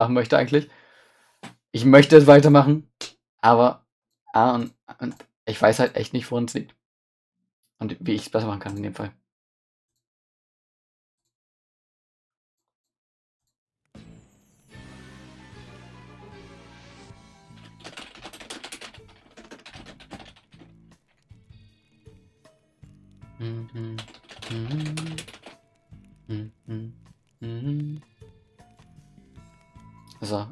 machen möchte eigentlich. Ich möchte es weitermachen, aber und ich weiß halt echt nicht, woran es liegt. Und wie ich es besser machen kann in dem Fall. So,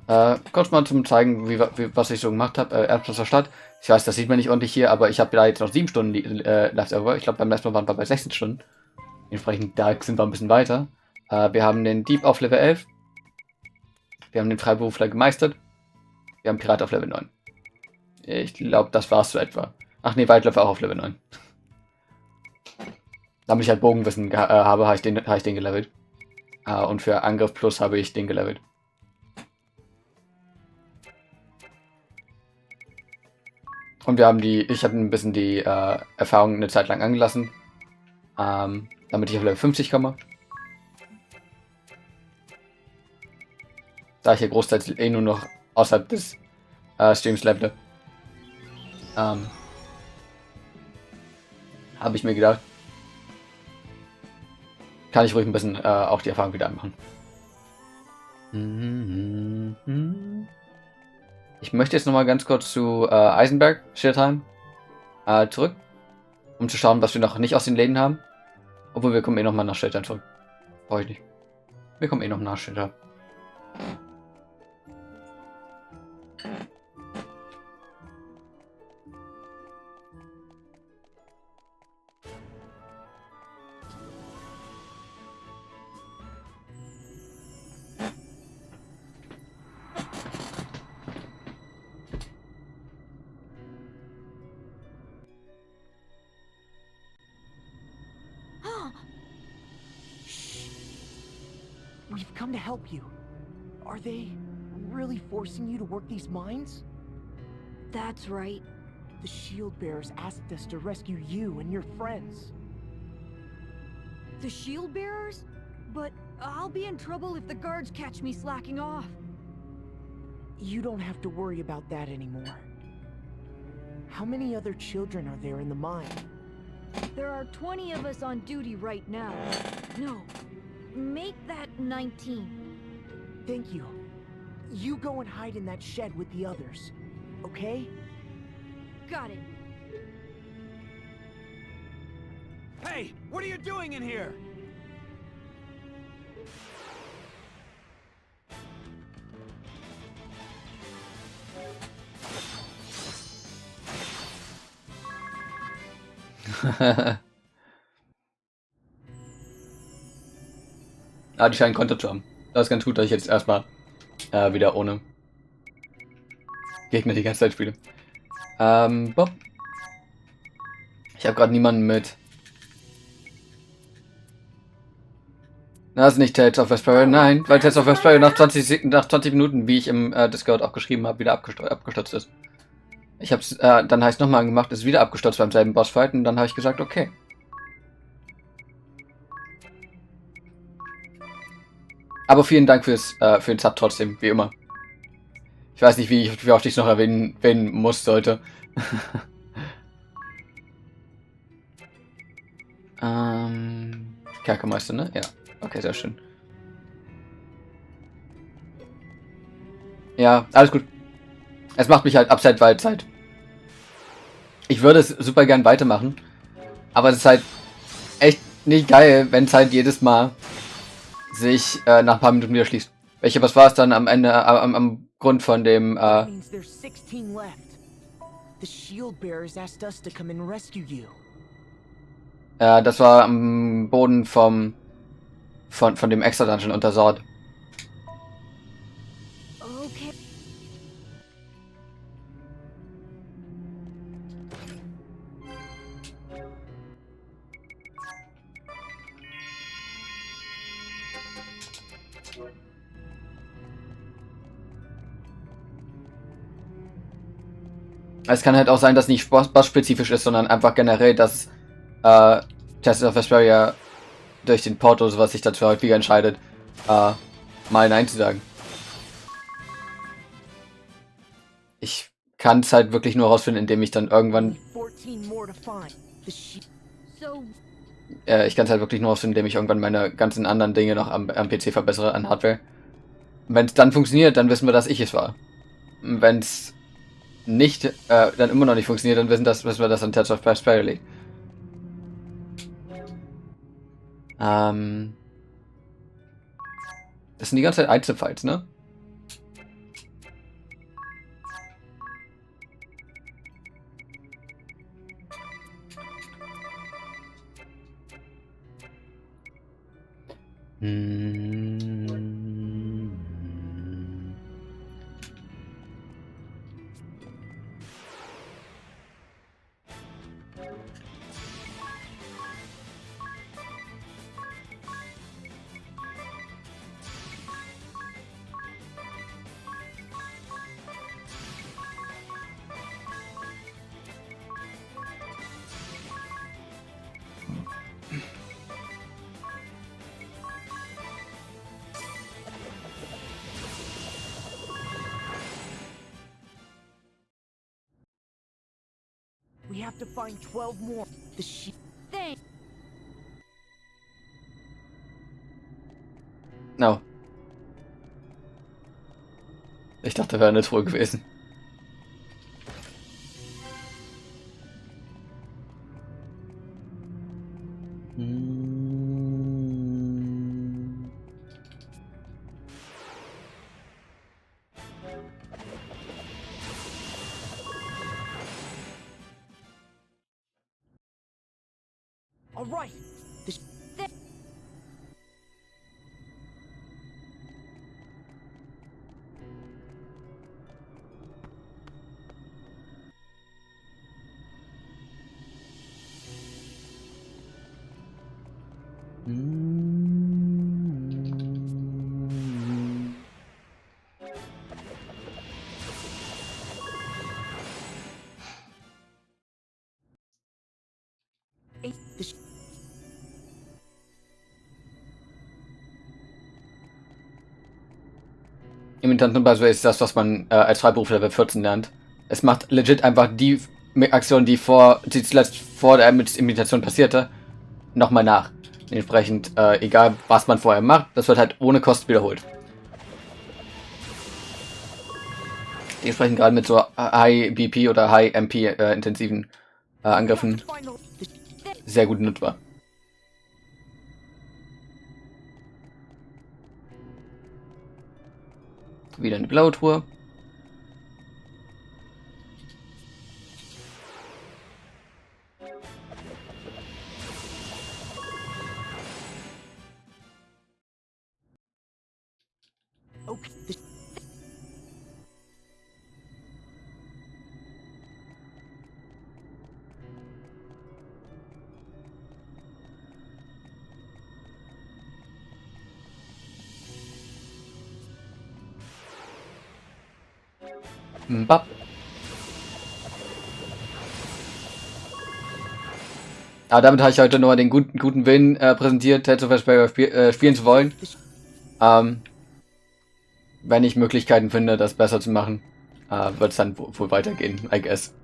kurz mal zum zeigen, was ich so gemacht habe. Erbschlosser Stadt. Ich weiß, das sieht man nicht ordentlich hier, aber ich habe da jetzt noch 7 Stunden Leftover. Ich glaube, beim letzten Mal waren wir bei 16 Stunden. Entsprechend, da sind wir ein bisschen weiter. Wir haben den Dieb auf Level 11. Wir haben den Freiberufler gemeistert. Wir haben Pirat auf Level 9. Ich glaube, das war's so etwa. Ach nee, Waldläufer auch auf Level 9. Damit ich halt Bogenwissen habe, habe ich den gelevelt. Und für Angriff Plus habe ich den gelevelt. Und wir haben ich habe ein bisschen die Erfahrung eine Zeit lang angelassen. Damit ich auf Level 50 komme. Da ich hier großteils nur noch außerhalb des Streams levele. Habe ich mir gedacht, kann ich ruhig ein bisschen auch die Erfahrung wieder anmachen. Ich möchte jetzt nochmal ganz kurz zu Eisenberg, Schildheim, zurück, um zu schauen, was wir noch nicht aus den Läden haben. Obwohl, wir kommen eh nochmal nach Schildheim zurück. Brauche ich nicht. Wir kommen eh noch nach Schildheim. We've come to help you. Are they really forcing you to work these mines? That's right. The Shield Bearers asked us to rescue you and your friends. The shield bearers? But I'll be in trouble if the guards catch me slacking off. You don't have to worry about that anymore. How many other children are there in the mine? There are 20 of us on duty right now. No, make that 19. Thank you. You go and hide in that shed with the others, okay? Got it. Hey, what are you doing in here? Die scheinen Konto zu haben. Das ist ganz gut, dass ich jetzt erstmal wieder ohne Gegner die ganze Zeit spiele. Bob. Ich habe gerade niemanden mit. Das ist nicht Tales of Vesperia, nein, weil Tales of Vesperia nach 20 Minuten, wie ich im Discord auch geschrieben habe, wieder abgestürzt ist. Ich habe es dann heißt nochmal gemacht, ist wieder abgestürzt beim selben Bossfight und dann habe ich gesagt, okay. Aber vielen Dank für den Sub trotzdem, wie immer. Ich weiß nicht, wie oft ich es noch erwähnen muss, sollte. Kerkermeister, ne? Ja. Okay, sehr schön. Ja, alles gut. Es macht mich halt abseits Waldzeit. Ich würde es super gern weitermachen. Aber es ist halt echt nicht geil, wenn es halt jedes Mal sich nach ein paar Minuten wieder schließt. Was war es dann am Ende, am Grund von dem, That means there's 16 left. The Shield Bearers asked us to come and rescue you. das war am Boden von dem Extra-Dungeon unter Sword. Okay. Es kann halt auch sein, dass nicht boss-spezifisch ist, sondern einfach generell, dass Tales of Vesperia durch den Port oder sowas sich dazu häufiger entscheidet, mal Nein zu sagen. kann es halt wirklich nur rausfinden, indem ich dann irgendwann, 14 more to find. The shield. So, ich kann es halt wirklich nur rausfinden, indem ich irgendwann meine ganzen anderen Dinge noch am PC verbessere, an Hardware. Wenn es dann funktioniert, dann wissen wir, dass ich es war. Wenn es nicht, dann immer noch nicht funktioniert, dann wissen wir, dass an Tales of Vesperia liegt. Das sind die ganze Zeit Einzelfights, ne? We have to find 12 more. The shield. thanks. No. Ich dachte, wäre eine Truhe gewesen. All right. The sh the sh Imitantenbase ist das, was man als Freiberufler Level 14 lernt. Es macht legit einfach die Aktion, die zuletzt vor der Imitation passierte, nochmal nach. Dementsprechend, egal was man vorher macht, das wird halt ohne Kosten wiederholt. Dementsprechend gerade mit so High BP oder High MP intensiven Angriffen find the sehr gut nutzbar. Wieder eine blaue Truhe. okay. The sh Mbap. Aber damit habe ich heute nochmal den guten Willen präsentiert, Tales of Vesperia spielen zu wollen. Wenn ich Möglichkeiten finde, das besser zu machen, wird es dann wohl weitergehen, I guess.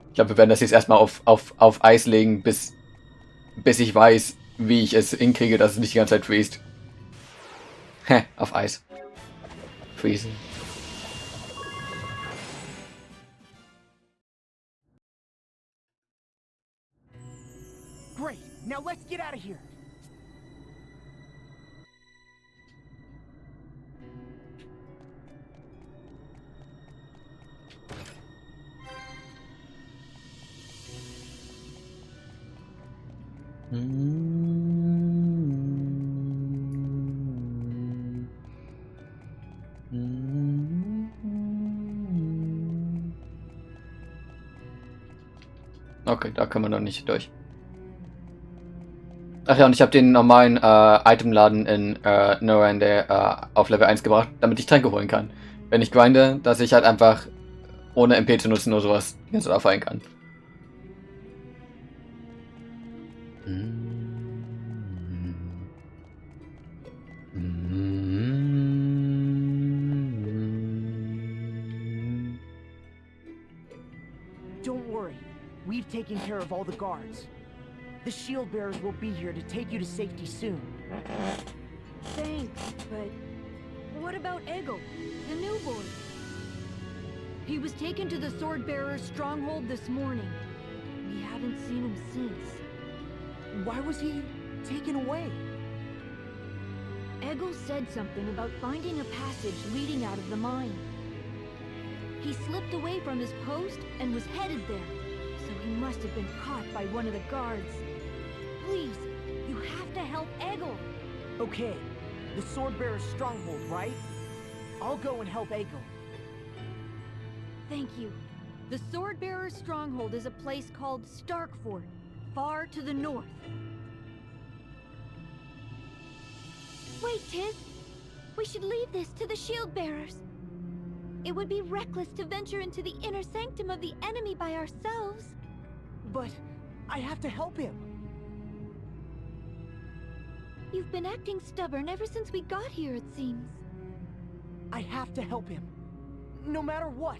Ich glaube, wir werden das jetzt erstmal auf Eis legen, bis ich weiß, wie ich es hinkriege, dass es nicht die ganze Zeit freest. Hä, auf Eis. Freezen. Great. Now let's get out of here. Okay, da können wir noch nicht durch. Ach ja, und ich habe den normalen Itemladen in Norrande auf Level 1 gebracht, damit ich Tränke holen kann. Wenn ich grinde, dass ich halt einfach ohne MP zu nutzen oder sowas die ganze Zeit auffallen kann. We've taken care of all the guards. The shield bearers will be here to take you to safety soon. Thanks, but what about Eggle, the new boy? He was taken to the Sword Bearer's stronghold this morning. We haven't seen him since. Why was he taken away? Eggle said something about finding a passage leading out of the mine. He slipped away from his post and was headed there, so he must have been caught by one of the guards. Please, you have to help Eggle. Okay, the sword bearer's stronghold, right? I'll go and help Eggle. Thank you. The Sword Bearer's stronghold is a place called Starkfort, far to the north. Wait, Tiz! We should leave this to the shield bearers. It would be reckless to venture into the inner sanctum of the enemy by ourselves. But I have to help him. You've been acting stubborn ever since we got here, it seems. I have to help him. No matter what.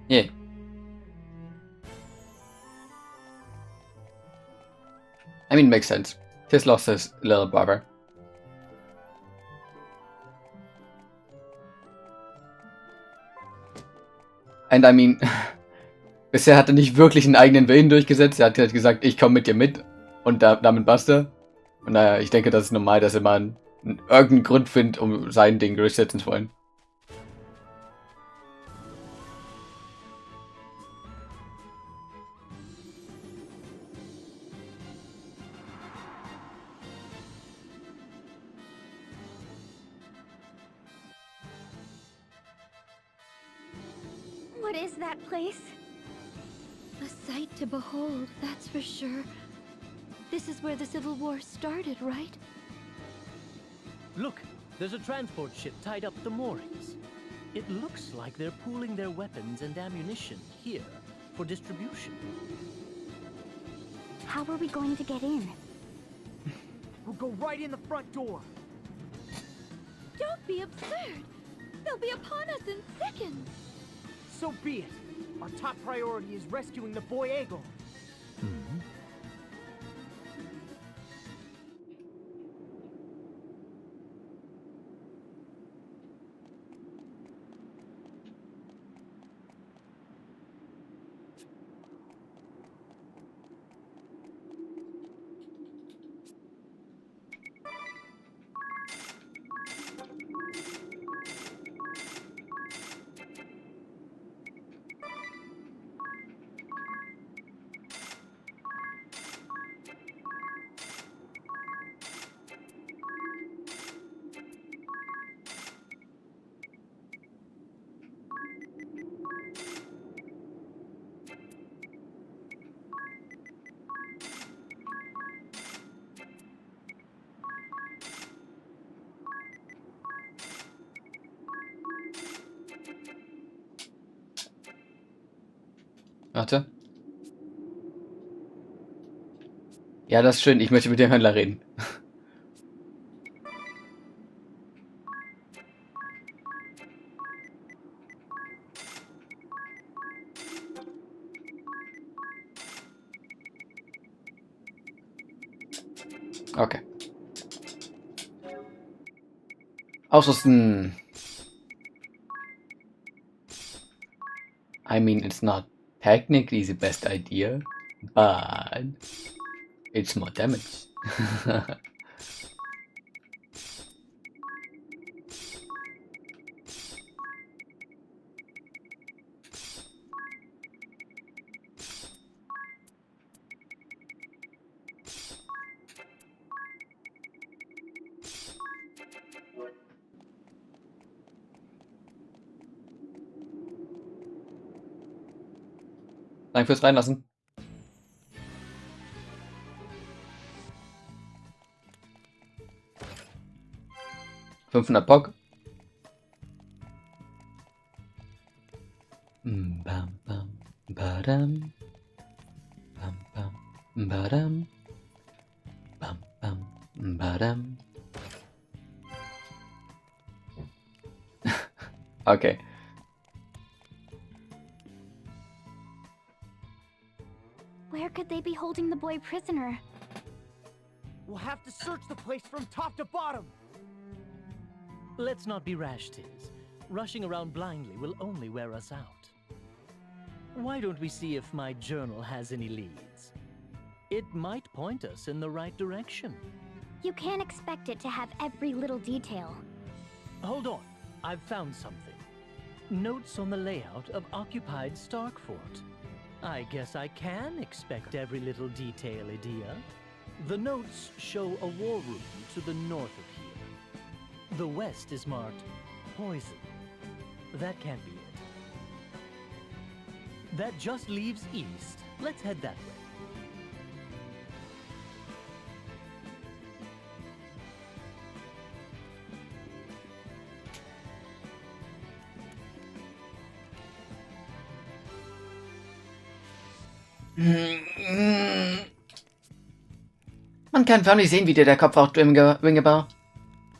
Yeah. I mean, makes sense. Tiz lost his little brother. And I mean, bisher hat er nicht wirklich einen eigenen Willen durchgesetzt. Er hat halt gesagt, ich komme mit dir mit und damit basta. Und naja, ich denke, das ist normal, dass er mal irgendeinen Grund findet, um sein Ding durchsetzen zu wollen. What is that place? A sight to behold, that's for sure. This is where the Civil War started, right? Look, there's a transport ship tied up at the moorings. It looks like they're pooling their weapons and ammunition here for distribution. How are we going to get in? We'll go right in the front door. Don't be absurd! They'll be upon us in seconds! So be it. Our top priority is rescuing the boy Eggle. Warte. Ja, das ist schön. Ich möchte mit dem Händler reden. Okay. Ausrüsten. I mean, it's not technically the best idea, but it's more damage. Danke fürs Reinlassen. $500 Pog. Bam, bam, badam. Bam, bam, badam. Bam, bam, badam. Okay. holding the boy prisoner? We'll have to search the place from top to bottom. Let's not be rash, Tiz. Rushing around blindly will only wear us out. Why don't we see if my journal has any leads? It might point us in the right direction. You can't expect it to have every little detail. Hold on, I've found something. Notes on the layout of occupied Starkfort. I guess I can expect every little detail, Edea. The notes show a war room to the north of here. The west is marked poison. That can't be it. That just leaves east. Let's head that way. Man kann förmlich sehen, wie dir der Kopf raucht, Wingebar.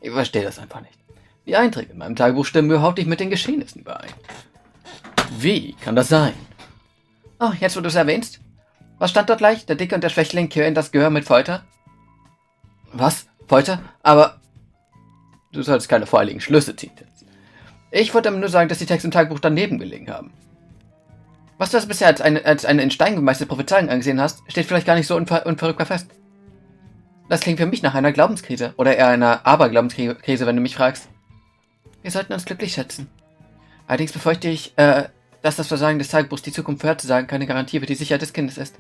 Ich verstehe das einfach nicht. Die Einträge in meinem Tagebuch stimmen überhaupt nicht mit den Geschehnissen überein. Wie kann das sein? Oh, jetzt wo du es erwähnst. Was stand dort gleich? Der Dicke und der Schwächling quälen das Gehör mit Folter? Was? Folter? Aber du solltest keine voreiligen Schlüsse ziehen. Ich wollte nur sagen, dass die Texte im Tagebuch daneben gelegen haben. Was du das bisher als eine in Stein gemeißelte Prophezeiung angesehen hast, steht vielleicht gar nicht so unverrückbar fest. Das klingt für mich nach einer Glaubenskrise. Oder eher einer Aberglaubenskrise, wenn du mich fragst. Wir sollten uns glücklich schätzen. Allerdings befürchte ich, dass das Versagen des Tagebuchs die Zukunft vorherzusagen keine Garantie für die Sicherheit des Kindes ist.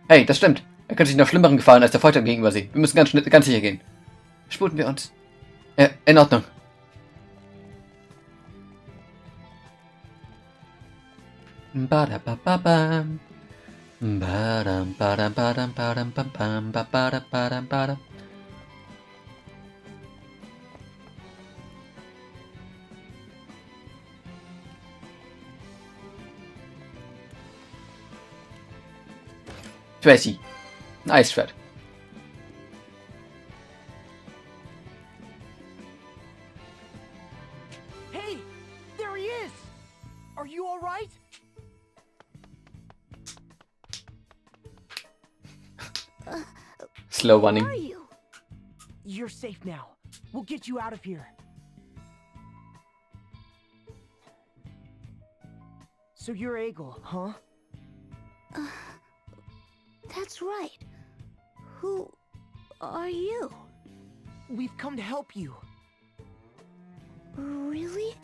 Hey, das stimmt. Er könnte sich noch schlimmeren Gefahren als der Folter gegenüber sehen. Wir müssen ganz sicher gehen. Sputen wir uns. In Ordnung. Badabababam. Badam, badam, badam, badam, badam, badam, badam, badam. Tracy. Nice Schwert. Hey, there he is. Are you all right? Slow running. Who are you? You're safe now. We'll get you out of here. So you're Egil, huh? That's right. Who are you? We've come to help you. Really?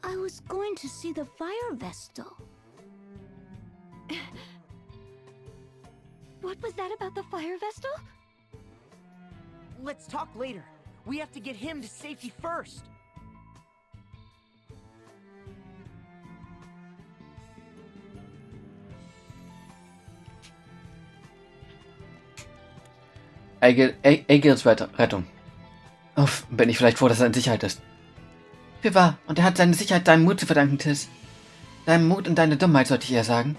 I was going to see the fire vestal. What was that about the fire vestal? Let's talk later. We have to get him to safety first. Egils Rettung. Uff, bin ich vielleicht froh, dass er in Sicherheit ist. Für wahr, und er hat seine Sicherheit deinem Mut zu verdanken, Tiz. Deinem Mut und deine Dummheit, sollte ich eher sagen.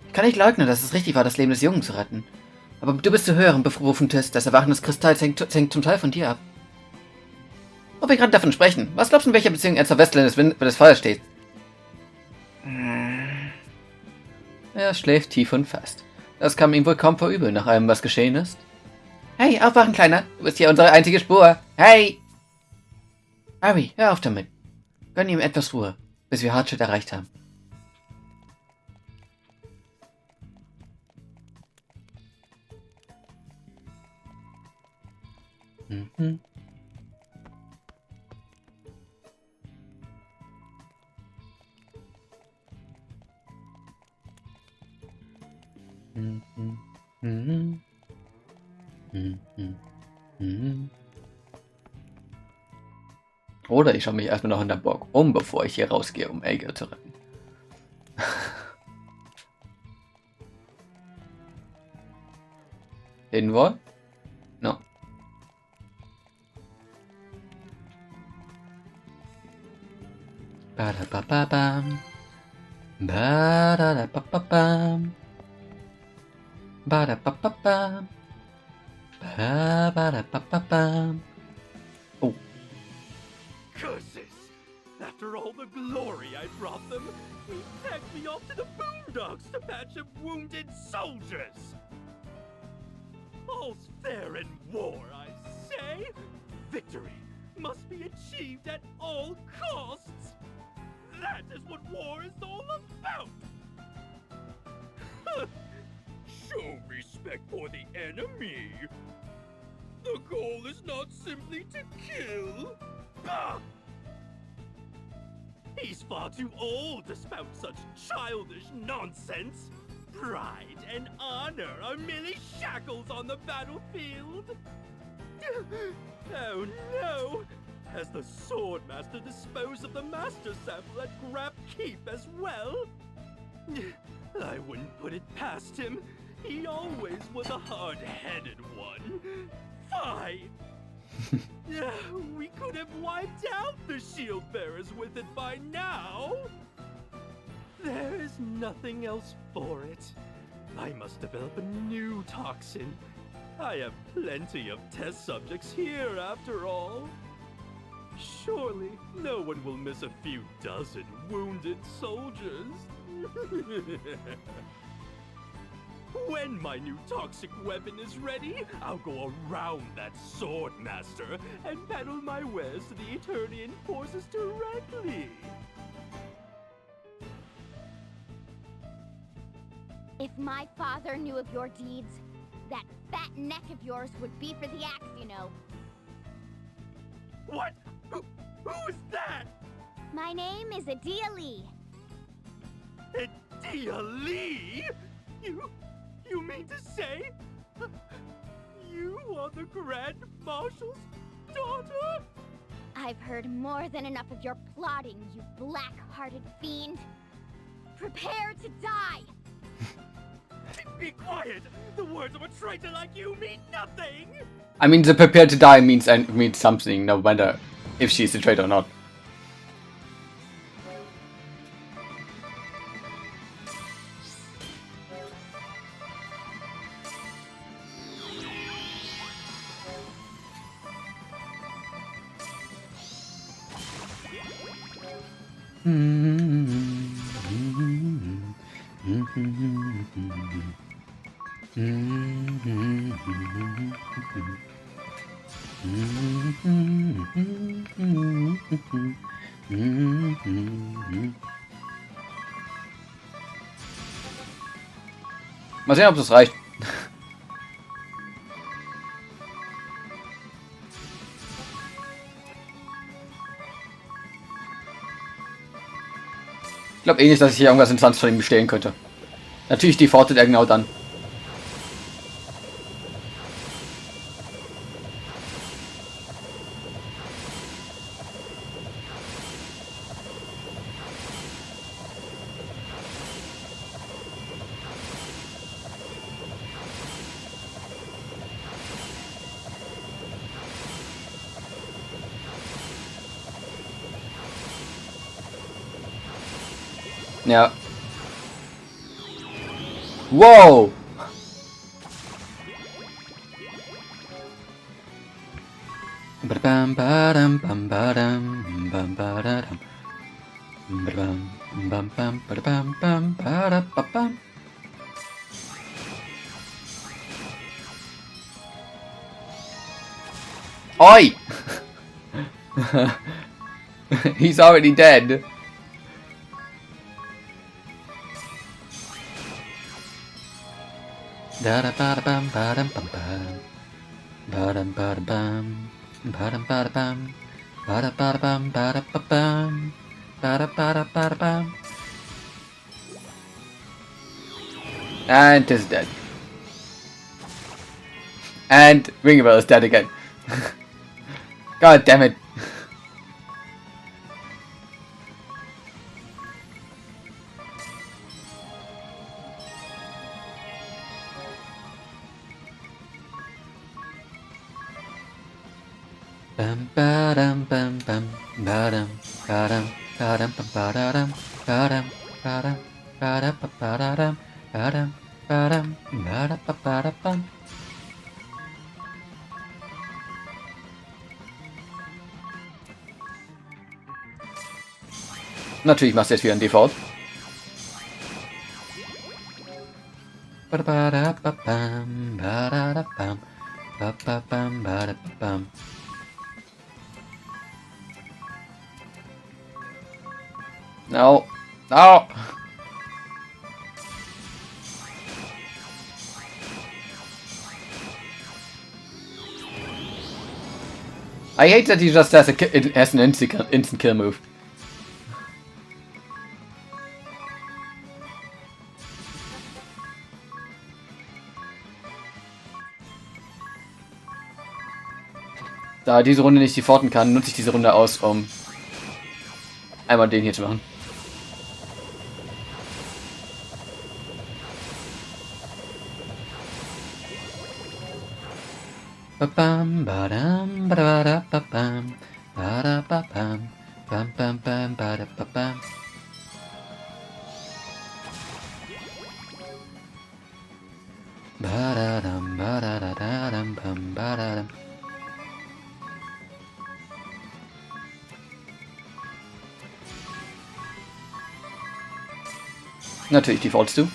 Ich kann nicht leugnen, dass es richtig war, das Leben des Jungen zu retten. Aber du bist zu höheren berufen, Tiz. Das Erwachen des Kristalls hängt zum Teil von dir ab. Wo wir gerade davon sprechen, was glaubst du, in welcher Beziehung er zur Westlin des Feuers steht? Er schläft tief und fest. Das kam ihm wohl kaum vor übel, nach allem, was geschehen ist. Hey, aufwachen, Kleiner. Du bist hier unsere einzige Spur. Hey! Harry, hör auf damit. Gönn ihm etwas Ruhe, bis wir Hardshit erreicht haben. Mhm. Mhm. Mhm. Mhm. Oder ich schaue mich erstmal noch in der Burg um, bevor ich hier rausgehe, um Egil zu retten. Hidden Wall? No. Badababam. Badababam. Badababam. Badababam. Oh. Curses! After all the glory I brought them, he pegged me off to the boondocks to patch up wounded soldiers. All's fair in war, I say. Victory must be achieved at all costs. That is what war is all about. Show respect for the enemy. The goal is not simply to kill. Bah! He's far too old to spout such childish nonsense. Pride and honor are merely shackles on the battlefield. Oh no! Has the Swordmaster disposed of the Master Sample at Grap Keep as well? I wouldn't put it past him. He always was a hard-headed one. Fie! We could have wiped out the shield bearers with it by now. There is nothing else for it. I must develop a new toxin. I have plenty of test subjects here after all. Surely no one will miss a few dozen wounded soldiers. When my new toxic weapon is ready, I'll go around that Swordmaster and peddle my wares to the Eternian forces directly. If my father knew of your deeds, that fat neck of yours would be for the axe, you know. What? Who is that? My name is Adia Lee. Adia Lee? You mean to say you are the Grand Marshal's daughter? I've heard more than enough of your plotting, you black-hearted fiend. Prepare to die! Be quiet! The words of a traitor like you mean nothing! I mean, the prepared to die means something, no matter if she's a traitor or not. Mal sehen, ob das reicht. Ich glaube eh nicht, dass ich hier irgendwas Interessantes von ihm bestehen könnte. Natürlich defaultet er genau dann. Ja. Wow! Oi! He's already dead. Ba-da-ba-da-bam, ba-dam-bam-bam. Ba-dam-ba-da-bam, ba-dam-ba-da-bam. Ba-da-ba-da-bam, ba-da-ba-bam. Ba-da-ba-da-ba-da-bam. And is dead. And Ringabel is dead again. God damn it. Bam badam bam bam badam badam badam badam badam badam badam badam badam badam badam badam. Natürlich machst du jetzt wieder ein Default. Ba-da-ba-da-ba-bam, ba-da-da-bam, ba-ba-bam, ba-da-ba-bam. No. No. I hate that he just has an instant kill move. Da diese Runde nicht defaulten kann, nutze ich diese Runde aus, um einmal den hier zu machen. Ba-bam, ba-dam, ba-da-ba-da-ba-bam, ba-da-ba-bam, bam-bam-bam, ba-da-ba-bam. Ba-da-dam, ba-da-da-da-dam, bam, ba-da-dam. Natürlich defaultst du.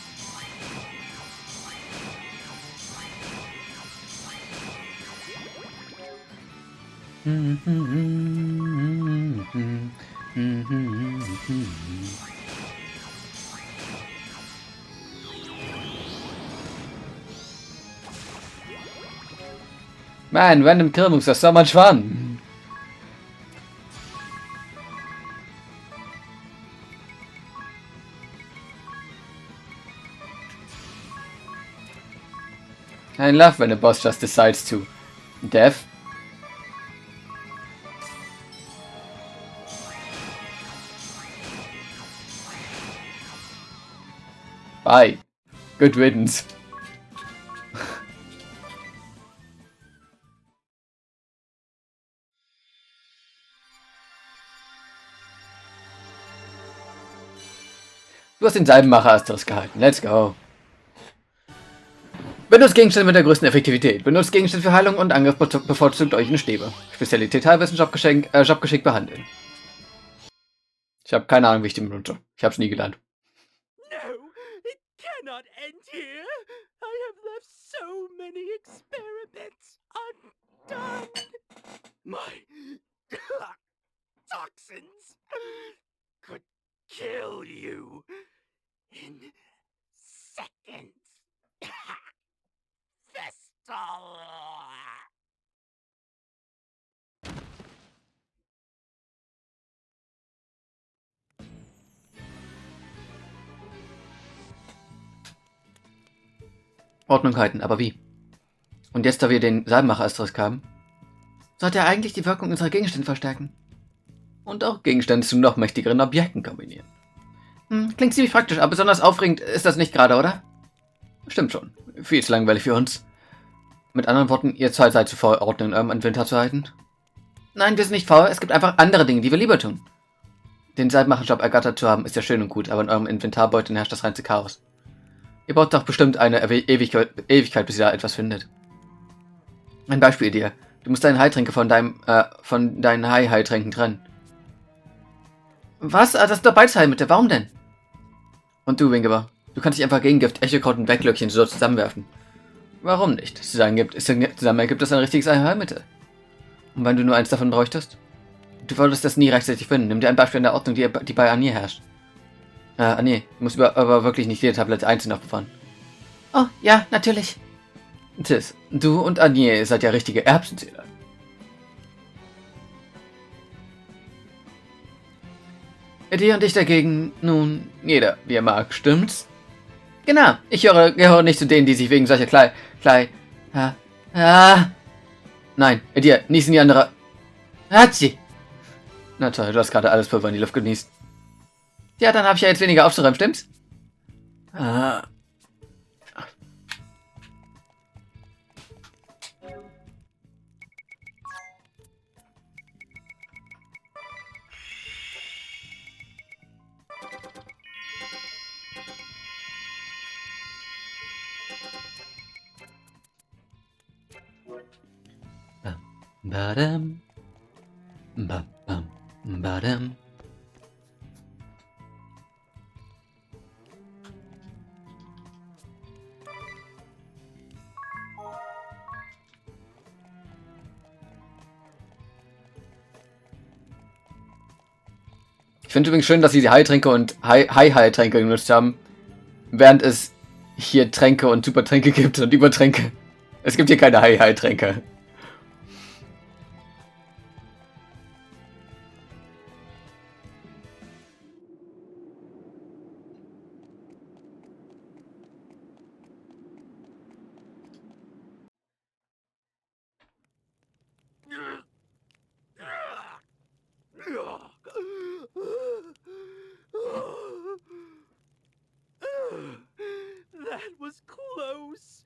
Man, random kill moves are so much fun. I love when a boss just decides to death. Bye. Good riddance. Du hast den Salbenmacher Asterisk gehalten. Let's go. Benutzt Gegenstände mit der größten Effektivität. Benutzt Gegenstände für Heilung und Angriff bevorzugt euch in Stäbe. Spezialität Heilwissenschaft Jobgeschickt behandeln. Ich habe keine Ahnung, wie ich den benutze. Ich habe es nie gelernt. No, it cannot end here. I have left so many experiments undone. My toxins could kill you in seconds. Vestal. Ordnung halten, aber wie? Und jetzt, da wir den Salbenmacher Asterisk haben, sollte er eigentlich die Wirkung unserer Gegenstände verstärken. Und auch Gegenstände zu noch mächtigeren Objekten kombinieren. Klingt ziemlich praktisch, aber besonders aufregend ist das nicht gerade, oder? Stimmt schon. Viel zu langweilig für uns. Mit anderen Worten, ihr zwei seid zu faul, Ordnung in eurem Inventar zu halten? Nein, wir sind nicht faul, es gibt einfach andere Dinge, die wir lieber tun. Den Salbenmacher-Job ergattert zu haben, ist ja schön und gut, aber in eurem Inventarbeutel herrscht das reinste Chaos. Ihr braucht doch bestimmt eine Ewigkeit, bis ihr da etwas findet. Ein Beispiel dir. Du musst deinen Heiltränke von deinen Heiltränken trennen. Was? Das sind doch beides Heilmittel. Warum denn? Und du, Wingeber, du kannst dich einfach Gegengift, Echokraut und Wecklöckchen so zusammenwerfen. Warum nicht? Zusammen ergibt es ein richtiges Heilmittel. Und wenn du nur eins davon bräuchtest? Du wolltest das nie rechtzeitig finden. Nimm dir ein Beispiel an der Ordnung, die bei Anir herrscht. Nee, du musst aber wirklich nicht jede Tablette einzeln aufbewahren. Oh, ja, natürlich. Tis, du und Anir seid ja richtige Erbsenzähler. Dir und ich dagegen, nun, jeder, wie er mag, stimmt's? Genau, ich gehöre nicht zu denen, die sich wegen solcher Nein, dir, niesen die andere. Hatschi! Na toll, du hast gerade alles Pulver in die Luft genießt. Ja, dann habe ich ja jetzt weniger aufzuräumen, stimmt's? Badam. Bam, bam, badam. Ich finde übrigens schön, dass sie die Heiltränke und Heiltränke genutzt haben, während es hier Tränke und Supertränke gibt und Übertränke. Es gibt hier keine Heiltränke. That was close.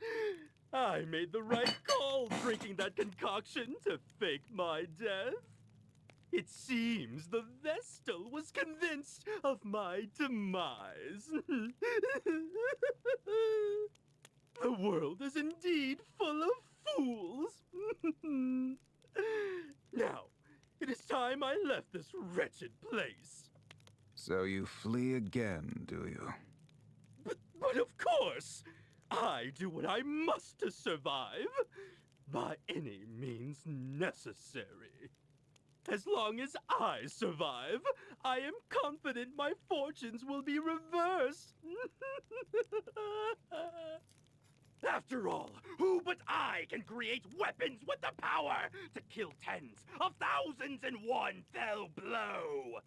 I made the right call drinking that concoction to fake my death. It seems the Vestal was convinced of my demise. The world is indeed full of fools. Now, it is time I left this wretched place. So you flee again, do you? But of course, I do what I must to survive, by any means necessary. As long as I survive, I am confident my fortunes will be reversed. After all, who but I can create weapons with the power to kill tens of thousands in one fell blow?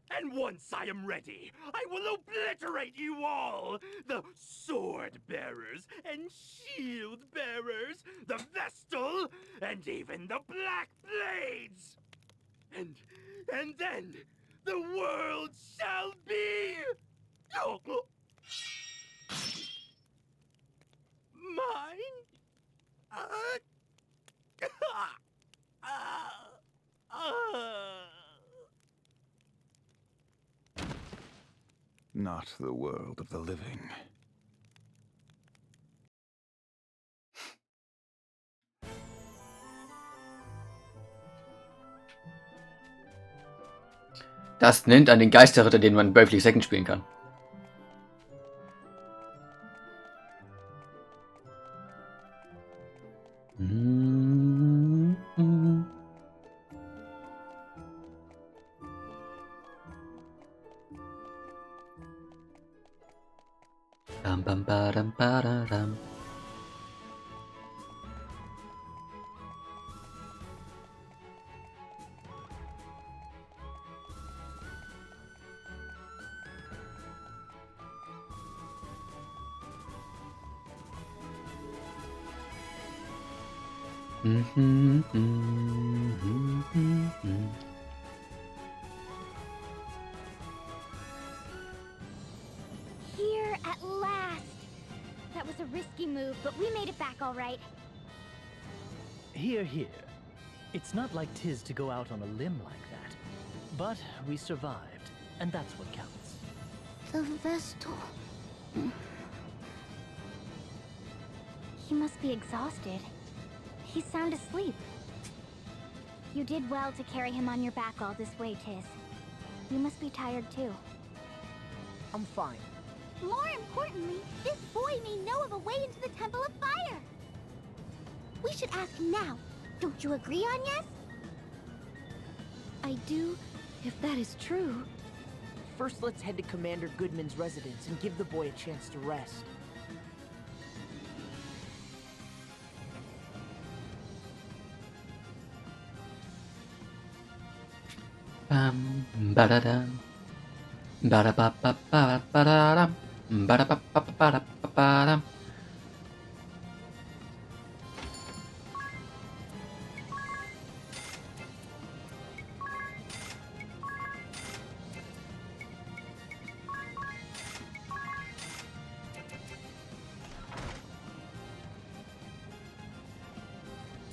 And once I am ready, I will obliterate you all! The sword bearers and shield bearers, the Vestal, and even the Black Blades! And then, the world shall be... mine? Not the world of the living. Das nennt an den Geisterritter, den man Bravely Second spielen kann. Bam, bam, badam, badadam. Here at last. That was a risky move, but we made it back all right. Here, here. It's not like 'tis to go out on a limb like that. But we survived, and that's what counts. The Vestal. He must be exhausted. He's sound asleep. You did well to carry him on your back all this way, Tiz. You must be tired too. I'm fine. More importantly, this boy may know of a way into the Temple of Fire. We should ask him now. Don't you agree, Agnes? I do, if that is true. First, let's head to Commander Goodman's residence and give the boy a chance to rest. Bam, badadam. Badababababadadam. Badababababadam.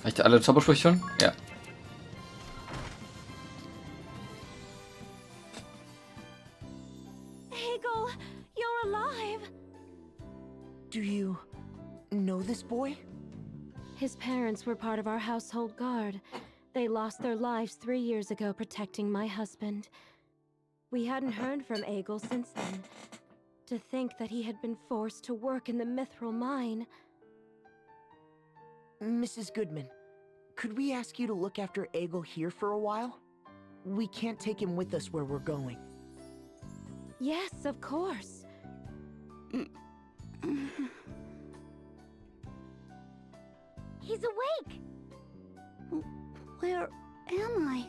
Reicht alle Zaubersprüche schon? Ja. Hegel, you're alive! Do you know this boy? His parents were part of our household guard. They lost their lives 3 years ago protecting my husband. We hadn't heard from Egil since then. To think that he had been forced to work in the Mithril mine. Mrs. Goodman, could we ask you to look after Egil here for a while? We can't take him with us where we're going. Yes, of course. He's awake! Where am I?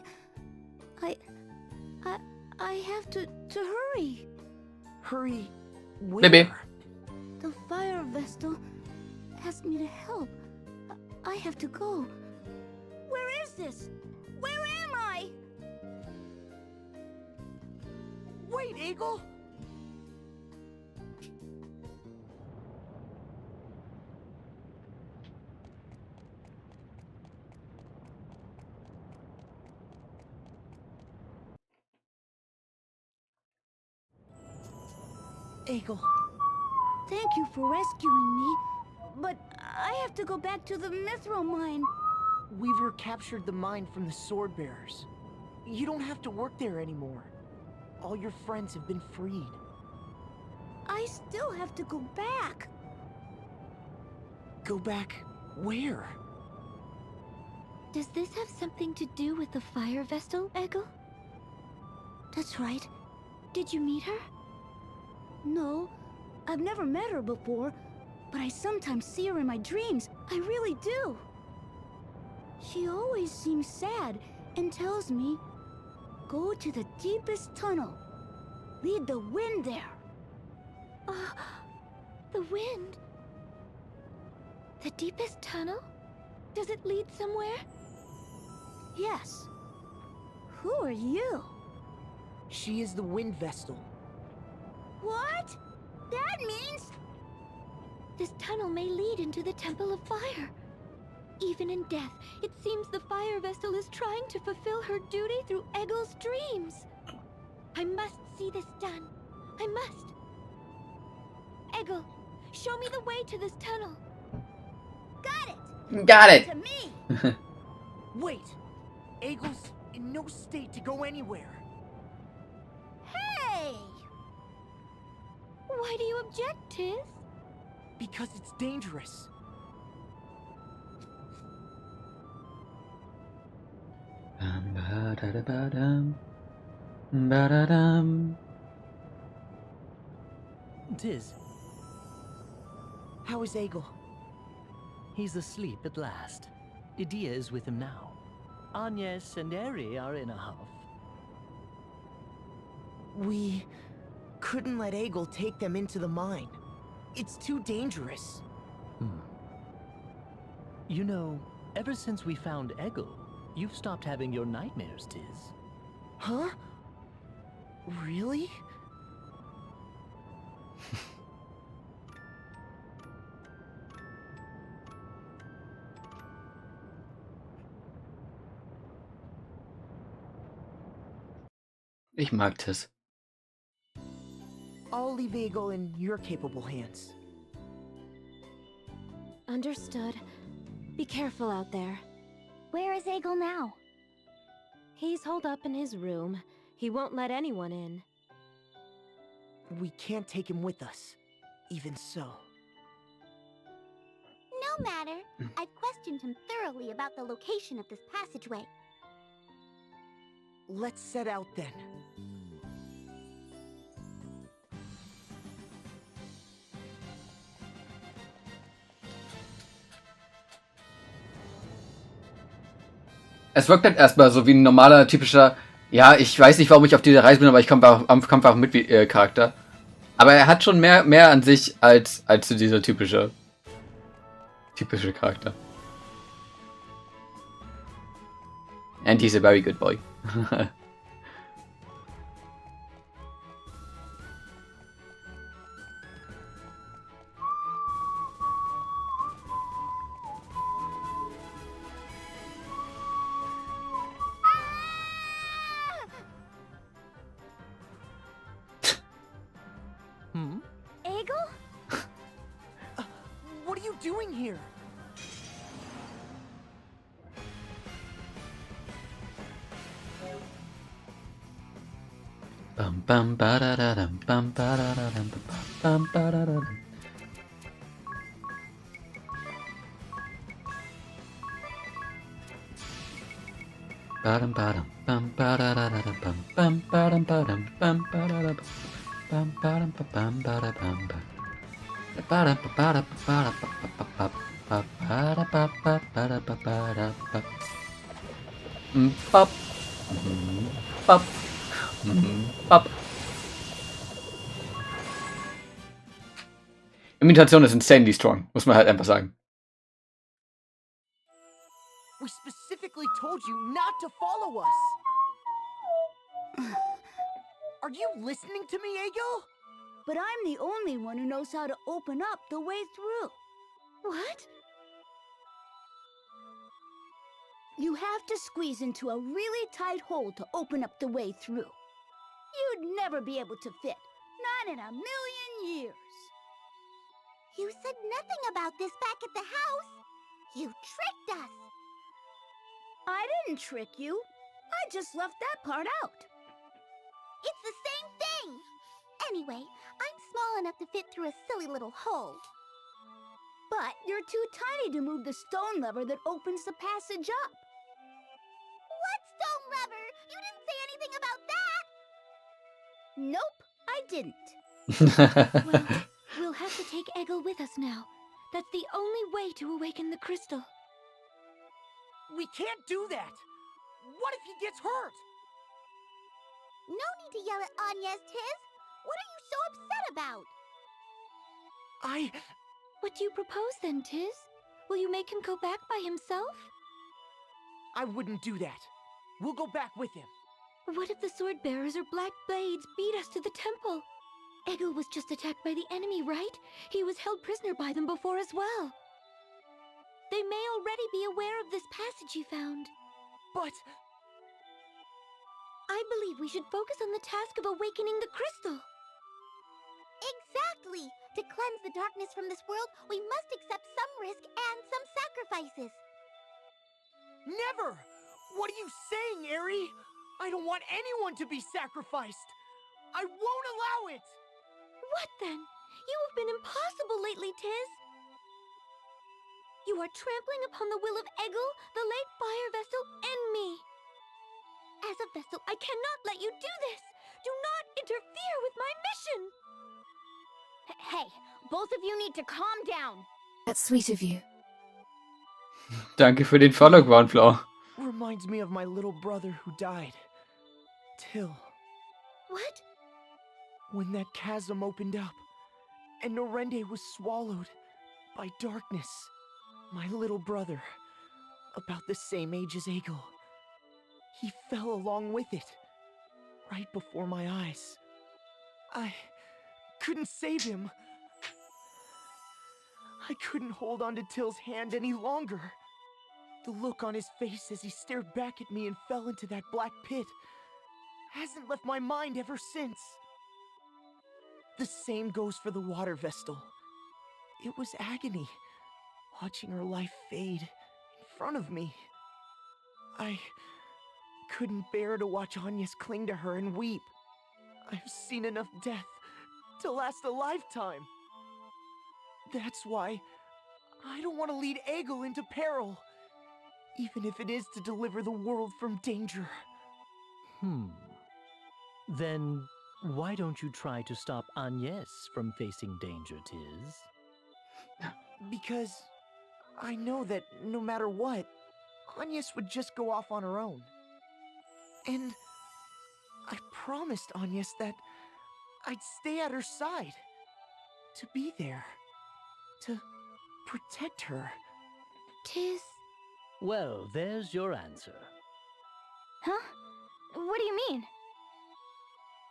I have to hurry. Hurry. Where? Baby. The fire vestal asked me to help. I have to go. Where is this? Where am I? Wait, Eagle! Eagle. Thank you for rescuing me, but I have to go back to the Mithril mine. Weaver captured the mine from the Sword Bearers. You don't have to work there anymore. All your friends have been freed. I still have to go back. Go back where? Does this have something to do with the fire vestal, Eggle? That's right. Did you meet her? No, I've never met her before, but I sometimes see her in my dreams. I really do. She always seems sad and tells me, go to the deepest tunnel. Lead the wind there. The wind? The deepest tunnel? Does it lead somewhere? Yes. Who are you? She is the Wind Vestal. What? That means... This tunnel may lead into the Temple of Fire. Even in death, it seems the fire vessel is trying to fulfill her duty through Eggle's dreams. I must see this done. I must. Eggle, show me the way to this tunnel. Got it! Got it! To me! Wait! Eagle's in no state to go anywhere. Hey! Why do you object, Tiz? Because it's dangerous. Tiz, How is Eagle? he's asleep at last. Idia is with him now. Agnes and Eri are in a huff. We couldn't let Eagle take them into the mine. It's too dangerous. You know, ever since we found Eggle, you've stopped having your nightmares, Tiz. Huh? Really? Ich mag das. I'll leave Eagle in your capable hands. Understood. Be careful out there. Where is Eggle now? He's holed up in his room. He won't let anyone in. We can't take him with us. Even so. No matter. I've questioned him thoroughly about the location of this passageway. Let's set out then. Es wirkt halt erstmal so wie ein normaler, typischer, ja, ich weiß nicht, warum ich auf dieser Reise bin, aber ich komme einfach mit wie Charakter. Aber er hat schon mehr an sich als so dieser typische Charakter. And he's a very good boy. Eggle? What are you doing here? Bum bum ba da da dum bum ba da da dum bum ba da da dum. Badum, badum, bum, badadadada, bum, bum, badum, badum, bum, badadada, bum, badum, ba, bum, bada, bum, ba. Badum, ba, bada, ba, bada, ba, ba, ba, ba, bada, ba, ba, bada, ba, bada, ba. Bop. Bop. Bop. Imitation ist insanely strong, muss man halt einfach sagen. We specifically told you not to follow us. Are you listening to me, Egil? But I'm the only one who knows how to open up the way through. What? You have to squeeze into a really tight hole to open up the way through. You'd never be able to fit. Not in a million years. You said nothing about this back at the house. You tricked us. I didn't trick you. I just left that part out. It's the same thing. Anyway, I'm small enough to fit through a silly little hole. But you're too tiny to move the stone lever that opens the passage up. What stone lever? You didn't say anything about that. Nope, I didn't. Well, we'll have to take Egil with us now. That's the only way to awaken the crystal. We can't do that. What if he gets hurt? No need to yell at Agnes, Tiz. What are you so upset about? What do you propose then, Tiz? Will you make him go back by himself? I wouldn't do that. We'll go back with him. What if the sword bearers or black blades beat us to the temple? Egil was just attacked by the enemy, right? He was held prisoner by them before as well. They may already be aware of this passage he found. But I believe we should focus on the task of awakening the crystal. Exactly! To cleanse the darkness from this world, we must accept some risk and some sacrifices. never! What are you saying, Eri? I don't want anyone to be sacrificed. I won't allow it! What then? You have been impossible lately, Tiz. You are trampling upon the will of Egil, the late fire vessel, and me. As a vessel, I cannot let you do this. Do not interfere with my mission. Hey, both of you need to calm down. That's sweet of you. Danke für den Follow, Groundfloor. Reminds me of my little brother who died. Till. What? When that chasm opened up, and Norende was swallowed by darkness. My little brother, about the same age as Egil, he fell along with it, right before my eyes. I couldn't save him. I couldn't hold on to Till's hand any longer. The look on his face as he stared back at me and fell into that black pit hasn't left my mind ever since. The same goes for the water Vestal. It was agony, watching her life fade in front of me. I couldn't bear to watch Agnes cling to her and weep. I've seen enough death to last a lifetime. That's why I don't want to lead Egil into peril, even if it is to deliver the world from danger. Then why don't you try to stop Agnes from facing danger, Tiz? Because I know that no matter what, Agnes would just go off on her own. And I promised Agnes that I'd stay at her side, to be there, to protect her. Tiz. Well, there's your answer. Huh? What do you mean?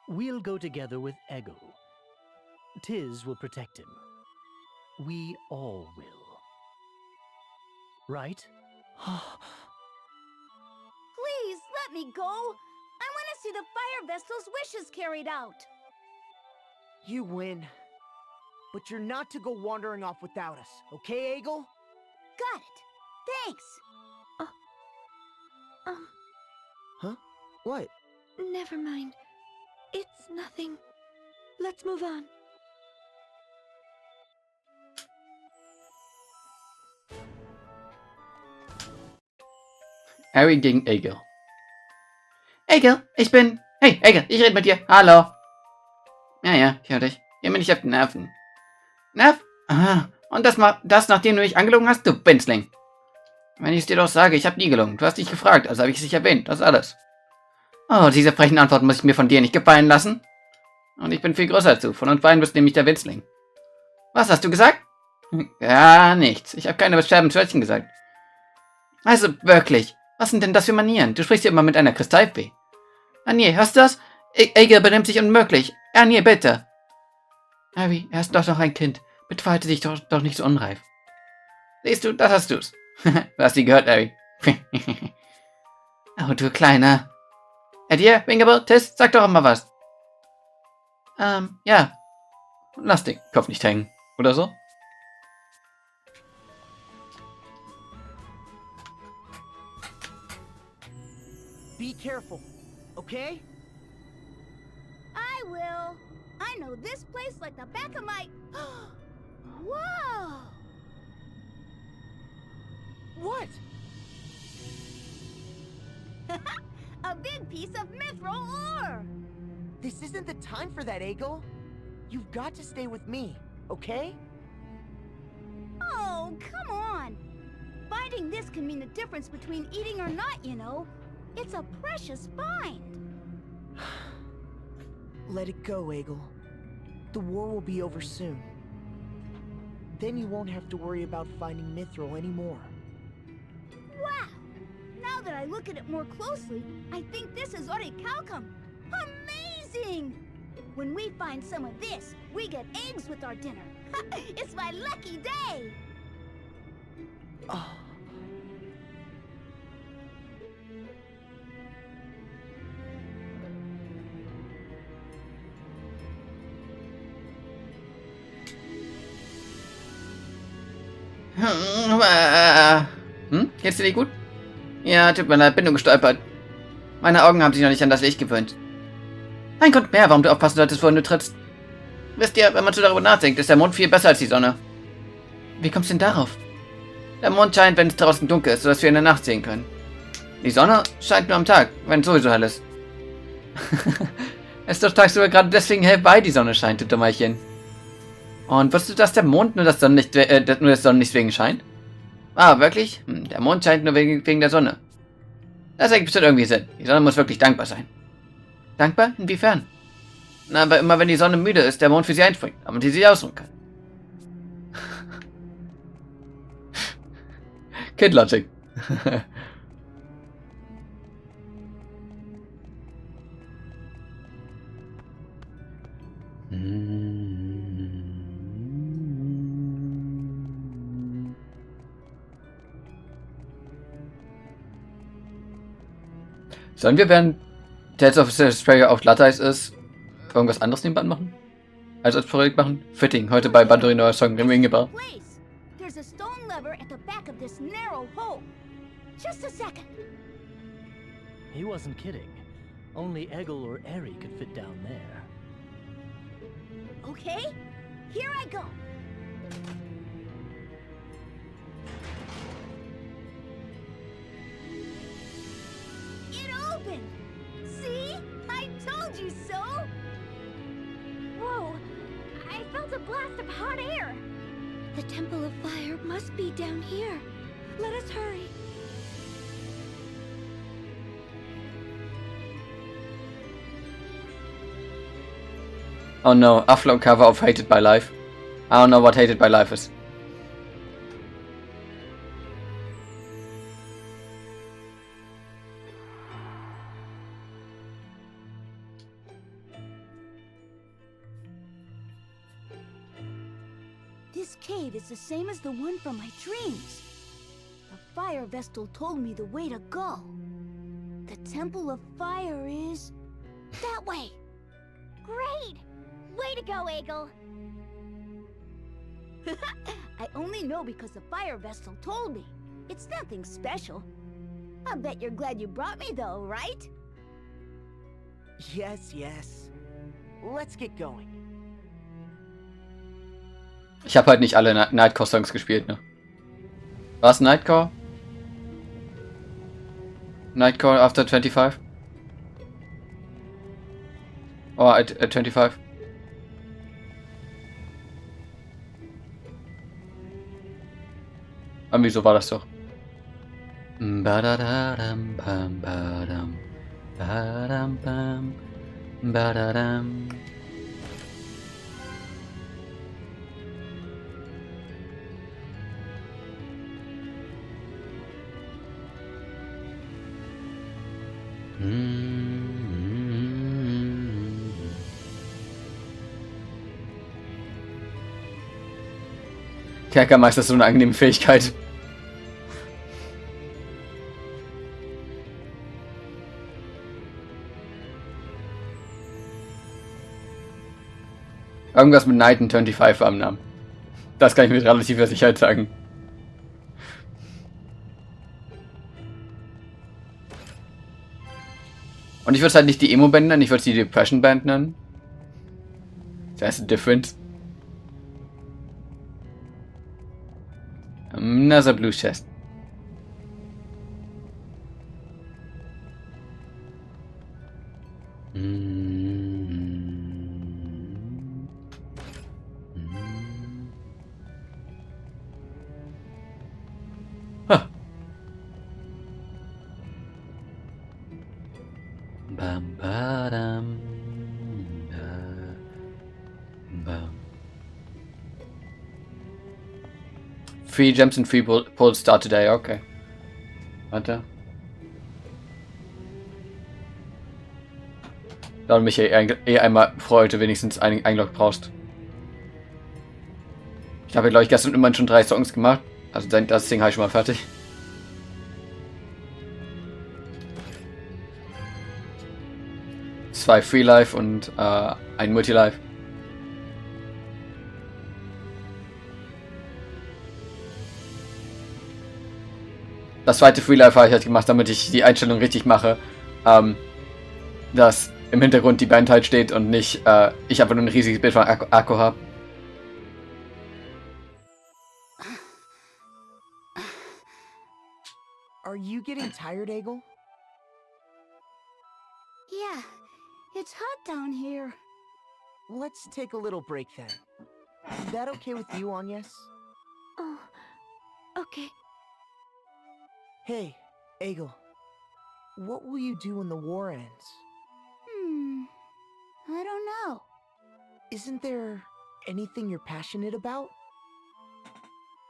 We'll go together with Egil. Tiz will protect him. We all will. Right? Please, let me go. I want to see the fire vessel's wishes carried out. You win. But you're not to go wandering off without us, okay, Egil? Got it. Thanks. Huh? What? Never mind. It's nothing. Let's move on. Eri gegen Egil. Egel, ich bin... Hey, Egel, ich rede mit dir. Hallo. Ja, ich höre dich. Geh mir nicht auf die Nerven. Nerv? Aha. Und das, nachdem du mich angelogen hast, du Benzling. Wenn ich es dir doch sage, ich habe nie gelogen. Du hast dich gefragt, also habe ich es nicht erwähnt. Das ist alles. Oh, diese frechen Antworten muss ich mir von dir nicht gefallen lassen. Und ich bin viel größer als du. Von uns beiden bist du nämlich der Winzling. Was hast du gesagt? Gar nichts. Ich habe keine beschwerden Wörtchen gesagt. Also, wirklich. Was sind denn das für Manieren? Du sprichst ja immer mit einer Kristallfee. Anie, hörst du das? Egel benimmt sich unmöglich. Anie, bitte. Harry, er ist doch noch ein Kind. Bitte verhalte dich doch nicht so unreif. Siehst du, das hast du's. Du hast sie gehört, Harry. Oh, du Kleiner. Eddie, Wingable, Tiss, sag doch mal was. Ja. Lass den Kopf nicht hängen. Oder so? Be careful, okay? I will. I know this place like the back of my... Whoa! What? A big piece of mithril ore! This isn't the time for that, Egel. You've got to stay with me, okay? Oh, come on! Finding this can mean the difference between eating or not, you know. It's a precious find. Let it go, Egel. The war will be over soon. Then you won't have to worry about finding mithril anymore. Wow! Now that I look at it more closely, I think this is orichalcum. Amazing! When we find some of this, we get eggs with our dinner. It's my lucky day! Oh. Geht's dir nicht gut? Ja, tut mir leid, bin nur gestolpert. Meine Augen haben sich noch nicht an das Licht gewöhnt. Ein Grund mehr, warum du aufpassen solltest, wohin du trittst. Wisst ihr, wenn man so darüber nachdenkt, ist der Mond viel besser als die Sonne. Wie kommst du denn darauf? Der Mond scheint, wenn es draußen dunkel ist, sodass wir in der Nacht sehen können. Die Sonne scheint nur am Tag, wenn es sowieso hell ist. Es ist doch tagsüber gerade deswegen hell, weil die Sonne scheint, du Dummerchen. Und wusstest du, dass der Mond nur das Sonnenlicht wegen scheint? Ah, wirklich? Der Mond scheint nur wegen der Sonne. Das ergibt bestimmt irgendwie Sinn. Die Sonne muss wirklich dankbar sein. Dankbar? Inwiefern? Na, aber immer wenn die Sonne müde ist, der Mond für sie einspringt, damit sie sich ausruhen kann. Kid Logic. Sollen wir, während Tales of Vesperia auf Glatteis ist, irgendwas anderes nebenbei machen? Also als Projekt machen? Fitting, heute bei Bandorin neuer Song im Ingebar. There's a stone lever at the back of this narrow hole. Just a second. He wasn't kidding. Only Egel or Eri could fit down there. Okay, here I go. It opened! See? I told you so! Whoa! I felt a blast of hot air! The Temple of Fire must be down here. Let us hurry. Oh no, Aflo cover of Hated by Life. I don't know what Hated by Life is. This cave is the same as the one from my dreams. The Fire Vestal told me the way to go. The Temple of Fire is... that way! Great! Way to go, Egel! I only know because the Fire Vestal told me. It's nothing special. I bet you're glad you brought me though, right? Yes. Let's get going. Ich habe halt nicht alle Nightcore-Songs gespielt, ne? Was, Nightcore? Nightcore After 25? Or at 25. Irgendwie so war das doch. Badadadam, bam, badam. Badam, bam, badadam. Kerkermeister ist so eine angenehme Fähigkeit. Irgendwas mit Knight und 25 am Namen. Das kann ich mit relativer Sicherheit sagen. Und ich würde es halt nicht die Emo-Band nennen, ich würde es die Depression-Band nennen. That's different. Another blue chest. Huh. Bam, badam, bam. 3 gems and 3 pulls start today, okay. Warte. Da du mich einmal bevor heute wenigstens ein Log brauchst. Ich habe, glaube ich, gestern immerhin schon 3 Songs gemacht. Also das Ding habe ich schon mal fertig. Zwei Free Life und ein Multi Life. Das zweite Free Life habe ich halt gemacht, damit ich die Einstellung richtig mache. Dass im Hintergrund die Band halt steht und nicht ich einfach nur ein riesiges Bild von Akku habe. Are you getting tired, Egel? Yeah, it's hot down here. Let's take a little break then. Is that okay with you, Agnes? Oh, okay. Hey, Egel. What will you do when the war ends? I don't know. Isn't there anything you're passionate about?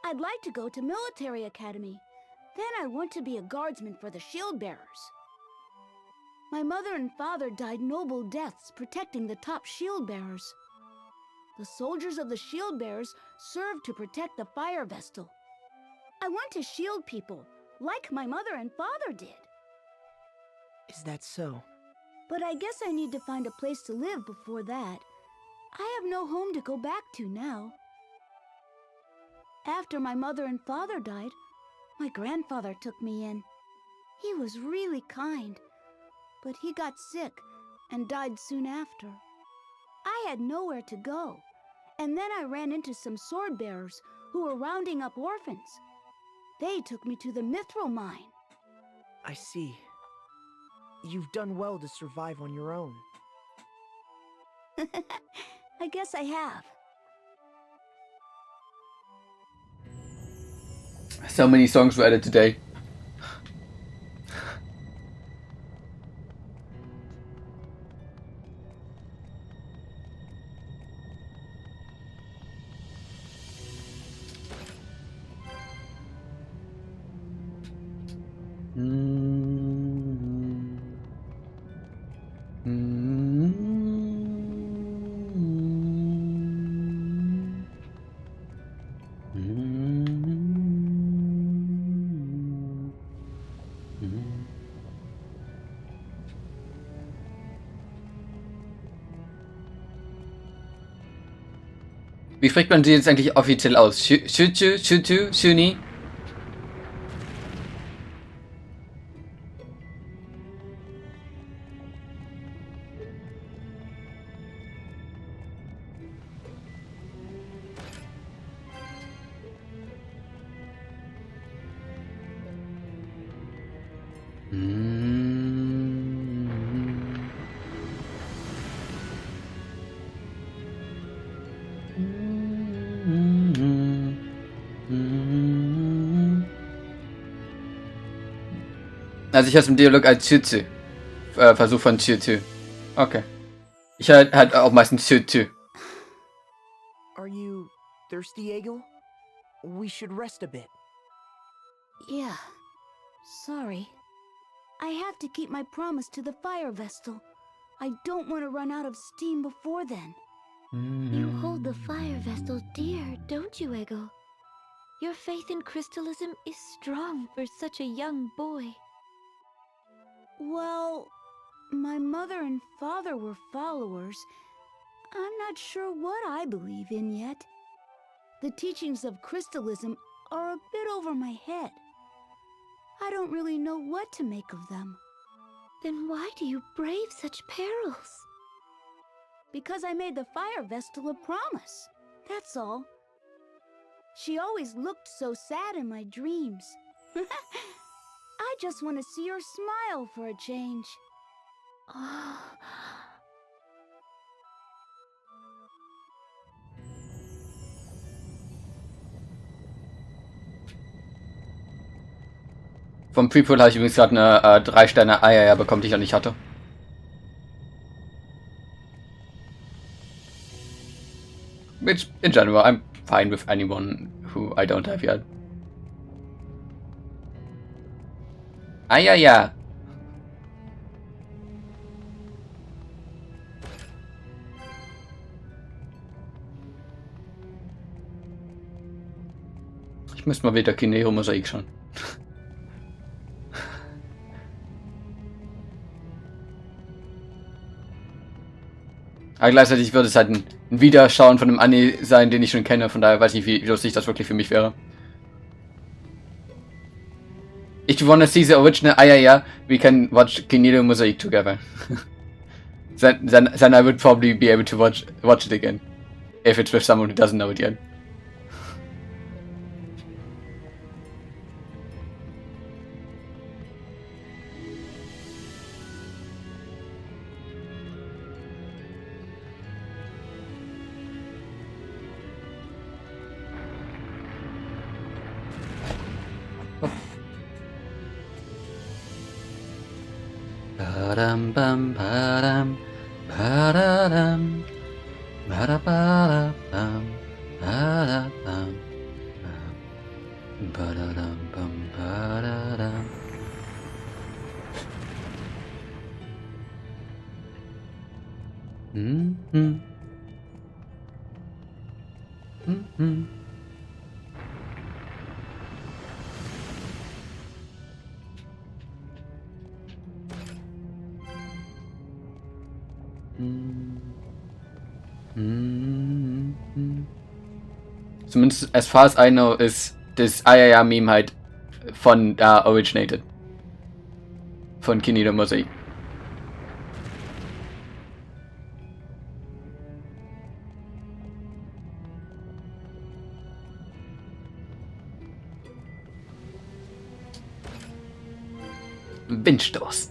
I'd like to go to military academy. Then I want to be a guardsman for the shield bearers. My mother and father died noble deaths protecting the top shield bearers. The soldiers of the shield bearers served to protect the fire vestal. I want to shield people, like my mother and father did. Is that so? But I guess I need to find a place to live before that. I have no home to go back to now. After my mother and father died, my grandfather took me in. He was really kind, but he got sick and died soon after. I had nowhere to go, and then I ran into some sword bearers who were rounding up orphans. They took me to the Mithril mine. I see. You've done well to survive on your own. I guess I have. So many songs were added today. Wie spricht man sie jetzt eigentlich offiziell aus? Shuchu, Shutu, Shuni? Also ich habe es im Dialog als Tü-Tü. Versuch von Tü-Tü. Okay. Ich halt auch meistens Tü-Tü. Are you thirsty, Egil? We should rest a bit. Yeah. Sorry. I have to keep my promise to the Fire Vestal. I don't want to run out of steam before then. You hold the Fire Vestal dear, don't you, Egil? Your faith in crystalism is strong for such a young boy. Well, my mother and father were followers. I'm not sure what I believe in yet. The teachings of crystalism are a bit over my head. I don't really know what to make of them. Then why do you brave such perils? Because I made the Fire Vestal a promise. That's all. She always looked so sad in my dreams. I just want to see her smile for a change. Vom Prequel habe ich übrigens gerade eine 3 Sterne Eier bekommen, die ich noch nicht hatte. Which, in general, I'm fine with anyone who I don't have yet. Ja. Ich müsste mal wieder Kineo-Mosaik schauen. Aber gleichzeitig würde es halt ein Wiederschauen von einem Anime sein, den ich schon kenne, von daher weiß ich nicht, wie lustig das wirklich für mich wäre. If you wanna see the original Ayaya, we can watch Kinedo Mosaic together. then I would probably be able to watch it again. If it's with someone who doesn't know it yet. Badam bam badam badam badabam badam badam bam badam. Zumindest as far as I know ist das Ayaya-Meme halt von da originated. Von Kinedo Mosaic. Windstoß.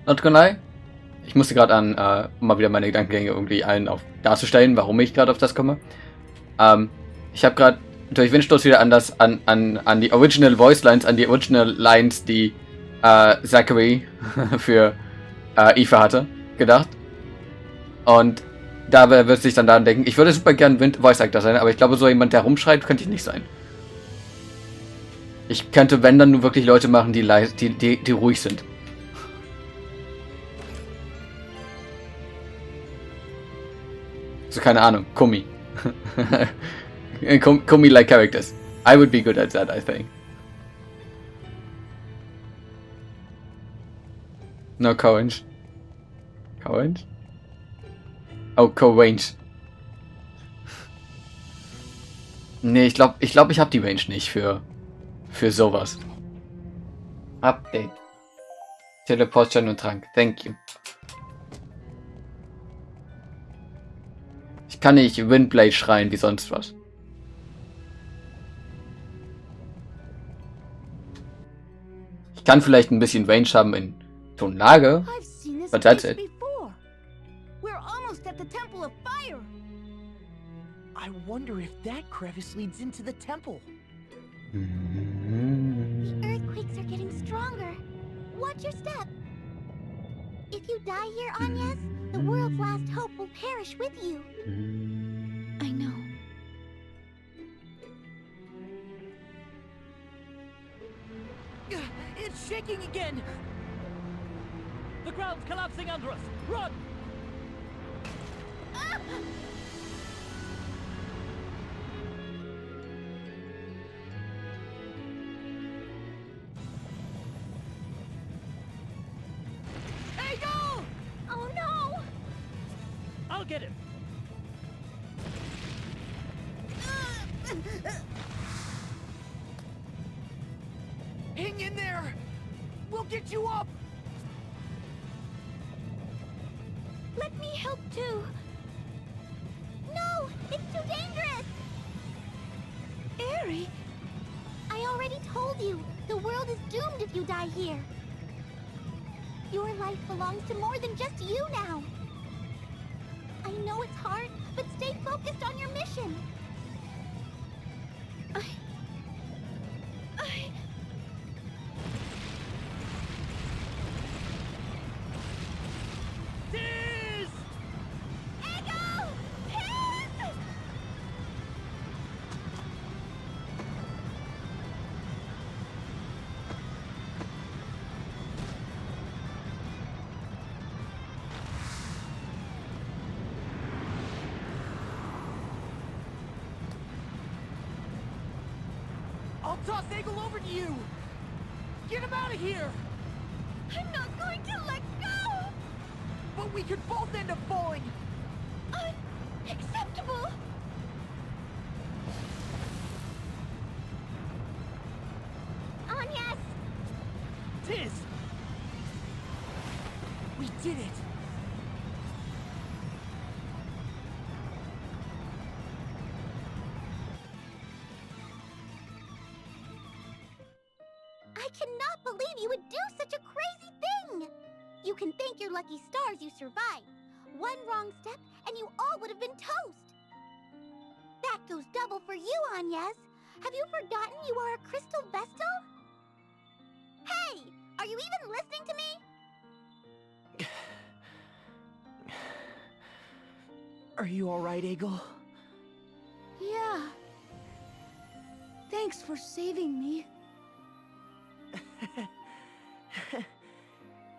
Not gonna lie, ich musste gerade an, mal wieder meine Gedankengänge irgendwie darzustellen, warum ich gerade auf das komme. Ich habe gerade durch Windstoß wieder an die Original Voice Lines, an die Original Lines, die Zachary für Eva hatte, gedacht. Und dabei wird sich dann daran denken, ich würde super gern Voice Actor sein, aber ich glaube, so jemand, der rumschreit, könnte ich nicht sein. Ich könnte, wenn dann, nur wirklich Leute machen, die ruhig sind. So, keine Ahnung, Kumi. Kumi-like characters. I would be good at that, I think. No, Co-Range. Co-Range? Oh, Co-Range. Nee, ich glaube, ich habe die Range nicht für sowas. Update. Teleportschein und Trank. Thank you. Ich kann nicht Windblade schreien wie sonst was. Ich kann vielleicht ein bisschen Range haben in Tonlage. But that's it. We're almost at the I wonder if that crevice leads into the temple. The earthquakes are getting stronger. Watch your step. If you die here, Agnes, the world's last hope will perish with you. I know. It's shaking again! The ground's collapsing under us! Run! Ah! Eagle! Oh no! I'll get him! Hang in there! We'll get you up! Let me help too. No! It's too dangerous! Eri! I already told you, the world is doomed if you die here. Your life belongs to more than just you now. I know it's hard, but stay focused on your mission. I... Tiz! Ego! Tiz! I'll toss Eagle over to you! Get him out of here! I'm not going to let go! But we could both end up falling! Unacceptable! Agnes! Tiz! We did it! I cannot believe you would do such a crazy thing! You can thank your lucky stars you survived. One wrong step, and you all would have been toast! That goes double for you, Agnes! Have you forgotten you are a crystal vestal? Hey! Are you even listening to me? Are you alright, Eagle? Yeah. Thanks for saving me.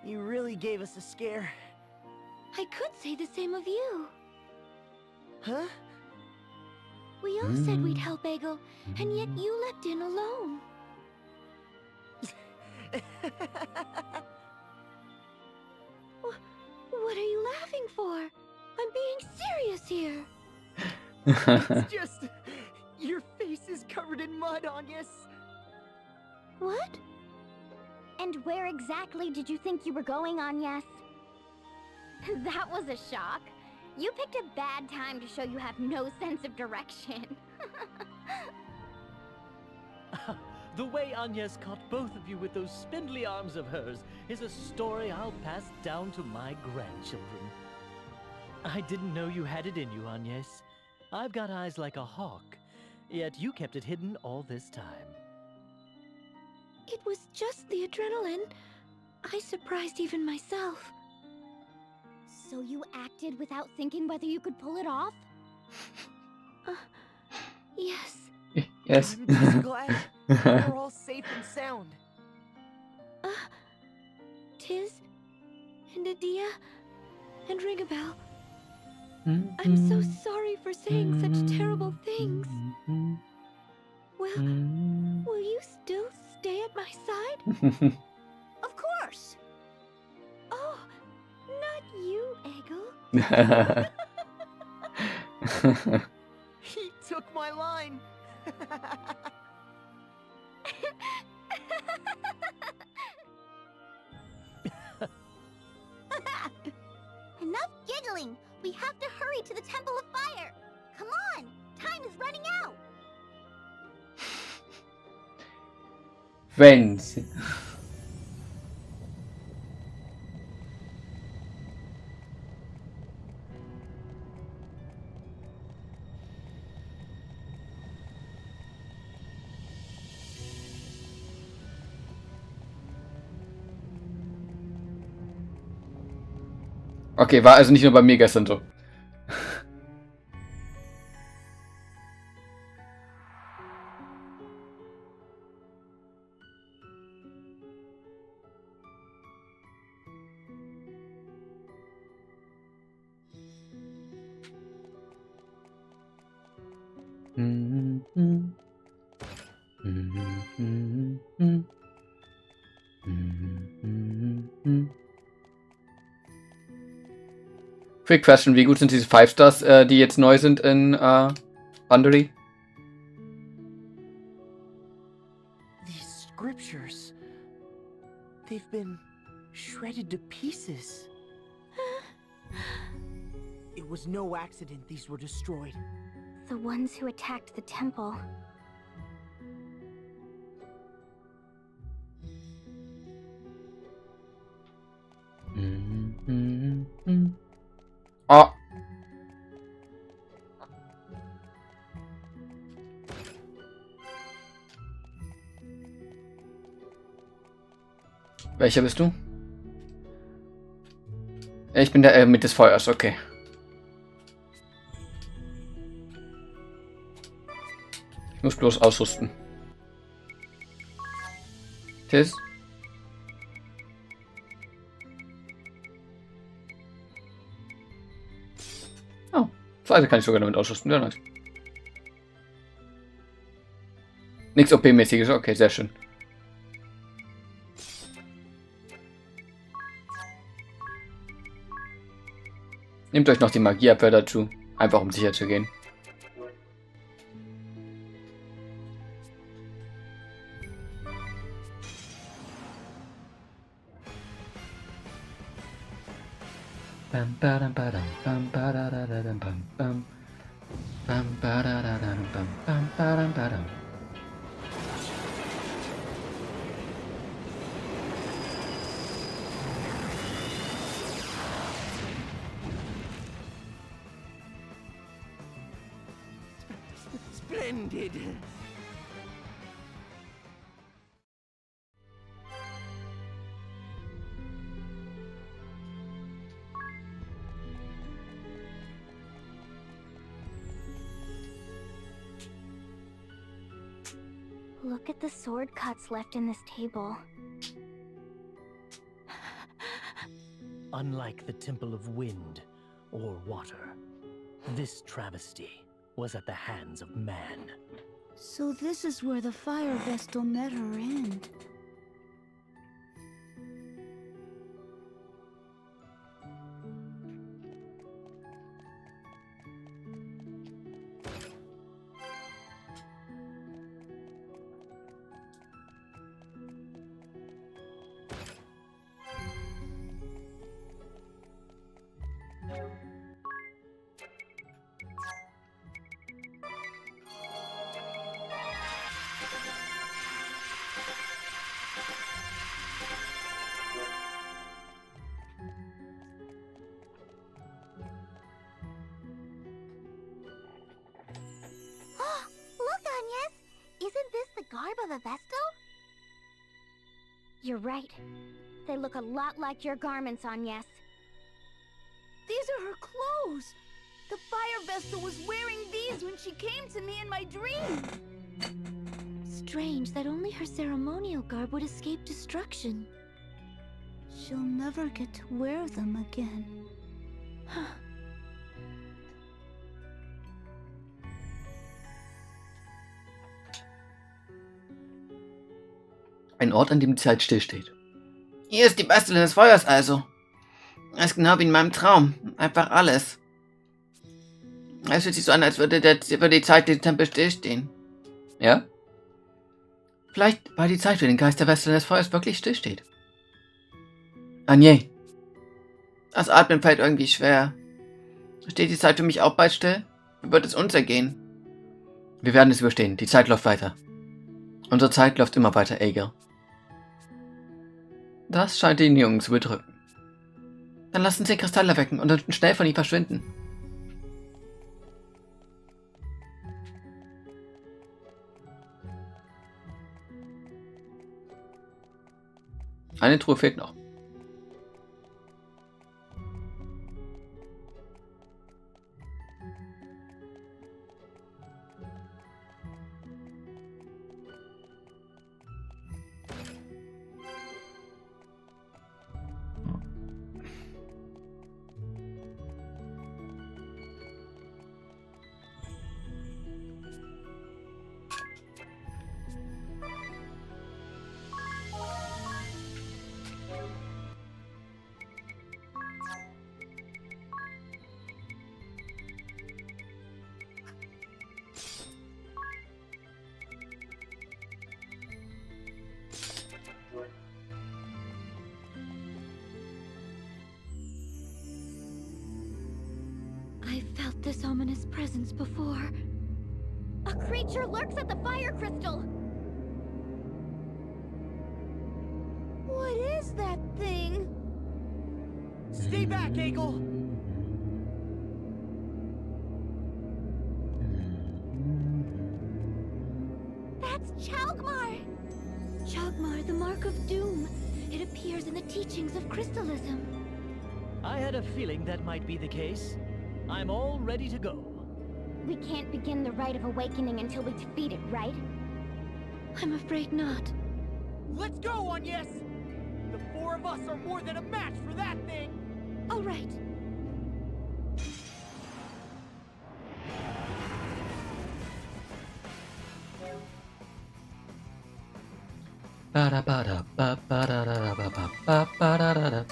You really gave us a scare. I could say the same of you. Huh? We all said we'd help Eggle, and yet you leapt in alone. What are you laughing for? I'm being serious here. It's just... Your face is covered in mud, Agnes. What? And where exactly did you think you were going, Agnes? That was a shock. You picked a bad time to show you have no sense of direction. The way Agnes caught both of you with those spindly arms of hers is a story I'll pass down to my grandchildren. I didn't know you had it in you, Agnes. I've got eyes like a hawk, yet you kept it hidden all this time. It was just the adrenaline. I surprised even myself. So you acted without thinking whether you could pull it off? Yes. Yes. I'm just glad we're all safe and sound. Tiz, and Adia, and Ringabel. I'm so sorry for saying such terrible things. Will you still stay at my side? Of course. Oh, not you, Eggle. He took my line. Enough giggling. We have to hurry to the Temple of Fire. Come on, time is running out. Friends. Okay, war also nicht nur bei mir gestern so. Quick question, wie gut sind diese 5 Stars, die jetzt neu sind in Wondery? These scriptures. They've been shredded to pieces. It was no accident these were destroyed. The ones who attacked the temple. Oh. Welcher bist du? Ich bin der mit des Feuers, okay. Ich muss bloß ausrüsten. Tis? Oh, Seite kann ich sogar damit ausrüsten, ja, nice. Nichts OP-mäßiges, okay, sehr schön. Nehmt euch noch die Magieabwehr dazu, einfach um sicher zu gehen. Bam badam badam bam badadadadam bam bam bam badadadadam bam bam badam badam. Splendid. Look at the sword cuts left in this table. Unlike the Temple of Wind or Water, this travesty was at the hands of man. So this is where the Fire Vestal met her end. Look, Agnes! Isn't this the garb of a Vestal? You're right. They look a lot like your garments, Agnes. These are her clothes! The Fire Vestal was wearing these when she came to me in my dream! Strange that only her ceremonial garb would escape destruction. She'll never get to wear them again. Ein Ort, an dem die Zeit stillsteht. Hier ist die Basteln des Feuers also. Das ist genau wie in meinem Traum. Einfach alles. Es fühlt sich so an, als würde die Zeit den Tempel stillstehen. Ja? Vielleicht, weil die Zeit für den Geist der Basteln des Feuers wirklich stillsteht. Anye. Das Atmen fällt irgendwie schwer. Steht die Zeit für mich auch bald still? Wie wird es uns ergehen? Wir werden es überstehen. Die Zeit läuft weiter. Unsere Zeit läuft immer weiter, Aegir. Das scheint den Jungen zu bedrücken. Dann lassen Sie Kristalle wecken und dann schnell von ihm verschwinden. Eine Truhe fehlt noch. ominous presence before. A creature lurks at the fire crystal! What is that thing? Stay back, Egel! That's Chalkmar! Chalkmar, the Mark of Doom. It appears in the teachings of crystalism. I had a feeling that might be the case. I'm all ready to go. We can't begin the Rite of Awakening until we defeat it, right? I'm afraid not. Let's go, Agnes! The four of us are more than a match for that thing! All right. Ba-da-ba-da-ba-ba-da-da-da-ba-ba-ba-da-da-da.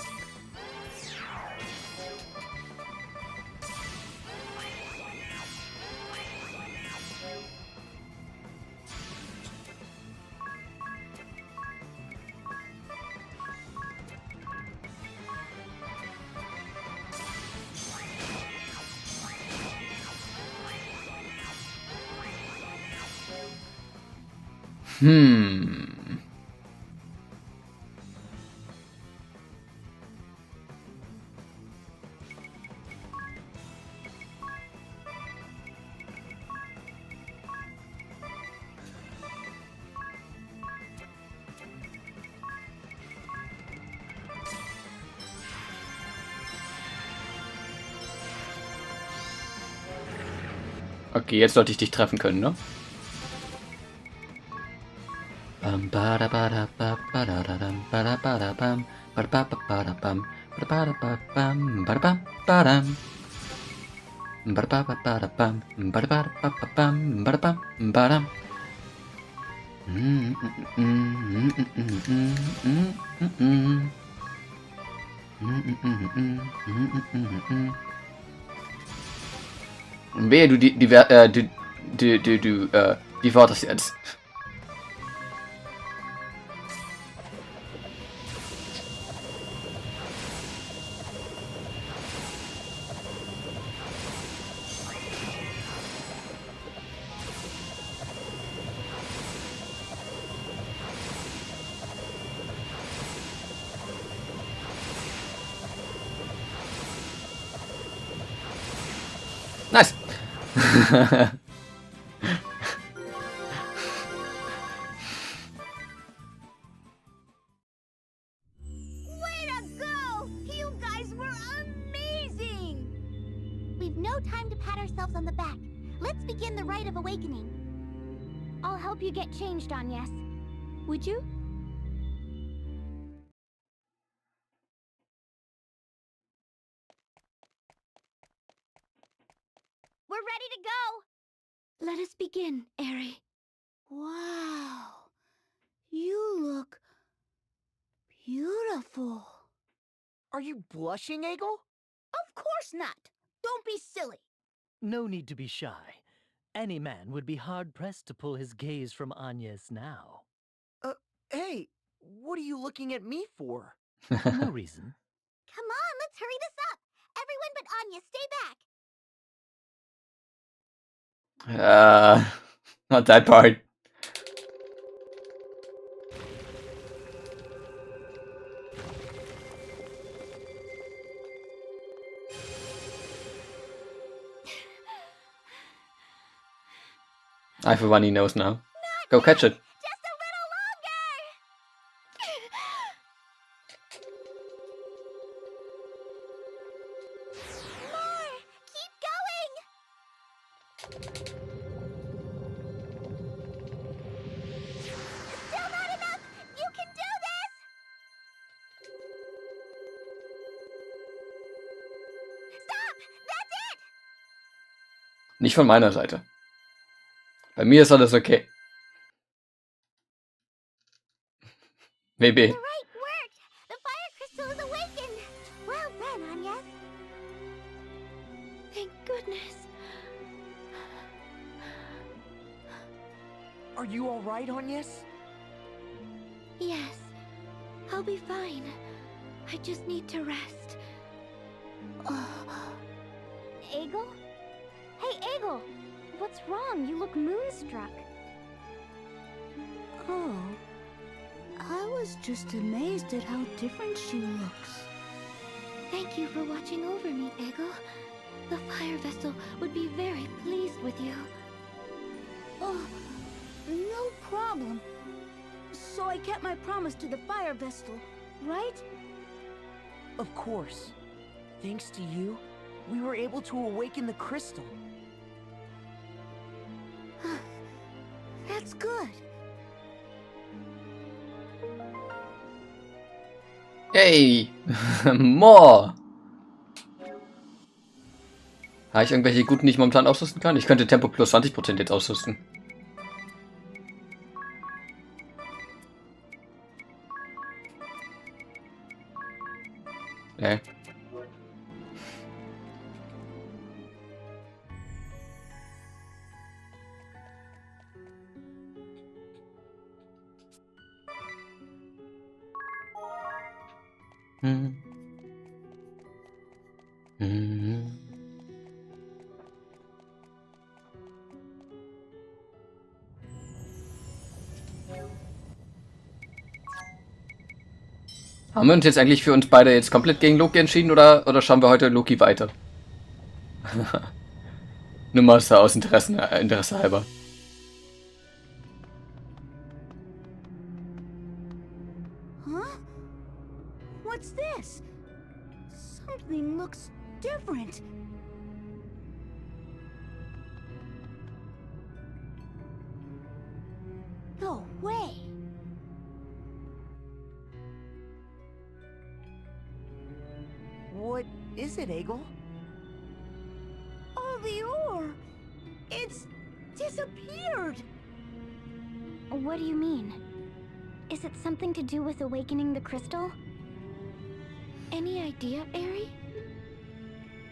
Okay, jetzt sollte ich dich treffen können, ne? Bam, bada, bada, ba, bada, da, dam, bada, bada, bam, bada, ba, ba, bada, bam, bada, bada, ba, bam, bada, ba, badam. Bada, ba, ba, bada, bam, bada, bada, ba, ba, bam, bada, bam, badam. Und wehe, du die Worte jetzt. Nice. Way to go! You guys were amazing! We've no time to pat ourselves on the back. Let's begin the Rite of Awakening. I'll help you get changed, Agnes. Would you? We're ready to go! Let us begin, Eri. Wow. You look beautiful. Are you blushing, Egel? Of course not. Don't be silly. No need to be shy. Any man would be hard-pressed to pull his gaze from Agnes now. Hey, what are you looking at me for? No reason. Come on, let's hurry this up. Everyone but Anya, stay back. Not that part. I for one he knows now. Go catch it. Just a little longer. More. Keep going. Still not enough. You can do this. Stop. That's it. Nicht von meiner Seite. Bei mir ist alles okay. Maybe. The right worked. The fire crystal is awakened. Well done, Anya. Thank goodness. Are you alright, Agnes? Yes, I'll be fine. I just need to rest. Egel? Hey, wrong? You look moonstruck. Oh. I was just amazed at how different she looks. Thank you for watching over me, Eggle. The Fire Vessel would be very pleased with you. Oh, no problem. So I kept my promise to the Fire Vestal, right? Of course. Thanks to you, we were able to awaken the crystal. That's good. Hey! More! Habe ich irgendwelche guten, die ich momentan ausrüsten kann? Ich könnte Tempo plus 20% jetzt ausrüsten. Nee. Hm. Mhm. Haben wir uns jetzt eigentlich für uns beide jetzt komplett gegen Loki entschieden oder schauen wir heute Loki weiter? Nur mal so aus Interesse halber. Huh? What's this? Something looks different. No way. What is it, Eggle? Oh, the ore! It's disappeared! What do you mean? Is it something to do with awakening the crystal? Any idea, Aerie?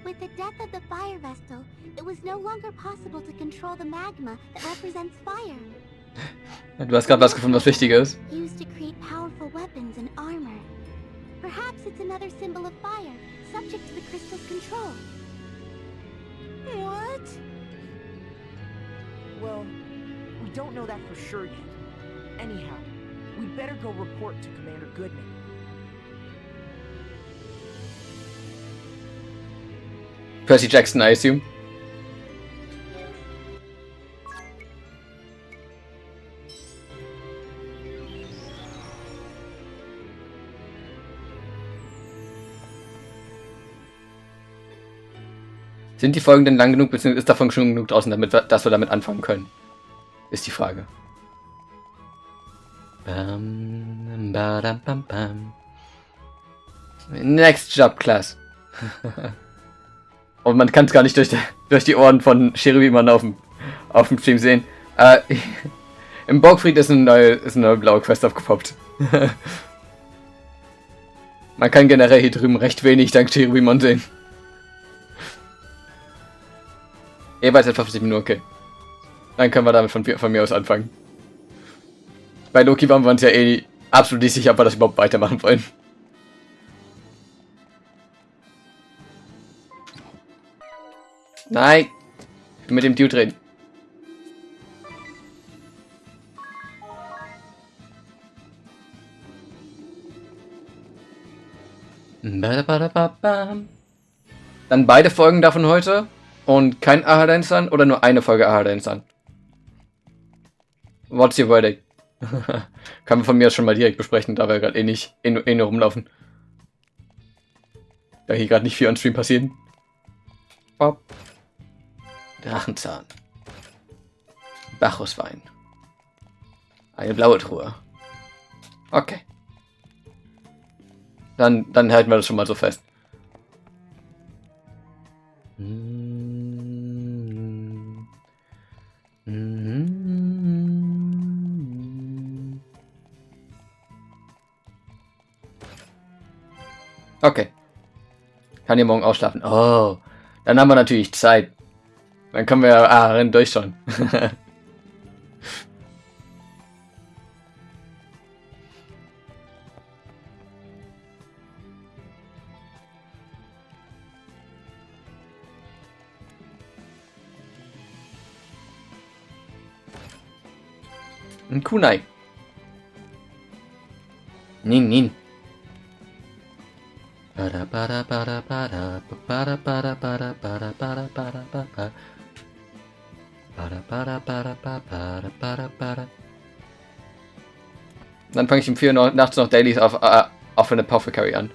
With the death of the Fire Vestal, it was no longer possible to control the magma that represents fire. Du hast gerade was gefunden, was wichtiger ist. Used to create powerful weapons and armor. Perhaps it's another symbol of fire, subject to the crystal's control. What? Well, we don't know that for sure yet. Anyhow, we'd better go report to Commander Goodman. Percy Jackson, I assume. Sind die Folgen denn lang genug, beziehungsweise ist davon schon genug draußen, dass wir damit anfangen können? Ist die Frage. Bam, badam, bam, bam. Next Job Class. Und man kann es gar nicht durch die Ohren von Cherubimon auf dem Stream sehen. Im Borgfried ist eine neue blaue Quest aufgepoppt. Man kann generell hier drüben recht wenig dank Cherubimon sehen. Jeweils etwa 50 Minuten, okay. Dann können wir damit von mir aus anfangen. Bei Loki waren wir uns ja absolut nicht sicher, ob wir das überhaupt weitermachen wollen. Nein! Ich will mit dem Dude reden. Dann beide Folgen davon heute und kein Ahadane-san oder nur eine Folge Ahadane-san? What's your verdict? Können wir von mir aus schon mal direkt besprechen, da wir gerade nicht nur rumlaufen. Da hier gerade nicht viel on Stream passieren. Bob. Drachenzahn. Bacchuswein. Eine blaue Truhe. Okay. Dann halten wir das schon mal so fest. Okay. Kann ihr morgen ausschlafen? Oh. Dann haben wir natürlich Zeit. Dann können wir rennen durchschauen. Ein Kunai. Nin, nin. Bada, bada, bada, bada, bada, bada, bada, bada, bada, bada, bada. Bada, bada, bada, bada, bada, bada. Dann fange ich um 4 Uhr nachts noch Dailies auf eine Apothecary an.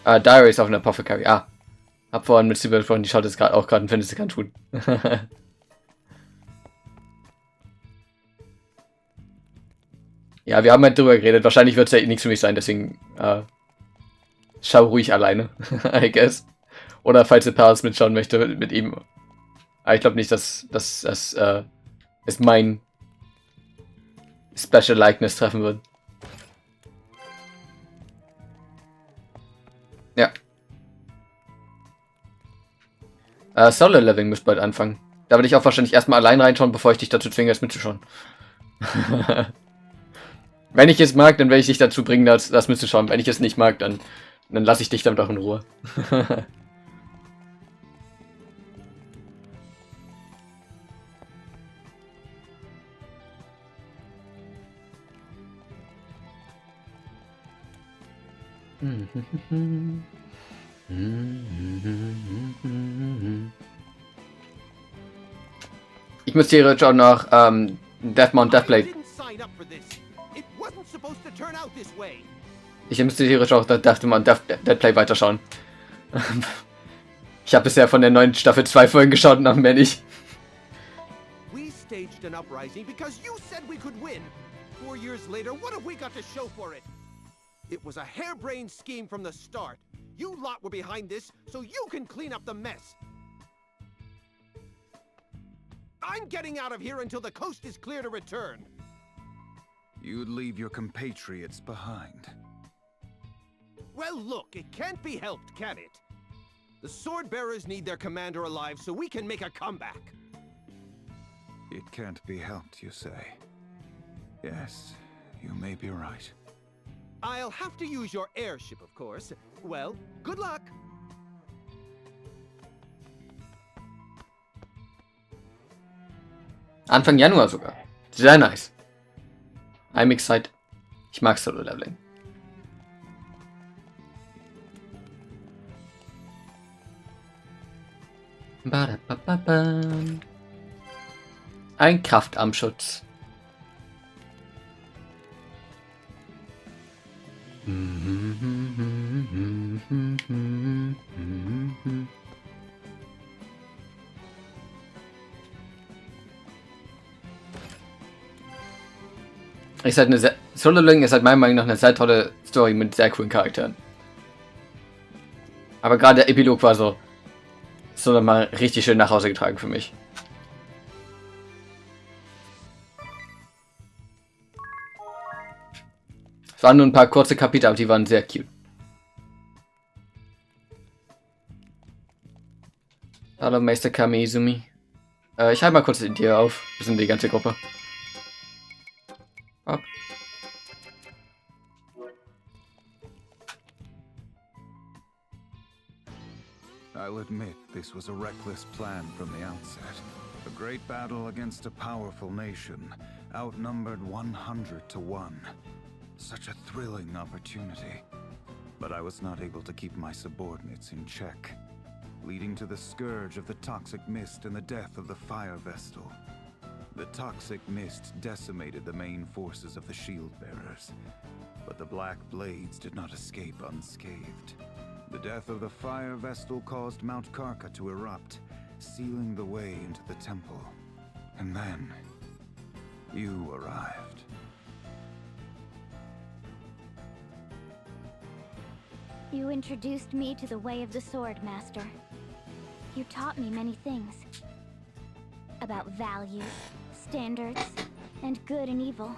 Diaries auf eine Apothecary. Hab vorhin mit Silber gesprochen, die schaut jetzt auch gerade und findet sie ganz gut. Ja, wir haben halt drüber geredet. Wahrscheinlich wird es ja nichts für mich sein, deswegen schau ruhig alleine, I guess. Oder falls ihr Paris mitschauen möchte mit ihm. Aber ich glaube nicht, dass es mein Special Likeness treffen wird. Ja. Solo Leveling muss bald anfangen. Da würde ich auch wahrscheinlich erstmal allein reinschauen, bevor ich dich dazu zwinge, es mitzuschauen. Wenn ich es mag, dann werde ich dich dazu bringen, das mitzuschauen. Wenn ich es nicht mag, dann lasse ich dich damit auch in Ruhe. Ich muss hier schon noch Deathmount Deathblade. Ich müsste theoretisch auch Deathmount Deathblade weiterschauen. Ich habe bisher von der neuen Staffel 2 Folgen geschaut und noch mehr nicht. We staged an uprising because you said we could win. 4 years later, what have we got to show for it? It was a harebrained scheme from the start. You lot were behind this, so you can clean up the mess. I'm getting out of here until the coast is clear to return. You'd leave your compatriots behind. Well, look, it can't be helped, can it? The sword bearers need their commander alive so we can make a comeback. It can't be helped, you say? Yes, you may be right. I'll have to use your airship, of course. Well, good luck. Anfang Januar sogar. Sehr nice. I'm excited. Ich mag Solo Leveling. Ein Kraftarmschutz. Ist halt eine Solo Leveling ist halt meiner Meinung nach eine sehr tolle Story mit sehr coolen Charakteren. Aber gerade der Epilog war so mal richtig schön nach Hause getragen für mich. Es waren nur ein paar kurze Kapitel, aber die waren sehr cute. Hallo Meister Kame-Izumi. Ich halte mal kurz die Tür auf. Wir sind die ganze Gruppe. Hopp. I'll admit this was a reckless plan from the outset. A great battle against a powerful nation, outnumbered 100 to 1. Such a thrilling opportunity. But I was not able to keep my subordinates in check, leading to the scourge of the toxic mist and the death of the fire vestal. The toxic mist decimated the main forces of the shield bearers, but the Black Blades did not escape unscathed. The death of the fire vestal caused Mount Karka to erupt, sealing the way into the temple. And then, you arrived. You introduced me to the way of the sword, Master. You taught me many things. About values, standards, and good and evil.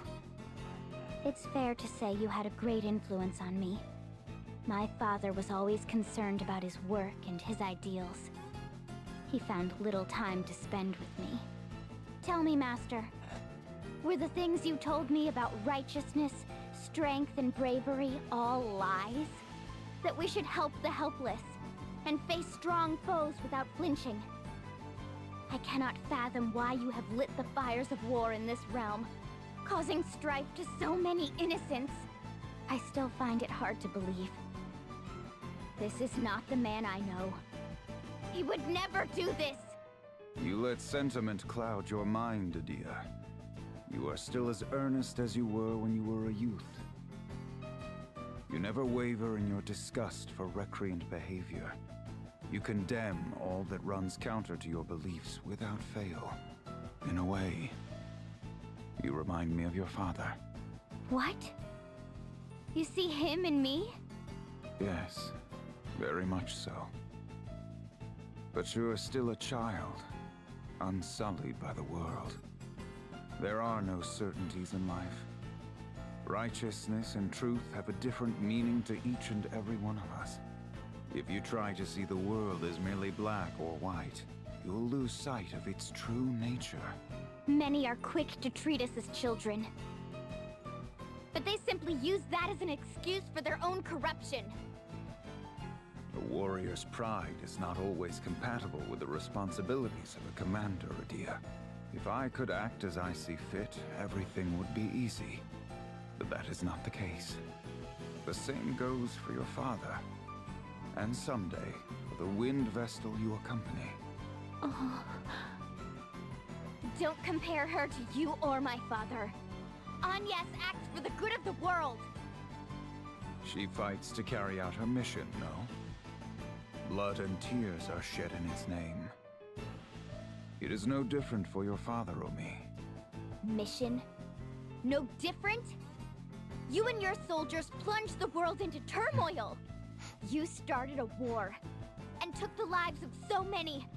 It's fair to say you had a great influence on me. My father was always concerned about his work and his ideals. He found little time to spend with me. Tell me, Master, were the things you told me about righteousness, strength, and bravery all lies? That we should help the helpless and face strong foes without flinching? I cannot fathom why you have lit the fires of war in this realm, causing strife to so many innocents. I still find it hard to believe. This is not the man I know. He would never do this! You let sentiment cloud your mind, Adia. You are still as earnest as you were when you were a youth. You never waver in your disgust for recreant behavior. You condemn all that runs counter to your beliefs without fail. In a way, you remind me of your father. What? You see him in me? Yes, very much so. But you are still a child, unsullied by the world. There are no certainties in life. Righteousness and truth have a different meaning to each and every one of us. If you try to see the world as merely black or white, you'll lose sight of its true nature. Many are quick to treat us as children. But they simply use that as an excuse for their own corruption. A warrior's pride is not always compatible with the responsibilities of a commander, Adia. If I could act as I see fit, everything would be easy. But that is not the case. The same goes for your father. And someday, for the wind vestal you accompany. Oh. Don't compare her to you or my father. Agnes acts for the good of the world. She fights to carry out her mission, no? Blood and tears are shed in its name. It is no different for your father, Omi. Mission? No different? You and your soldiers plunged the world into turmoil. You started a war and took the lives of so many.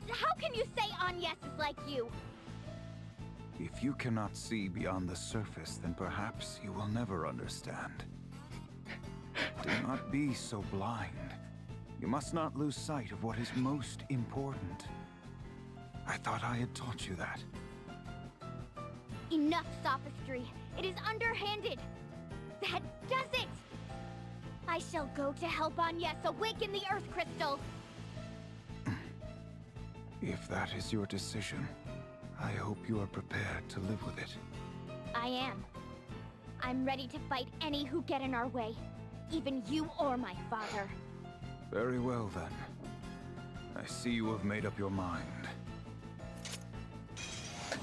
How can you say Agnes is like you? If you cannot see beyond the surface, then perhaps you will never understand. Do not be so blind. You must not lose sight of what is most important. I thought I had taught you that. Enough sophistry. It is underhanded. That does it! I shall go to help Agnes awaken the Earth Crystal. If that is your decision, I hope you are prepared to live with it. I am. I'm ready to fight any who get in our way. Even you or my father. Very well then. I see you have made up your mind.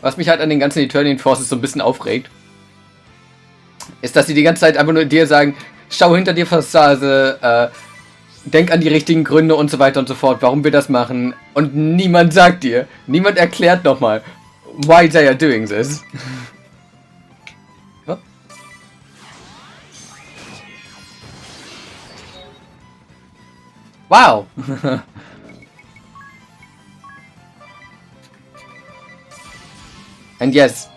Was mich halt an den ganzen Eternian Forces so ein bisschen aufregt, ist, dass sie die ganze Zeit einfach nur dir sagen, schau hinter dir Fassade, denk an die richtigen Gründe und so weiter und so fort, warum wir das machen. Und niemand sagt dir, niemand erklärt nochmal, why they are doing this. Wow! And yes,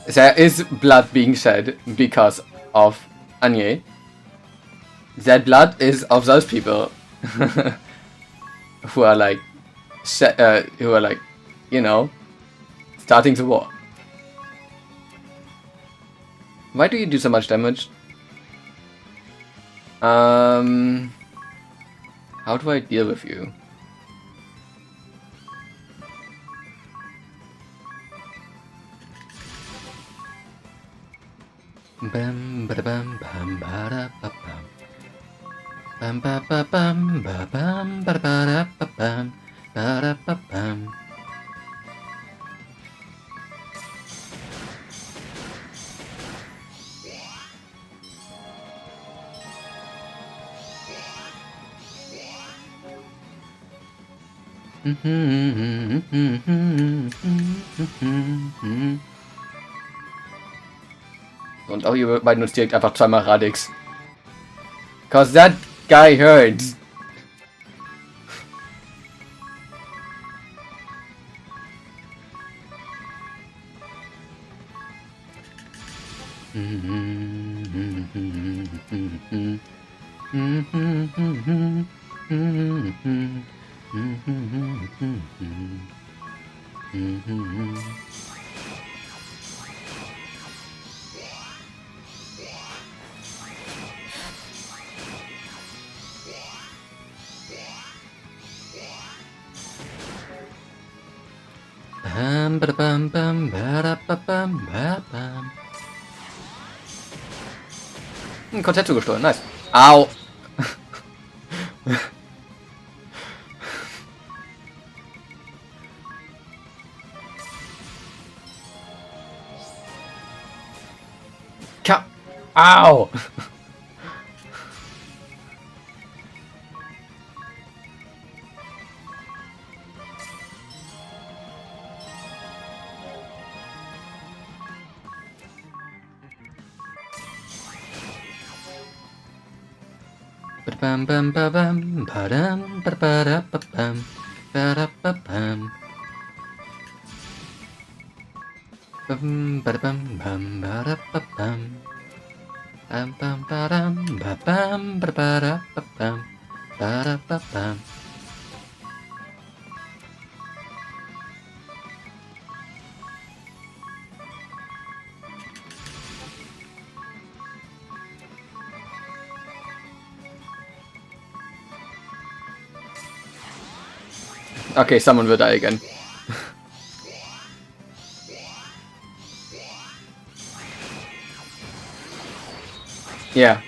there is blood being shed because of Anye. That blood is of those people who are like, you know, starting the war. Why do you do so much damage? How do I deal with you? Bam ba bam bam ba da ba bam. Bam ba ba bam ba bam ba da ba bam ba da ba bam. Und auch ihr beiden uns direkt einfach zweimal Radix. Cause that guy hurts. Bam Badabam, badabam, bam, badabam, badabam. Ein Konzert gestohlen, nice. Au! Au! Bam bam bam bam badam badabam badabam bam badabam bam badabam bam bam badam badam badabam badabam. Okay, someone will die again. Yeah.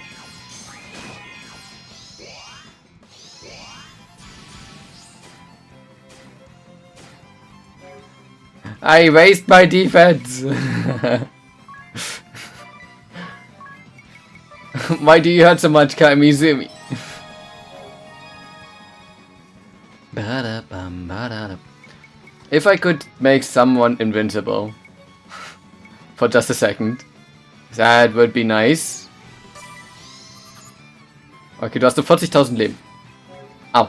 I raised my defense. Why do you hurt so much, Kamizumi? If I could make someone invincible for just a second, that would be nice. Okay, du hast nur 40.000 Leben. Au.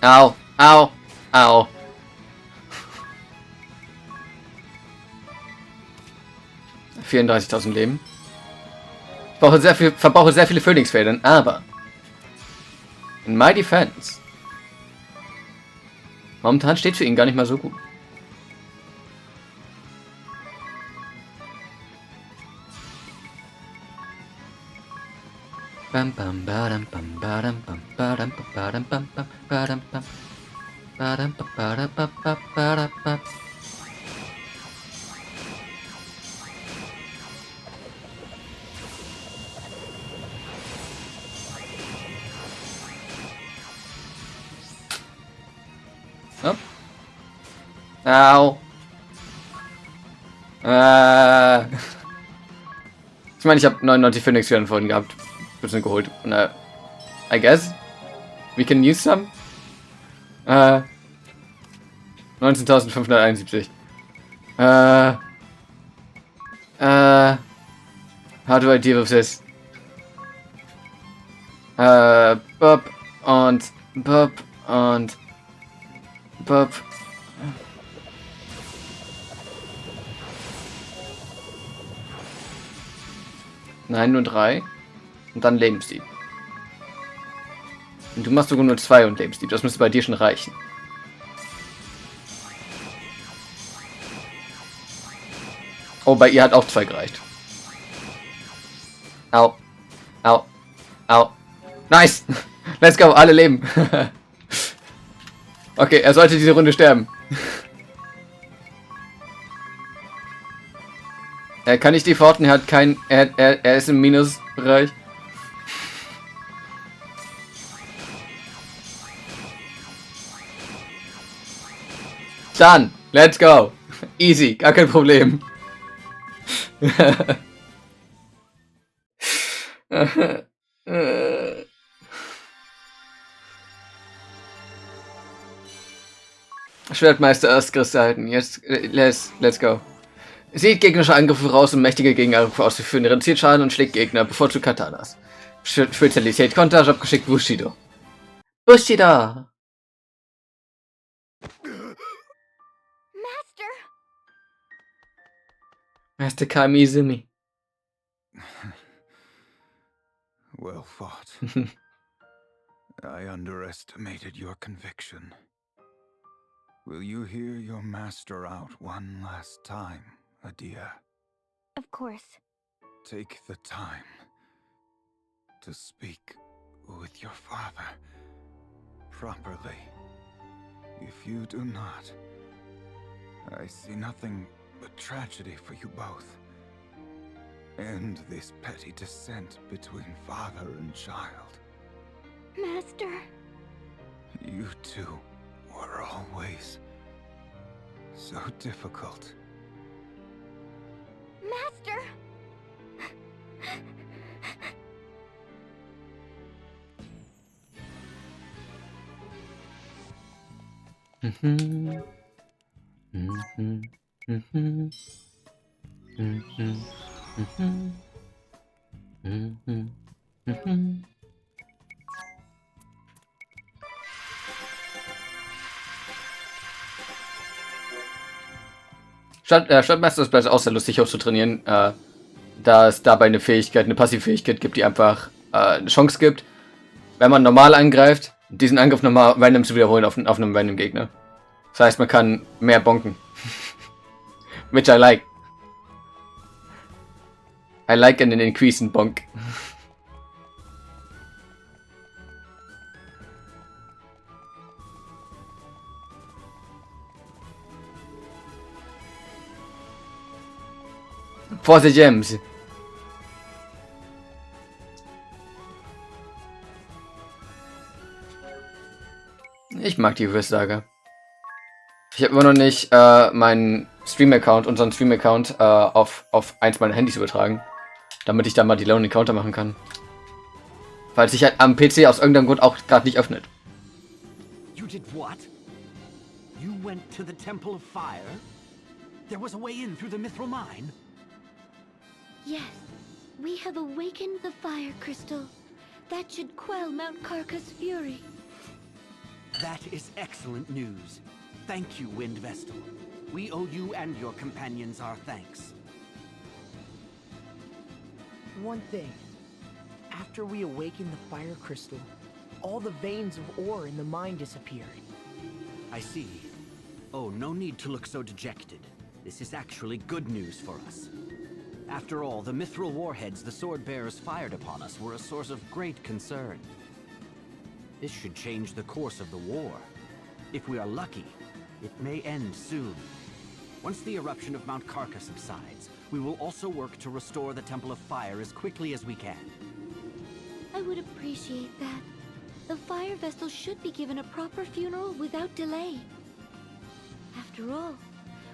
Au, au, au. $34.000 Leben. Ich verbrauche sehr viele Phoenix-Federn, aber in my defense momentan steht für ihn gar nicht mal so gut. Bam bam badam bam badam bam badam badam bam bam badam bam badam badam badam badam. Oh. Au. Ich meine, ich habe 99 Phoenix vorhin gehabt. Bisschen geholt. Und, I guess we can use some. 19.571. How do I deal with this? Bob und Bob und Bob. Nein, nur 3. Und dann Lebensdieb. Und du machst sogar nur 2 und Lebensdieb. Das müsste bei dir schon reichen. Oh, bei ihr hat auch 2 gereicht. Au. Au. Au. Nice! Let's go, alle leben. Okay, er sollte diese Runde sterben. Er kann nicht defaulten, er hat kein. Er ist im Minusbereich. Dann, let's go. Easy, gar kein Problem. Schwertmeister Erstkristallten. Jetzt, let's go. Sieht gegnerische Angriffe voraus, um mächtige Gegenangriffe auszuführen. Reduziert Schaden und schlägt Gegner, bevorzugt Katanas. Spezialität Konter, abgeschickt Bushido. Bushido! Master Kamizumi. Well fought. I underestimated your conviction. Will you hear your master out one last time, Adia? Of course. Take the time to speak with your father properly. If you do not, I see nothing but tragedy for you both. End this petty dissent between father and child. Master. You two were always so difficult. Master! Stadtmeister ist vielleicht auch sehr lustig hochzutrainieren, da es dabei eine Fähigkeit, eine Passivfähigkeit gibt, die einfach eine Chance gibt, wenn man normal angreift, diesen Angriff nochmal random zu wiederholen auf einem random Gegner. Das heißt, man kann mehr bonken. Which I like. I like an increase in bonk. For the gems. Ich mag die Reverse-Saga. Ich habe immer noch nicht meinen Stream-Account, unseren Stream-Account auf eins meiner Handys übertragen, damit ich da mal die Lone Encounter machen kann. Weil sich halt am PC aus irgendeinem Grund auch gerade nicht öffnet. You did what? You went to the Temple of Fire? There was a way in through the Mithril Mine? Yes, we have awakened the fire crystal. That should quell Mount Karka's fury. That is excellent news. Thank you, Wind Vestal. We owe you and your companions our thanks. One thing. After we awakened the fire crystal, all the veins of ore in the mine disappeared. I see. Oh, no need to look so dejected. This is actually good news for us. After all, the mithril warheads the sword bearers fired upon us were a source of great concern. This should change the course of the war. If we are lucky, it may end soon. Once the eruption of Mount Karka subsides, we will also work to restore the Temple of Fire as quickly as we can. I would appreciate that. The fire vessel should be given a proper funeral without delay. After all,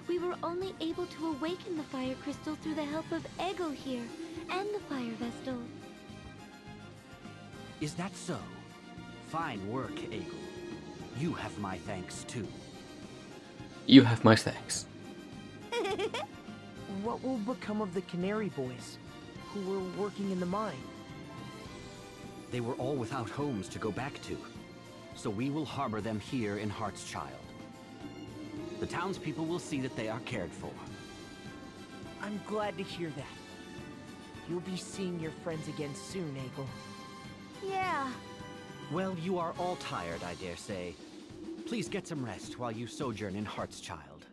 we were only able to awaken the fire crystal through the help of Egil here, and the fire vestal. Is that so? Fine work, Egil. You have my thanks, too. You have my thanks. What will become of the Canary Boys, who were working in the mine? They were all without homes to go back to, so we will harbor them here in Heartschild. The townspeople will see that they are cared for. I'm glad to hear that. You'll be seeing your friends again soon, Egil. Yeah. Well, you are all tired, I dare say. Please get some rest while you sojourn in Heartschild.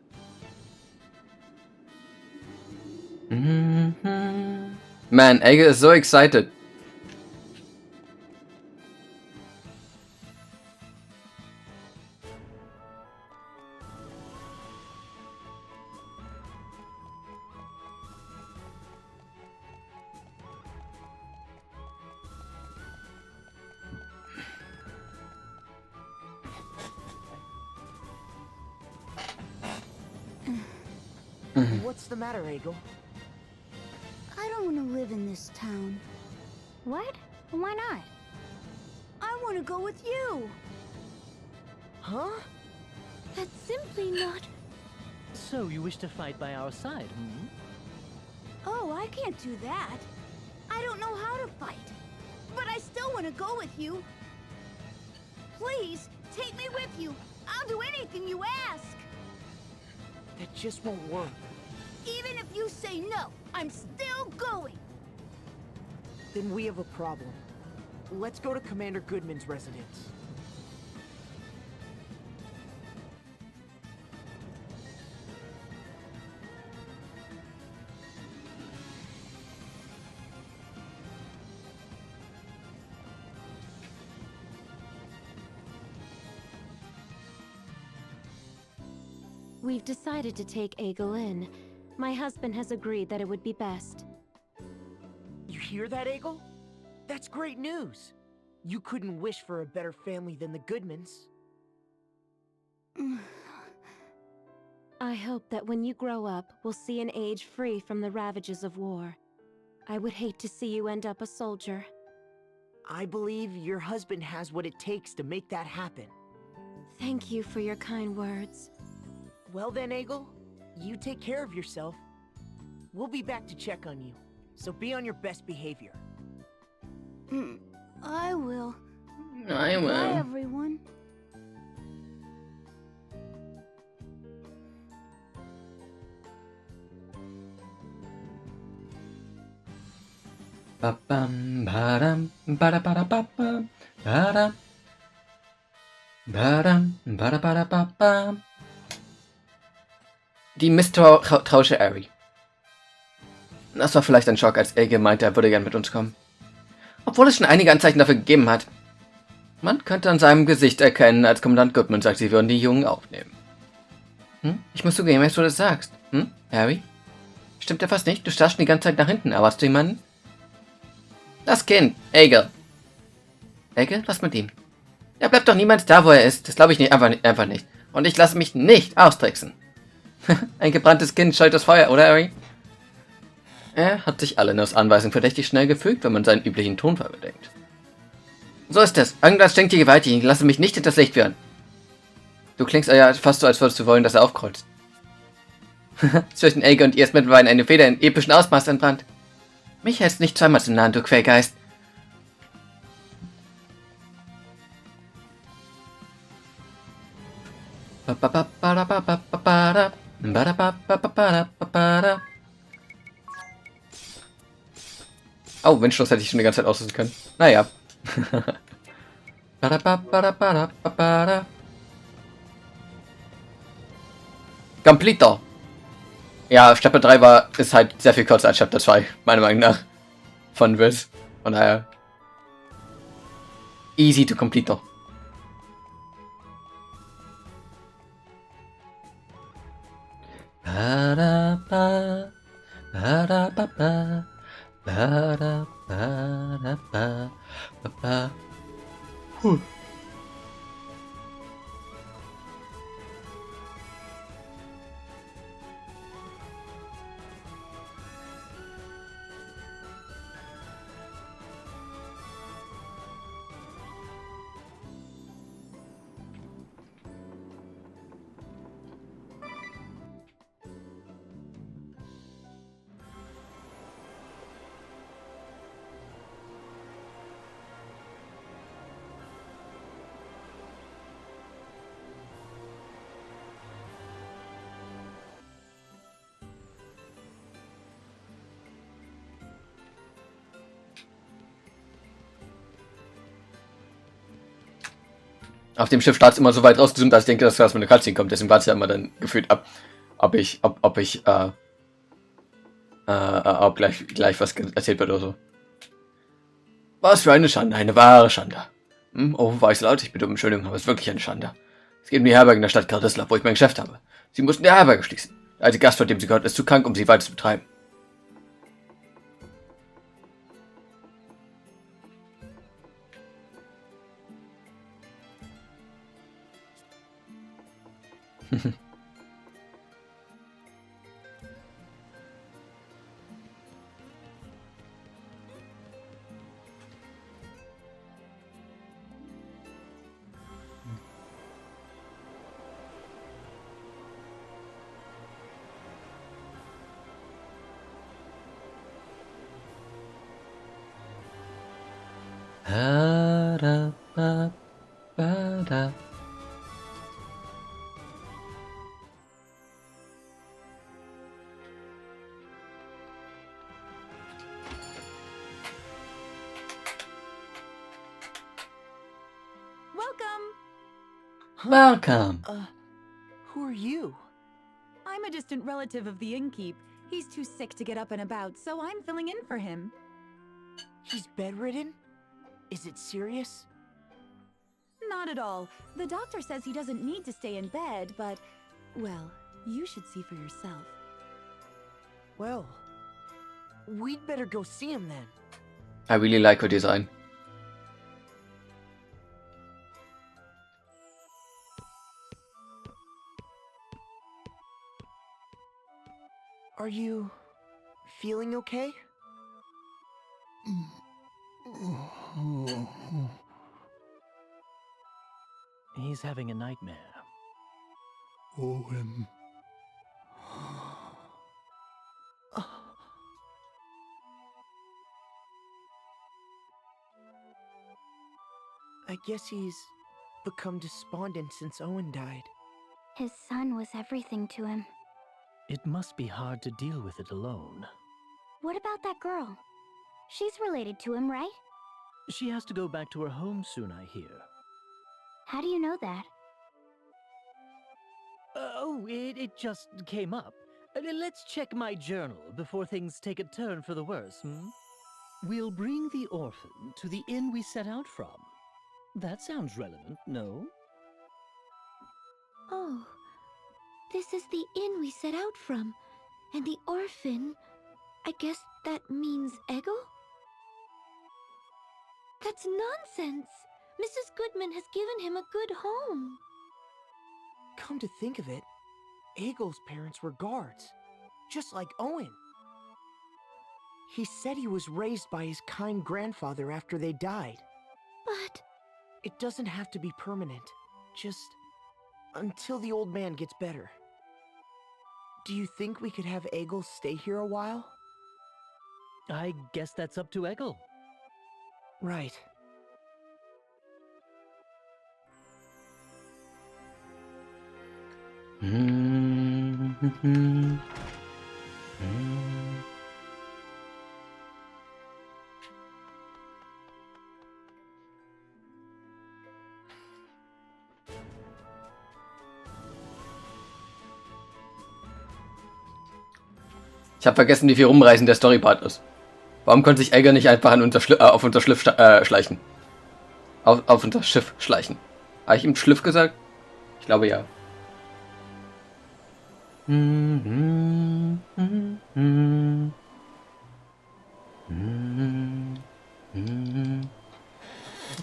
Man, Egil is so excited. What's the matter, Egil? I don't want to live in this town. What? Why not? I want to go with you. Huh? That's simply not... So you wish to fight by our side, hmm? Oh, I can't do that. I don't know how to fight. But I still want to go with you. Please, take me with you. I'll do anything you ask. That just won't work. Even if you say no, I'm still going. Then we have a problem. let's go to Commander Goodman's residence. We've decided to take Egil in. My husband has agreed that it would be best. You hear that, Egil? That's great news. You couldn't wish for a better family than the Goodmans. I hope that when you grow up, we'll see an age free from the ravages of war. I would hate to see you end up a soldier. I believe your husband has what it takes to make that happen. Thank you for your kind words. Well then, Egil, you take care of yourself. We'll be back to check on you, so be on your best behavior. I will. I will. Bye, everyone. Ba-bam, ba-dam, ba-da-ba-da-ba-bam, ba-dam. Ba-dam, ba-da-ba-da-ba-bam. Die misstrauische Ari. Das war vielleicht ein Schock, als Egil meinte, er würde gern mit uns kommen. Obwohl es schon einige Anzeichen dafür gegeben hat. Man könnte an seinem Gesicht erkennen, als Kommandant Goodman sagt, sie würden die Jungen aufnehmen. Ich muss zugeben, als du das sagst. Harry? Stimmt etwas nicht? Du starrst schon die ganze Zeit nach hinten. Erwartest du jemanden? Das Kind, Egil. Egil? Was mit ihm? Er bleibt doch niemals da, wo er ist. Das glaube ich nicht, einfach nicht. Und ich lasse mich nicht austricksen. Ein gebranntes Kind scheut das Feuer, oder, Harry? Er hat sich Eleanors Anweisung verdächtig schnell gefügt, wenn man seinen üblichen Tonfall bedenkt. So ist es. Irgendwas stinkt hier gewaltig. Ich lasse mich nicht hinters Licht führen. Du klingst ja fast so, als würdest du wollen, dass er aufkreuzt. Zwischen Egil und ihr ist mittlerweile eine Feder in epischen Ausmaß entbrannt. Mich hältst nicht zweimal zu nahen, du Quellgeist. Oh, Windstoß hätte ich schon die ganze Zeit auslösen können. Naja. Completer. Ja, Chapter 3 ist halt sehr viel kürzer als Chapter 2, meiner Meinung nach. Von Wiz. Von daher. Easy to complete. Auf dem Schiff startet immer so weit rausgezoomt, dass ich denke, dass das mit einer Cutscene kommt. Deswegen warte ich ja immer dann gefühlt ab, ob gleich was erzählt wird oder so. Was für eine Schande, eine wahre Schande. Oh, weiße Leute, ich bitte um Entschuldigung, aber es ist wirklich eine Schande. Es geht um die Herberge in der Stadt Karislav, wo ich mein Geschäft habe. Sie mussten die Herberge schließen. Der alte Gast, von dem sie gehört, ist zu krank, um sie weiter zu betreiben. Welcome. Who are you? I'm a distant relative of the innkeep. He's too sick to get up and about, so I'm filling in for him. He's bedridden? Is it serious? Not at all. The doctor says he doesn't need to stay in bed, but... well, you should see for yourself. Well, we'd better go see him then. I really like her design. Are you feeling okay? He's having a nightmare. Owen. I guess he's become despondent since Owen died. His son was everything to him. It must be hard to deal with it alone. What about that girl? She's related to him, right? She has to go back to her home soon, I hear. How do you know that? It just came up. Let's check my journal before things take a turn for the worse, We'll bring the orphan to the inn we set out from. That sounds relevant, no? Oh, this is the inn we set out from. And the orphan, I guess that means Eggle? That's nonsense! Mrs. Goodman has given him a good home. Come to think of it, Eggle's parents were guards, just like Owen. He said he was raised by his kind grandfather after they died. But... it doesn't have to be permanent, just until the old man gets better. Do you think we could have Eggle stay here a while? I guess that's up to Eggle. Right. Ich habe vergessen, wie viel Rumreisen der Storypart ist. Warum konnte sich Egger nicht einfach an auf unser Schiff schleichen? Auf unser Schiff schleichen. Habe ich ihm Schliff gesagt? Ich glaube ja.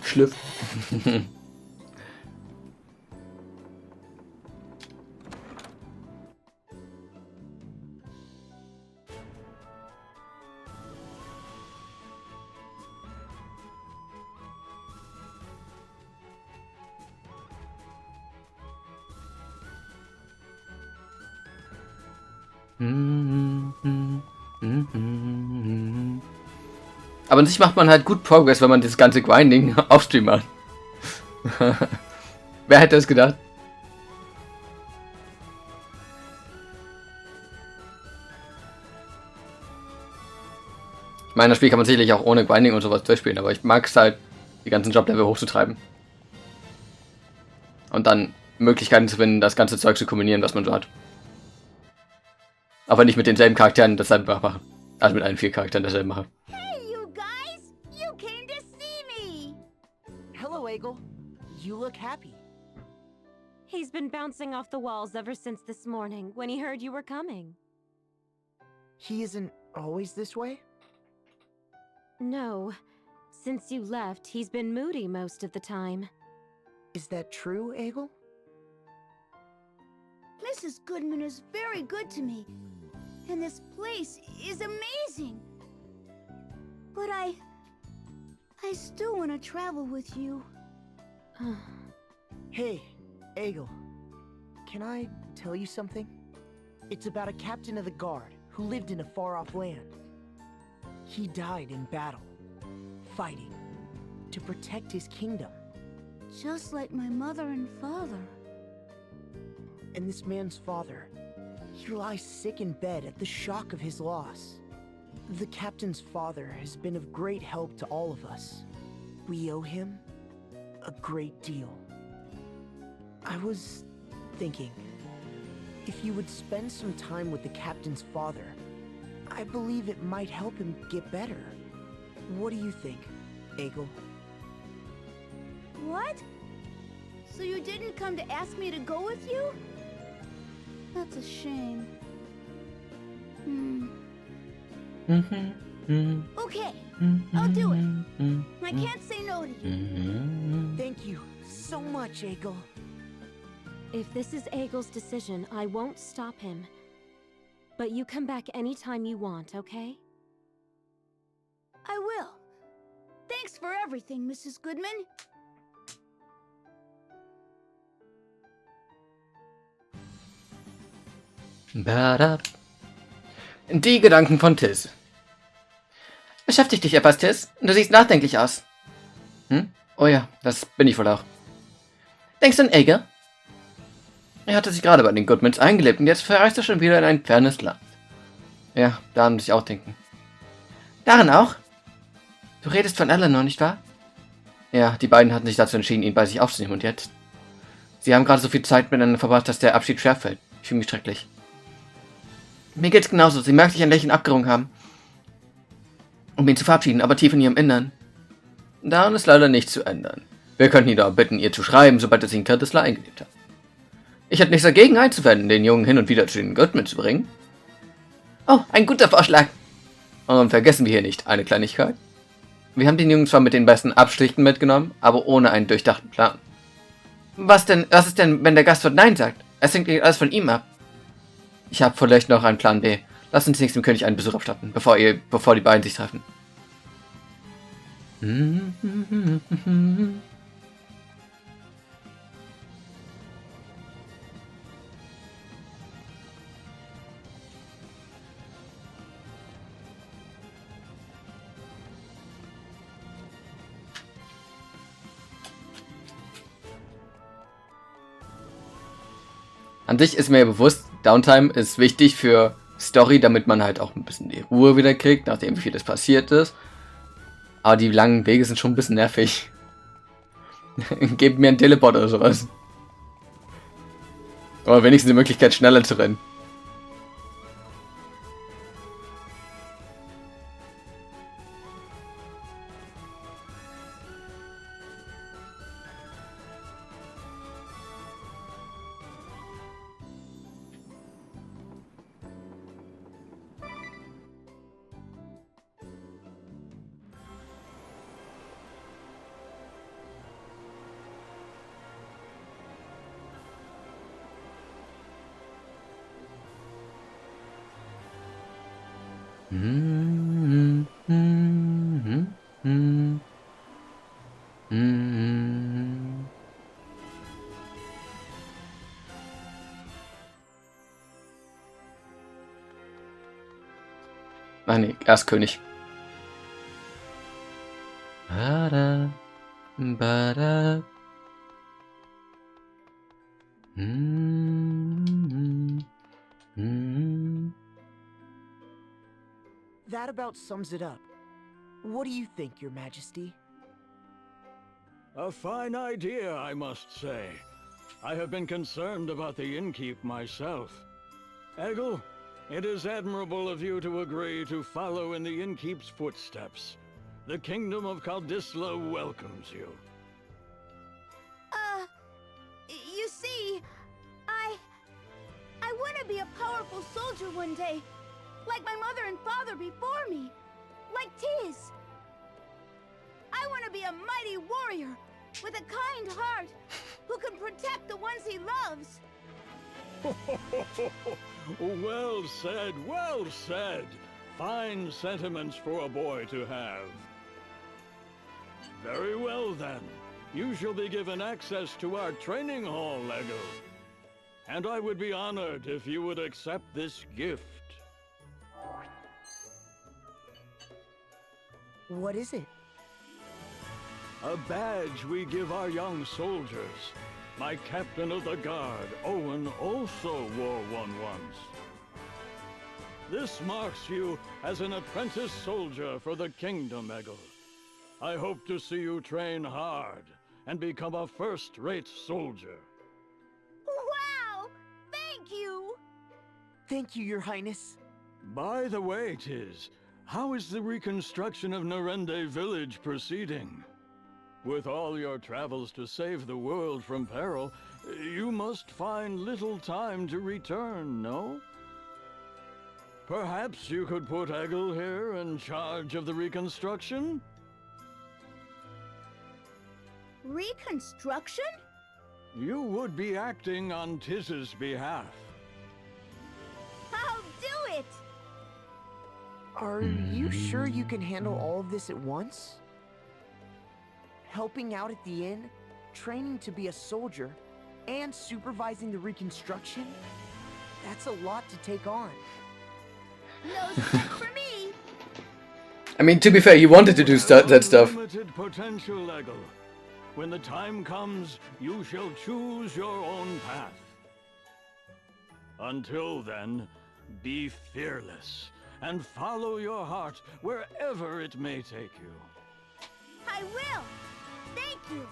Schliff. Aber an sich macht man halt gut Progress, wenn man das ganze Grinding offstream macht. Wer hätte es gedacht? Ich meine, das Spiel kann man sicherlich auch ohne Grinding und sowas durchspielen, aber ich mag es halt, die ganzen Joblevel hochzutreiben. Und dann Möglichkeiten zu finden, das ganze Zeug zu kombinieren, was man so hat. Aber nicht mit denselben Charakteren dasselbe machen. Also mit allen 4 Charakteren dasselbe machen. Hey, you guys! You came to see me! Hello, Eggle. You look happy. He's been bouncing off the walls ever since this morning, when he heard you were coming. He isn't always this way? No. Since you left, he's been moody most of the time. Is that true, Eggle? Mrs. Goodman is very good to me. And this place is amazing. But I still want to travel with you. Hey, Eggle. Can I tell you something? It's about a captain of the guard who lived in a far-off land. He died in battle, fighting, to protect his kingdom. Just like my mother and father. And this man's father, he lies sick in bed at the shock of his loss. The captain's father has been of great help to all of us. We owe him a great deal. I was thinking, if you would spend some time with the captain's father, I believe it might help him get better. What do you think, Egil? What? So you didn't come to ask me to go with you? That's a shame. Okay, I'll do it. I can't say no to you. Thank you so much, Egil. If this is Egil's decision, I won't stop him. But you come back anytime you want, okay? I will. Thanks for everything, Mrs. Goodman. Die Gedanken von Tiz. Beschäftigt dich etwas, Tiz? Du siehst nachdenklich aus. Hm? Oh ja, das bin ich wohl auch. Denkst du an Egil? Er hatte sich gerade bei den Goodmans eingelebt und jetzt verreist er schon wieder in ein fernes Land. Ja, daran muss ich auch denken. Daran auch? Du redest von Eleanor, nicht wahr? Ja, die beiden hatten sich dazu entschieden, ihn bei sich aufzunehmen und jetzt? Sie haben gerade so viel Zeit miteinander verbracht, dass der Abschied schwerfällt. Ich fühle mich schrecklich. Mir geht's genauso. Sie mag sich ein Lächeln abgerungen haben, um ihn zu verabschieden, aber tief in ihrem Innern. Daran ist leider nichts zu ändern. Wir könnten ihn aber bitten, ihr zu schreiben, sobald er sich in Kirtisla eingelebt hat. Ich hätte nichts dagegen einzuwenden, den Jungen hin und wieder zu den Goodman zu bringen. Oh, ein guter Vorschlag. Und vergessen wir hier nicht eine Kleinigkeit. Wir haben den Jungen zwar mit den besten Abstrichen mitgenommen, aber ohne einen durchdachten Plan. Was ist denn, wenn der Gastwirt Nein sagt? Es hängt alles von ihm ab. Ich habe vielleicht noch einen Plan B. Lass uns nächstes dem König einen Besuch abstatten, bevor die beiden sich treffen. An sich ist mir bewusst, Downtime ist wichtig für Story, damit man halt auch ein bisschen die Ruhe wieder kriegt, nachdem wie viel das passiert ist. Aber die langen Wege sind schon ein bisschen nervig. Gebt mir einen Teleport oder sowas. Oder wenigstens die Möglichkeit, schneller zu rennen. Nein, nee, erst König. Bada, bada. That about sums it up. What do you think, Your Majesty? A fine idea, I must say. I have been concerned about the innkeep myself. Egil, it is admirable of you to agree to follow in the innkeep's footsteps. The kingdom of Kaldisla welcomes you. You see, I want to be a powerful soldier one day, like my mother and father before me, like Tiz. I want to be a mighty warrior with a kind heart who can protect the ones he loves. Well said, well said. Fine sentiments for a boy to have. Very well then. You shall be given access to our training hall, Egil. And I would be honored if you would accept this gift. What is it? A badge we give our young soldiers. My captain of the guard, Owen, also wore one once. This marks you as an apprentice soldier for the kingdom, Egil. I hope to see you train hard and become a first-rate soldier. Thank you, Your Highness. By the way, Tiz, how is the reconstruction of Narende village proceeding? With all your travels to save the world from peril, you must find little time to return, no? Perhaps you could put Egil here in charge of the reconstruction? Reconstruction? You would be acting on Tiz's behalf. I'll do it! Are you sure you can handle all of this at once? Helping out at the inn, training to be a soldier, and supervising the reconstruction? That's a lot to take on. No sweat for me! I mean, to be fair, he wanted to do that stuff. Unlimited potential, Egil. When the time comes, you shall choose your own path. Until then, be fearless and follow your heart wherever it may take you. I will! Thank you!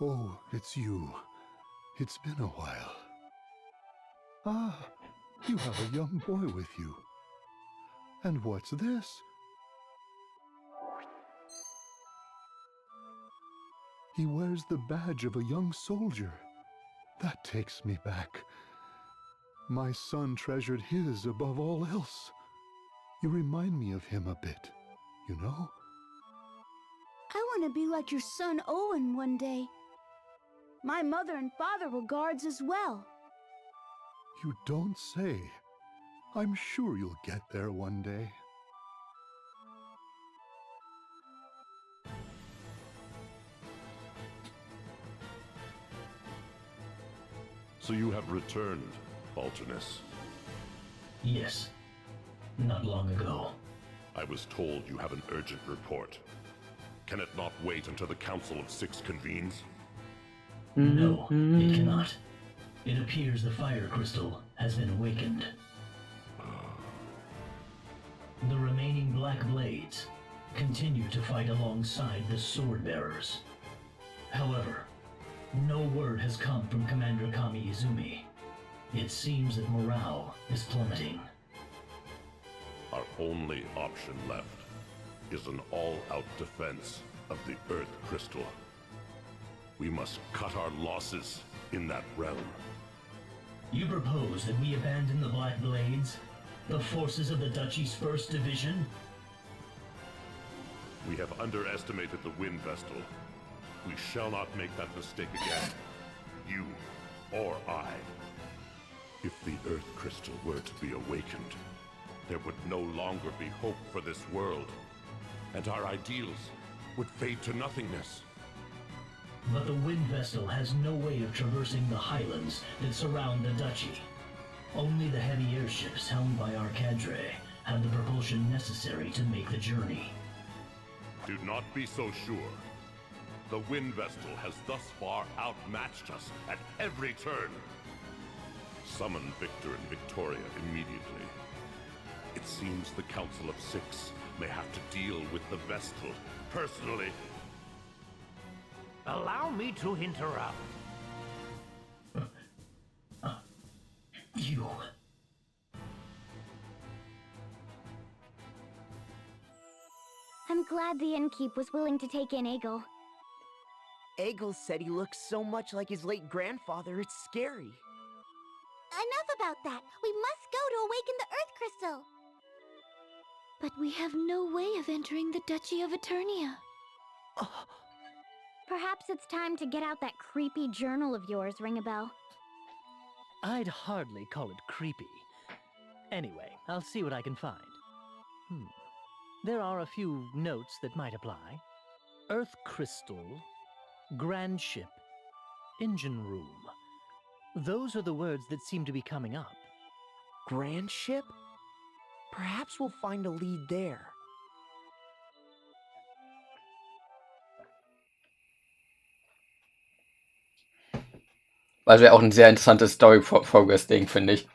Oh, it's you. It's been a while. Ah, you have a young boy with you. And what's this? He wears the badge of a young soldier. That takes me back. My son treasured his above all else. You remind me of him a bit, you know? I want to be like your son Owen one day. My mother and father were guards as well. You don't say. I'm sure you'll get there one day. So you have returned, Balternus. Yes. Not long ago. I was told you have an urgent report. Can it not wait until the Council of Six convenes? No, it cannot. It appears the fire crystal has been awakened. The remaining Black Blades continue to fight alongside the Sword Bearers. However, no word has come from Commander Kami Izumi. It seems that morale is plummeting. Our only option left is an all-out defense of the Earth Crystal. We must cut our losses in that realm. You propose that we abandon the Black Blades? The forces of the Duchy's 1st Division? We have underestimated the Wind Vestal. We shall not make that mistake again. You or I. If the Earth Crystal were to be awakened, there would no longer be hope for this world, and our ideals would fade to nothingness. But the Wind Vestal has no way of traversing the highlands that surround the Duchy. Only the heavy airships helmed by our cadre have the propulsion necessary to make the journey. Do not be so sure. The Wind Vestal has thus far outmatched us at every turn. Summon Victor and Victoria immediately. It seems the Council of Six may have to deal with the Vestal personally. Allow me to interrupt. You... I'm glad the innkeep was willing to take in Egil. Egil said he looks so much like his late grandfather, it's scary. Enough about that. We must go to awaken the Earth Crystal. But we have no way of entering the Duchy of Eternia. Perhaps it's time to get out that creepy journal of yours, Ringabel. I'd hardly call it creepy. Anyway, I'll see what I can find. There are a few notes that might apply. Earth Crystal, Grand Ship, Engine Room. Those are the words that seem to be coming up. Grand Ship? Perhaps we'll find a lead there. Also auch ein sehr interessantes Story-Progress-Ding, finde ich.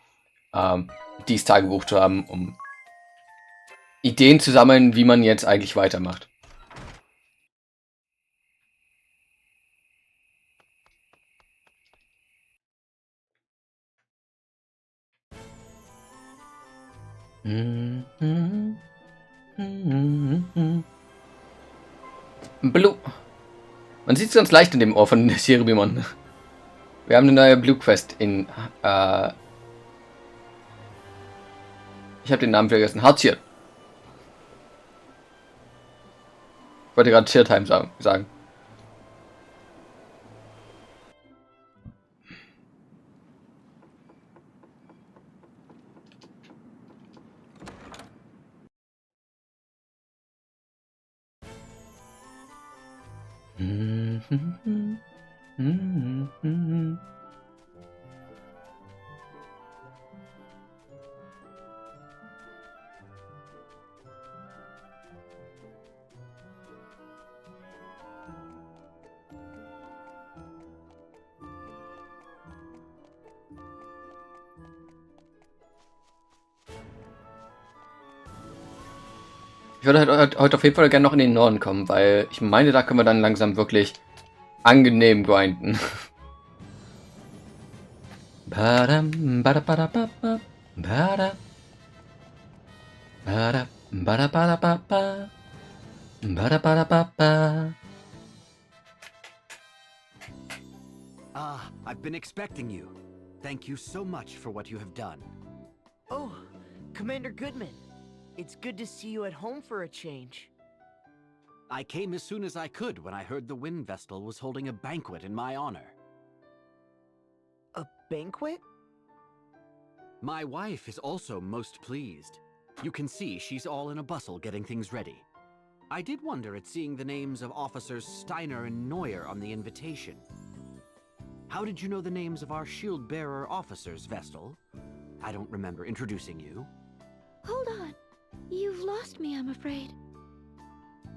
Dieses Tagebuch zu haben, um Ideen zu sammeln, wie man jetzt eigentlich weitermacht. Blue. Man sieht es ganz leicht in dem Ohr von Cerebimon. Wir haben eine neue Blue Quest in. Ich habe den Namen vergessen. Hartier. Ich wollte gerade Cheer Time sagen. Ich würde halt heute auf jeden Fall gerne noch in den Norden kommen, weil ich meine, da können wir dann langsam wirklich angenehm grinden. Badam, badabadababa, bada. Bada, badabadababa, badabadababa. Ah, I've been expecting you. Thank you so much for what you have done. Oh, Commander Goodman. It's good to see you at home for a change. I came as soon as I could when I heard the Wind Vestal was holding a banquet in my honor. A banquet? My wife is also most pleased. You can see she's all in a bustle getting things ready. I did wonder at seeing the names of Officers Steiner and Neuer on the invitation. How did you know the names of our shield-bearer officers, Vestal? I don't remember introducing you. Hold on. You've lost me, I'm afraid.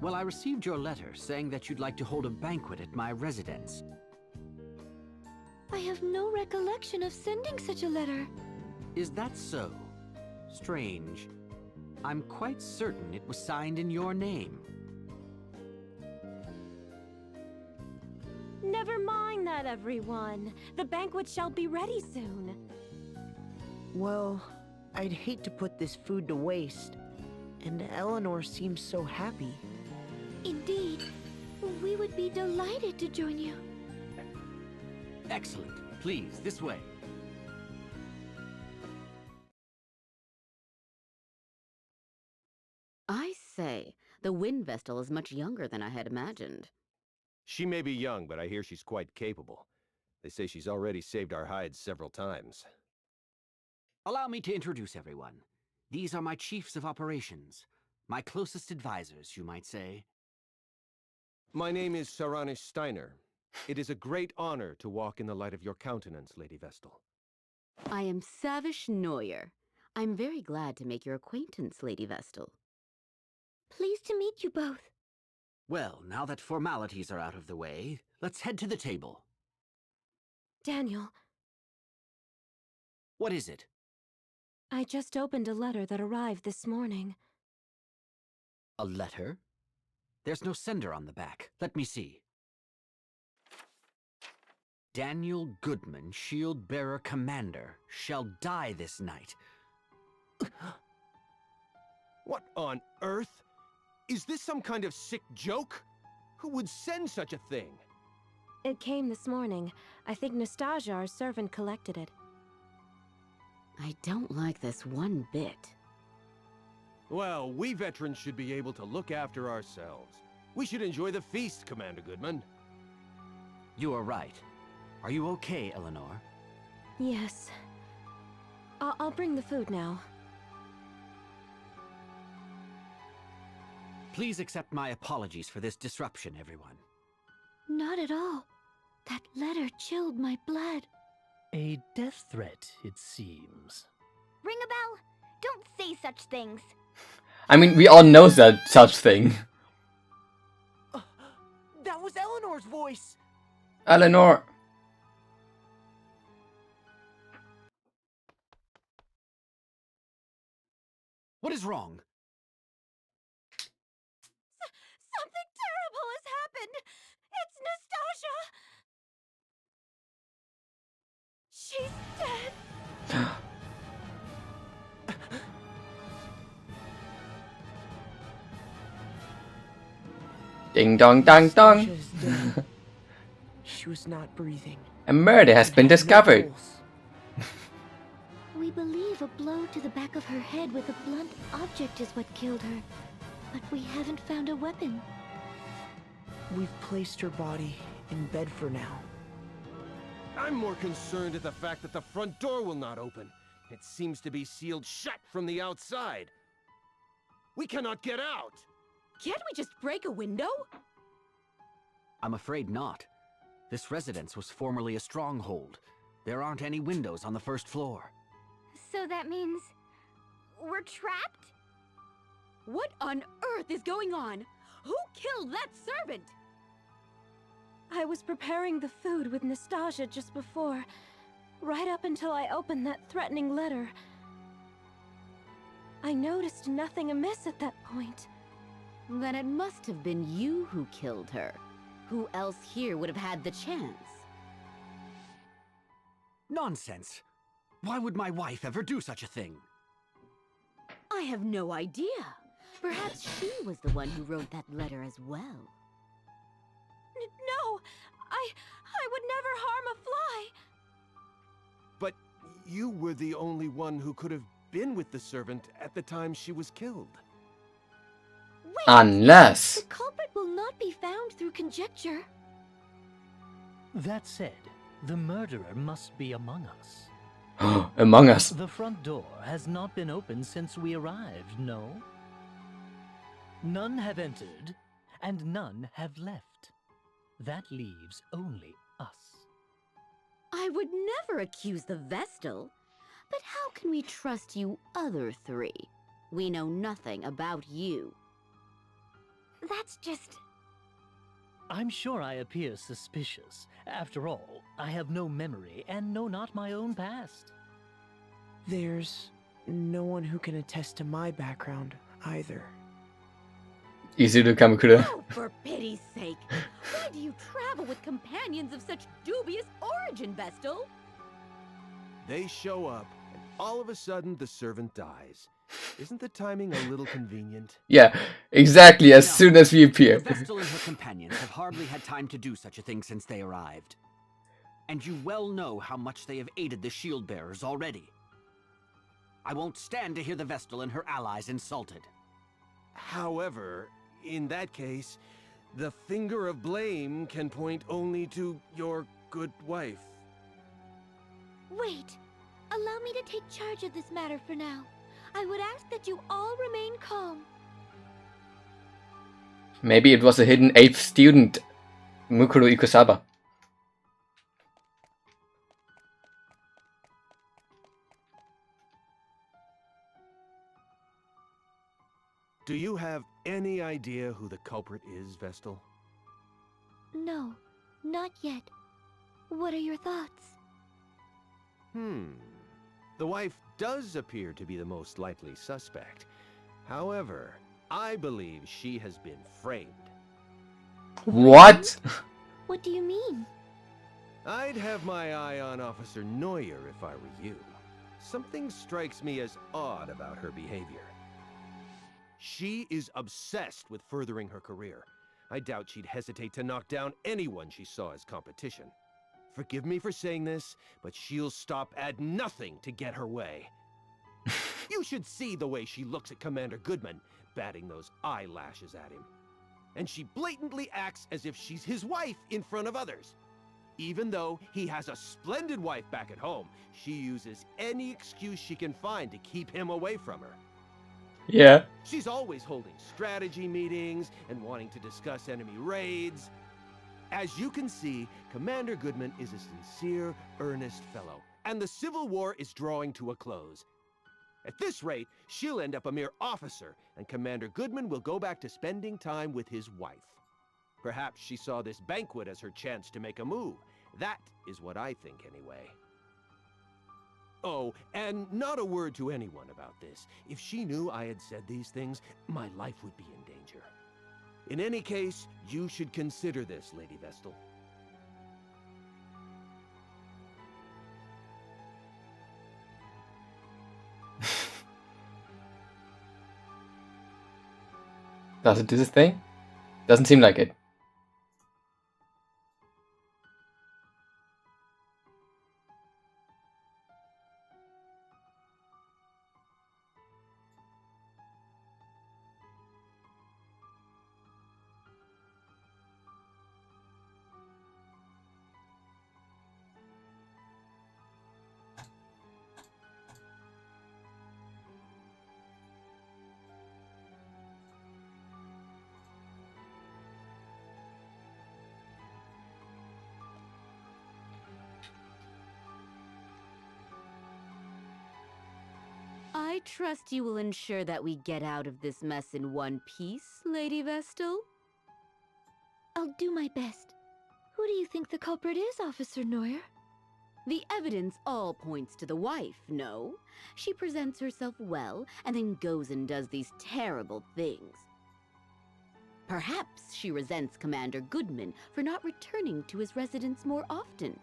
Well, I received your letter saying that you'd like to hold a banquet at my residence. I have no recollection of sending such a letter. Is that so? Strange. I'm quite certain it was signed in your name. Never mind that, everyone. The banquet shall be ready soon. Well, I'd hate to put this food to waste. And Eleanor seems so happy. Indeed. We would be delighted to join you. Excellent. Please, this way. I say, the Wind Vestal is much younger than I had imagined. She may be young, but I hear she's quite capable. They say she's already saved our hides several times. Allow me to introduce everyone. These are my chiefs of operations. My closest advisors, you might say. My name is Saranish Steiner. It is a great honor to walk in the light of your countenance, Lady Vestal. I am Savish Neuer. I'm very glad to make your acquaintance, Lady Vestal. Pleased to meet you both. Well, now that formalities are out of the way, let's head to the table. Daniel. What is it? I just opened a letter that arrived this morning. A letter? There's no sender on the back. Let me see. Daniel Goodman, Shield-Bearer Commander, shall die this night. What on earth? Is this some kind of sick joke? Who would send such a thing? It came this morning. I think Nastasia, our servant, collected it. I don't like this one bit. Well, we veterans should be able to look after ourselves. We should enjoy the feast, Commander Goodman. You are right. Are you okay, Eleanor? Yes. I'll bring the food now. Please accept my apologies for this disruption, everyone. Not at all. That letter chilled my blood. A death threat, it seems. Ring a bell? Don't say such things. I mean, we all know that such thing. That was Eleanor's voice! Eleanor! What is wrong? Something terrible has happened! It's Nastasia! She's dead! Ding dong dong dong. Nastasha is dead. She was not breathing. A murder has been discovered. We believe a blow to the back of her head with a blunt object is what killed her. But we haven't found a weapon. We've placed her body in bed for now. I'm more concerned at the fact that the front door will not open. It seems to be sealed shut from the outside. We cannot get out! Can't we just break a window? I'm afraid not. This residence was formerly a stronghold. There aren't any windows on the first floor. So that means we're trapped? What on earth is going on? Who killed that servant? I was preparing the food with Nastasia just before, right up until I opened that threatening letter. I noticed nothing amiss at that point. Then it must have been you who killed her. Who else here would have had the chance? Nonsense! Why would my wife ever do such a thing? I have no idea. Perhaps she was the one who wrote that letter as well. No! I would never harm a fly! But you were the only one who could have been with the servant at the time she was killed. Wait! Unless... The culprit will not be found through conjecture. That said, the murderer must be among us. Among Us. The front door has not been opened since we arrived, no? None have entered, and none have left. That leaves only us. I would never accuse the Vestal. But how can we trust you other three? We know nothing about you. That's just... I'm sure I appear suspicious. After all, I have no memory and know not my own past. There's no one who can attest to my background either. Izuru Kamakura. Oh, for pity's sake! Why do you travel with companions of such dubious origin, Vestal? They show up, and all of a sudden the servant dies. Isn't the timing a little convenient? Yeah, exactly, as soon as we appear. The Vestal and her companions have hardly had time to do such a thing since they arrived. And you well know how much they have aided the shield bearers already. I won't stand to hear the Vestal and her allies insulted. However, in that case, the finger of blame can point only to your good wife. Wait! Allow me to take charge of this matter for now. I would ask that you all remain calm. Maybe it was a hidden 8th student, Mukuro Ikusaba. Do you have any idea who the culprit is, Vestal? No, not yet. What are your thoughts? The wife does appear to be the most likely suspect. However, I believe she has been framed. What? What do you mean? I'd have my eye on Officer Neuer if I were you. Something strikes me as odd about her behavior. She is obsessed with furthering her career. I doubt she'd hesitate to knock down anyone she saw as competition. Forgive me for saying this, but she'll stop at nothing to get her way. You should see the way she looks at Commander Goodman, batting those eyelashes at him. And she blatantly acts as if she's his wife in front of others. Even though he has a splendid wife back at home, she uses any excuse she can find to keep him away from her. Yeah. She's always holding strategy meetings and wanting to discuss enemy raids. As you can see, Commander Goodman is a sincere, earnest fellow, and the Civil War is drawing to a close. At this rate, she'll end up a mere officer, and Commander Goodman will go back to spending time with his wife. Perhaps she saw this banquet as her chance to make a move. That is what I think, anyway. Oh, and not a word to anyone about this. If she knew I had said these things, my life would be in danger. In any case, you should consider this, Lady Vestal. Does it do this thing? Doesn't seem like it. I trust you will ensure that we get out of this mess in one piece, Lady Vestal. I'll do my best. Who do you think the culprit is, Officer Neuer? The evidence all points to the wife, no? She presents herself well, and then goes and does these terrible things. Perhaps she resents Commander Goodman for not returning to his residence more often.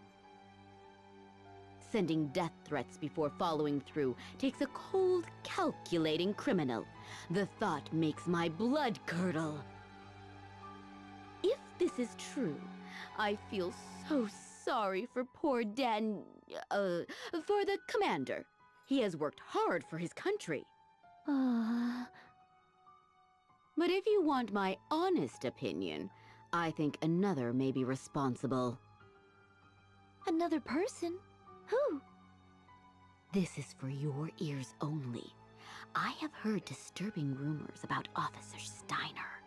Sending death threats before following through takes a cold, calculating criminal. The thought makes my blood curdle. If this is true, I feel so sorry for poor for the commander. He has worked hard for his country. But if you want my honest opinion, I think another may be responsible. Another person? Who? This is for your ears only. I have heard disturbing rumors about Officer Steiner.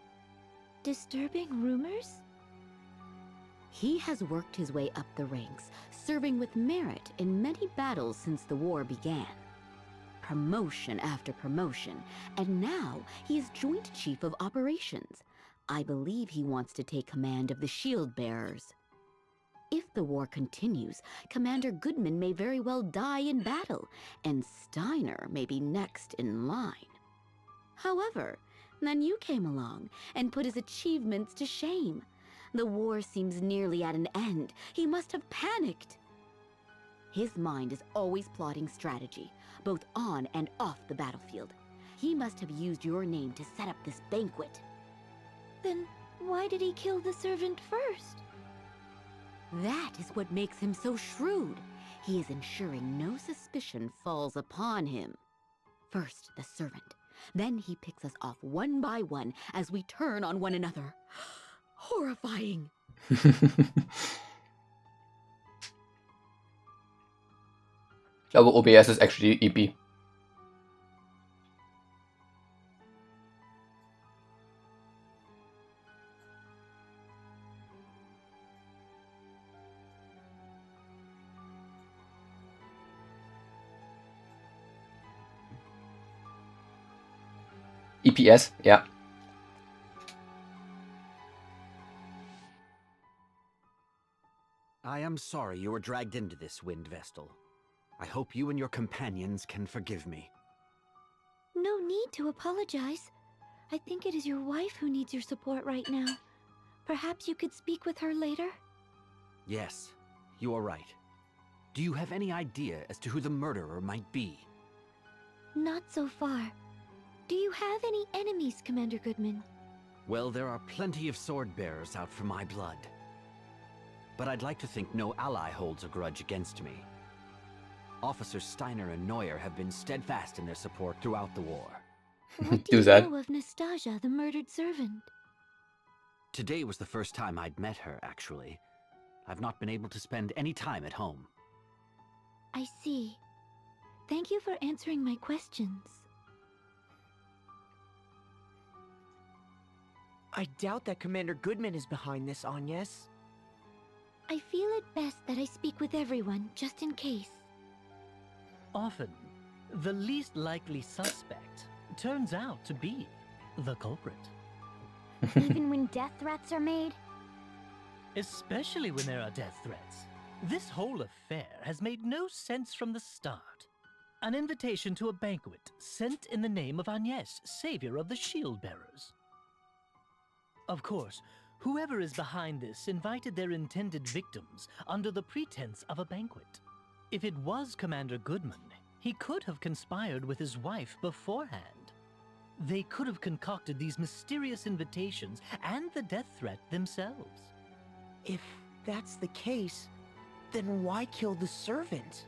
Disturbing rumors? He has worked his way up the ranks, serving with merit in many battles since the war began. Promotion after promotion, and now he is Joint Chief of Operations. I believe he wants to take command of the Shield Bearers. If the war continues, Commander Goodman may very well die in battle, and Steiner may be next in line. However, then you came along and put his achievements to shame. The war seems nearly at an end. He must have panicked. His mind is always plotting strategy, both on and off the battlefield. He must have used your name to set up this banquet. Then why did he kill the servant first? That is what makes him so shrewd. He is ensuring no suspicion falls upon him. First the servant, then he picks us off one by one as we turn on one another. Horrifying. Ich glaube, OBS ist actually EP. EPS, ja. I am sorry you were dragged into this, Wind Vestal. I hope you and your companions can forgive me. No need to apologize. I think it is your wife who needs your support right now. Perhaps you could speak with her later? Yes, you are right. Do you have any idea as to who the murderer might be? Not so far. Do you have any enemies, Commander Goodman? Well, there are plenty of sword bearers out for my blood. But I'd like to think no ally holds a grudge against me. Officers Steiner and Neuer have been steadfast in their support throughout the war. What do you know of Nastasia, the murdered servant? Today was the first time I'd met her, actually. I've not been able to spend any time at home. I see. Thank you for answering my questions. I doubt that Commander Goodman is behind this, Agnes. I feel it best that I speak with everyone, just in case. Often, the least likely suspect turns out to be the culprit. Even when death threats are made? Especially when there are death threats. This whole affair has made no sense from the start. An invitation to a banquet sent in the name of Agnes, savior of the Shield Bearers. Of course, whoever is behind this invited their intended victims under the pretense of a banquet. If it was Commander Goodman, he could have conspired with his wife beforehand. They could have concocted these mysterious invitations and the death threat themselves. If that's the case, then why kill the servant?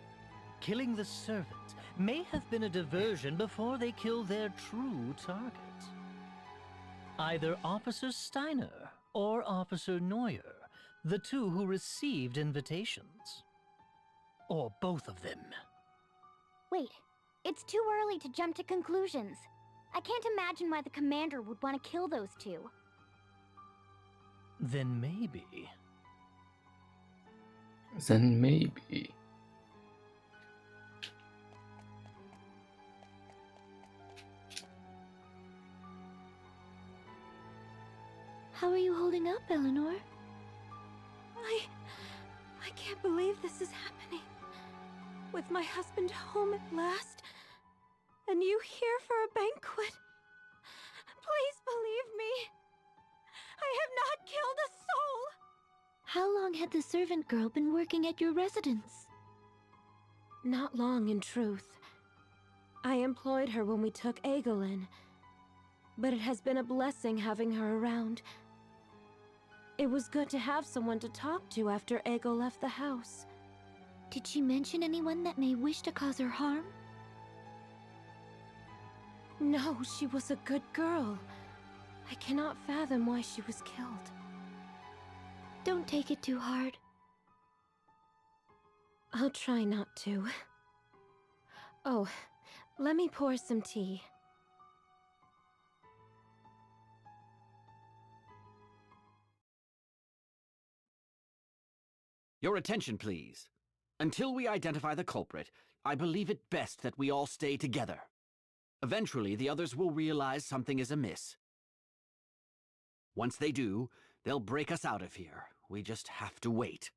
Killing the servant may have been a diversion before they killed their true target. Either Officer Steiner or Officer Neuer, the two who received invitations. Or both of them. Wait, it's too early to jump to conclusions. I can't imagine why the commander would want to kill those two. Then maybe... Then maybe... How are you holding up, Eleanor? I can't believe this is happening. With my husband home at last, and you here for a banquet. Please believe me. I have not killed a soul. How long had the servant girl been working at your residence? Not long, in truth. I employed her when we took Egil in, but it has been a blessing having her around. It was good to have someone to talk to after Egil left the house. Did she mention anyone that may wish to cause her harm? No, she was a good girl. I cannot fathom why she was killed. Don't take it too hard. I'll try not to. Oh, let me pour some tea. Your attention, please. Until we identify the culprit, I believe it best that we all stay together. Eventually, the others will realize something is amiss. Once they do, they'll break us out of here. We just have to wait.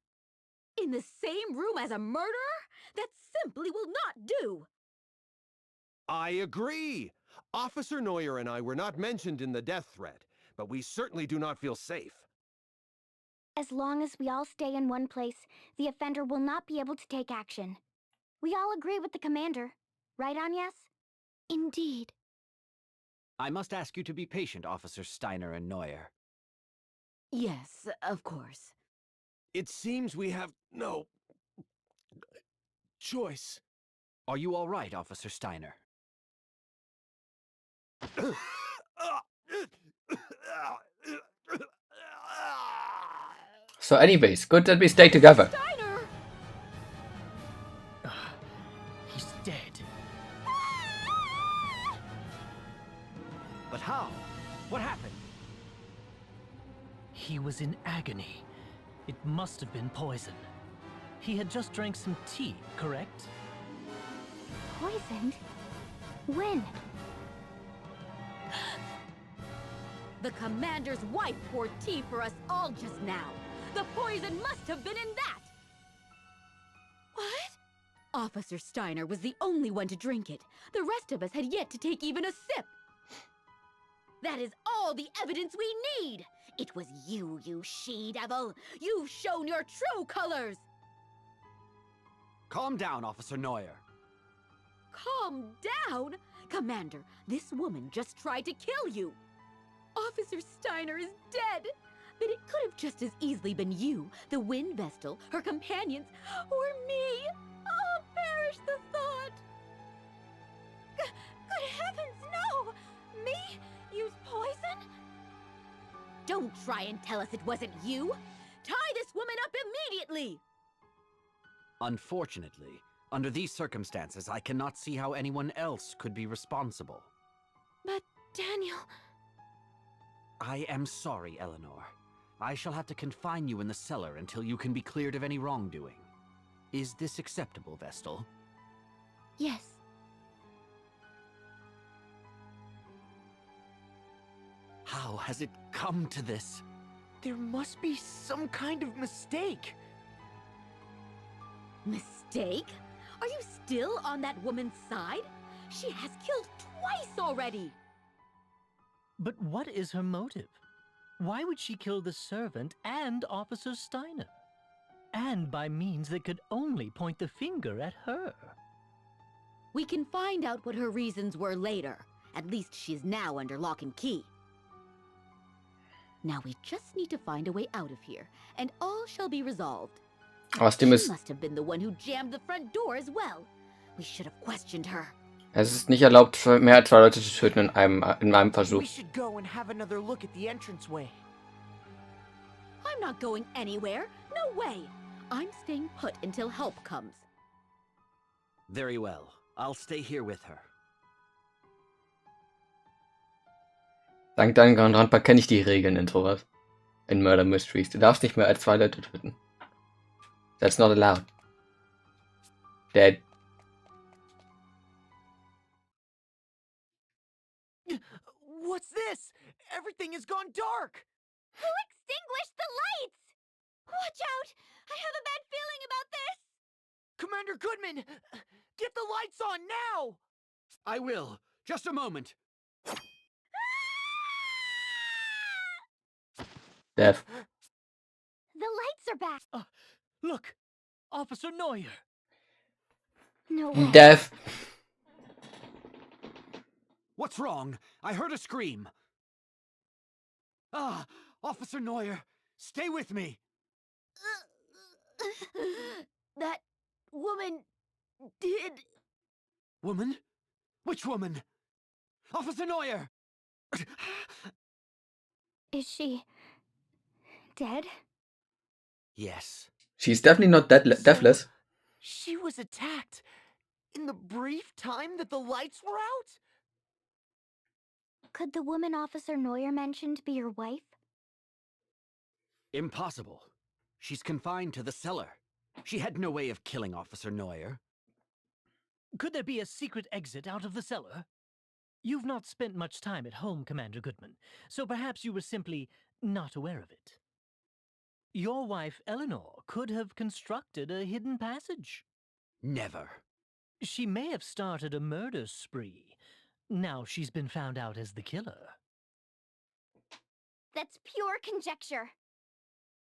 In the same room as a murderer? That simply will not do! I agree! Officer Neuer and I were not mentioned in the death threat, but we certainly do not feel safe. As long as we all stay in one place, the offender will not be able to take action. We all agree with the commander. Right, Agnes? Indeed. I must ask you to be patient, Officer Steiner and Neuer. Yes, of course. It seems we have no... choice. Are you all right, Officer Steiner? So anyways, good that we stay together. Steiner! He's dead. But how? What happened? He was in agony. It must have been poison. He had just drank some tea, correct? Poisoned? When? The commander's wife poured tea for us all just now. The poison must have been in that! What? Officer Steiner was the only one to drink it. The rest of us had yet to take even a sip. That is all the evidence we need! It was you, you she-devil! You've shown your true colors! Calm down, Officer Neuer. Calm down? Commander, this woman just tried to kill you! Officer Steiner is dead! But it could have just as easily been you, the Wind Vestal, her companions, or me! Oh, perish the thought! Good heavens, no! Me? Use poison? Don't try and tell us it wasn't you! Tie this woman up immediately! Unfortunately, under these circumstances, I cannot see how anyone else could be responsible. But, Daniel... I am sorry, Eleanor. I shall have to confine you in the cellar until you can be cleared of any wrongdoing. Is this acceptable, Vestal? Yes. How has it come to this? There must be some kind of mistake. Mistake? Are you still on that woman's side? She has killed twice already! But what is her motive? Why would she kill the servant and Officer Steiner? And by means that could only point the finger at her. We can find out what her reasons were later. At least she is now under lock and key. Now we just need to find a way out of here, and all shall be resolved. Aus dem She ist, must have been the one who jammed the front door as well. We should have questioned her. es ist nicht erlaubt, mehr als 2 Leute zu töten in einem Versuch. We should go and have another look at the entranceway. I'm not going anywhere. No way. I'm staying put until help comes. Very well. I'll stay here with her. Dank deinem Grandpa kenne ich die Regeln in sowas. In Murder Mysteries. Du darfst nicht mehr als 2 Leute töten. That's not allowed. Dead. What's this? Everything has gone dark! Who extinguished the lights? Watch out! I have a bad feeling about this! Commander Goodman! Get the lights on now! I will. Just a moment. Death. The lights are back. Look! Officer Neuer! No way. Death. What's wrong? I heard a scream. Ah, Officer Neuer, stay with me. That woman did. Woman? Which woman? Officer Neuer! Is she dead? Yes. She's definitely not deathless. She was attacked in the brief time that the lights were out? Could the woman Officer Neuer mentioned be your wife? Impossible. She's confined to the cellar. She had no way of killing Officer Neuer. Could there be a secret exit out of the cellar? You've not spent much time at home, Commander Goodman, so perhaps you were simply not aware of it. Your wife, Eleanor, could have constructed a hidden passage. Never. She may have started a murder spree. Now she's been found out as the killer. That's pure conjecture.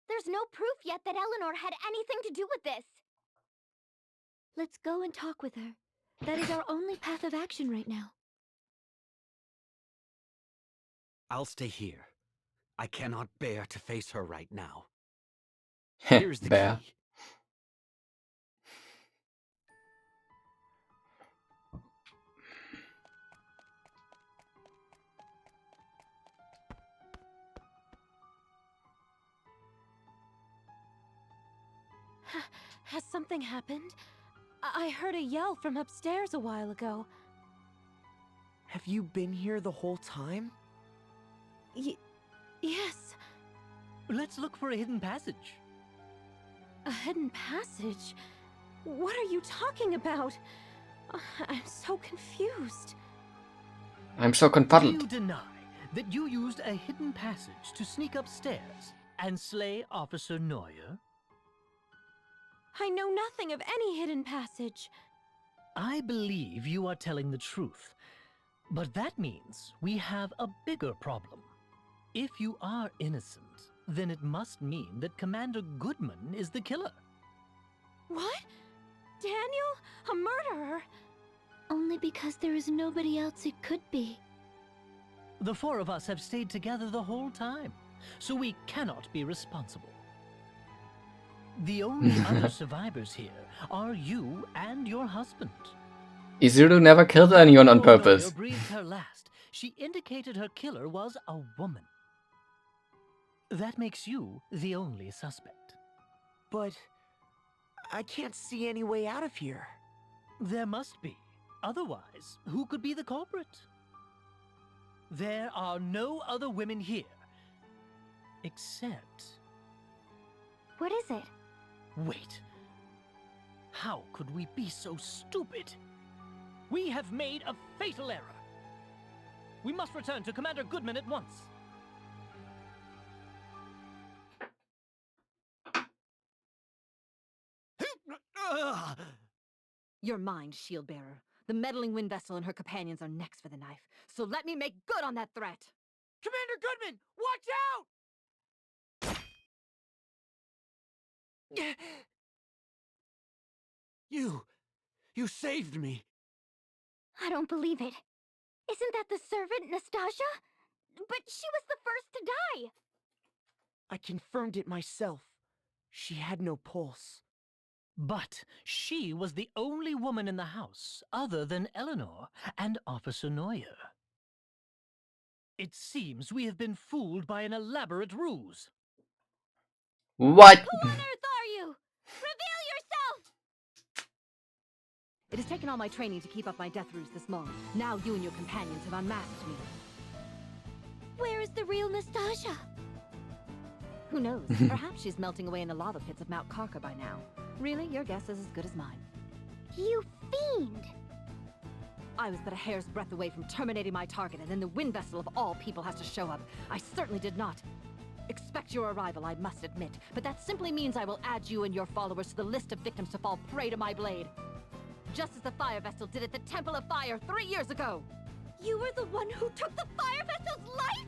There's no proof yet that Eleanor had anything to do with this. Let's go and talk with her. That is our only path of action right now. I'll stay here. I cannot bear to face her right now. Heh, Here's the bear. key. Has something happened? I heard a yell from upstairs a while ago. Have you been here the whole time? Yes. Let's look for a hidden passage. A hidden passage? What are you talking about? I'm so confused. I'm so Do you confuddled. deny that you used a hidden passage to sneak upstairs and slay Officer Neuer? I know nothing of any hidden passage. I believe you are telling the truth, but that means we have a bigger problem. If you are innocent, then it must mean that Commander Goodman is the killer. What? Daniel? A murderer? Only because there is nobody else it could be. The 4 of us have stayed together the whole time, so we cannot be responsible. The only other survivors here are you and your husband. Izuru never killed anyone on Before purpose. Neuer breathed her last, she indicated her killer was a woman. That makes you the only suspect. But I can't see any way out of here. There must be. Otherwise, who could be the culprit? There are no other women here. Except... What is it? Wait. How could we be so stupid? We have made a fatal error. We must return to Commander Goodman at once. You're mine, Shield Bearer. The meddling wind vessel and her companions are next for the knife. So let me make good on that threat. Commander Goodman, watch out! You saved me. I don't believe it. Isn't that the servant, Nastasia? But she was the first to die! I confirmed it myself. She had no pulse. But she was the only woman in the house other than Eleanor and Officer Neuer. It seems we have been fooled by an elaborate ruse. What? Who on earth are you? Reveal yourself! It has taken all my training to keep up my death ruse this long. Now you and your companions have unmasked me. Where is the real Nastasia? Who knows? Perhaps she's melting away in the lava pits of Mount Karka by now. Really, your guess is as good as mine. You fiend! I was but a hair's breadth away from terminating my target, and then the wind vessel of all people has to show up. I certainly did not expect your arrival, I must admit, but that simply means I will add you and your followers to the list of victims to fall prey to my blade. Just as the fire vessel did at the Temple of Fire 3 years ago. You were the one who took the fire vessel's life?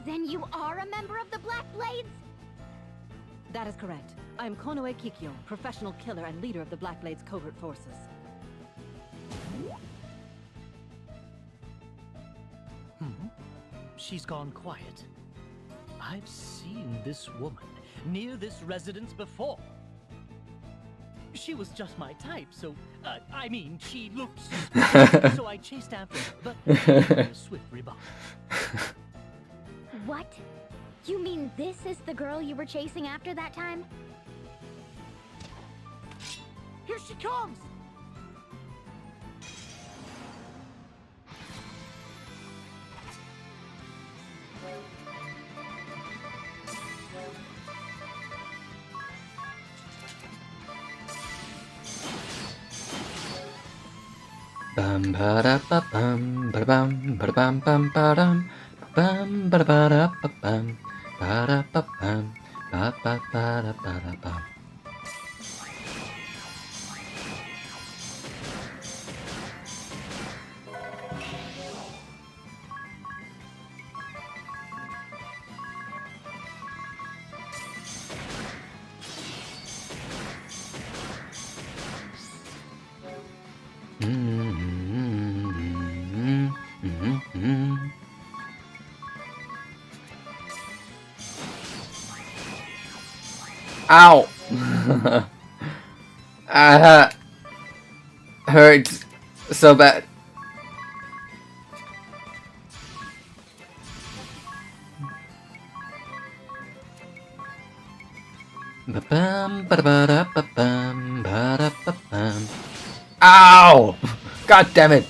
Then you are a member of the Black Blades? That is correct. I am Konoe Kikyo, professional killer and leader of the Black Blades covert forces. She's gone quiet. I've seen this woman near this residence before. She was just my type, so, I mean, she looked suspicious, so I chased after her, but a swift rebuff. What? You mean this is the girl you were chasing after that time? Here she comes! Bam ba da ba bam ba bam ba bam bam ba dum bam ba ba da ba bam ba da ba bam ba ba ba da ba da bam. Ow! Hurts so bad. Ba-bam, ba-da-ba-da, ba-bam, ba-da-ba-bam. Ow! God damn it!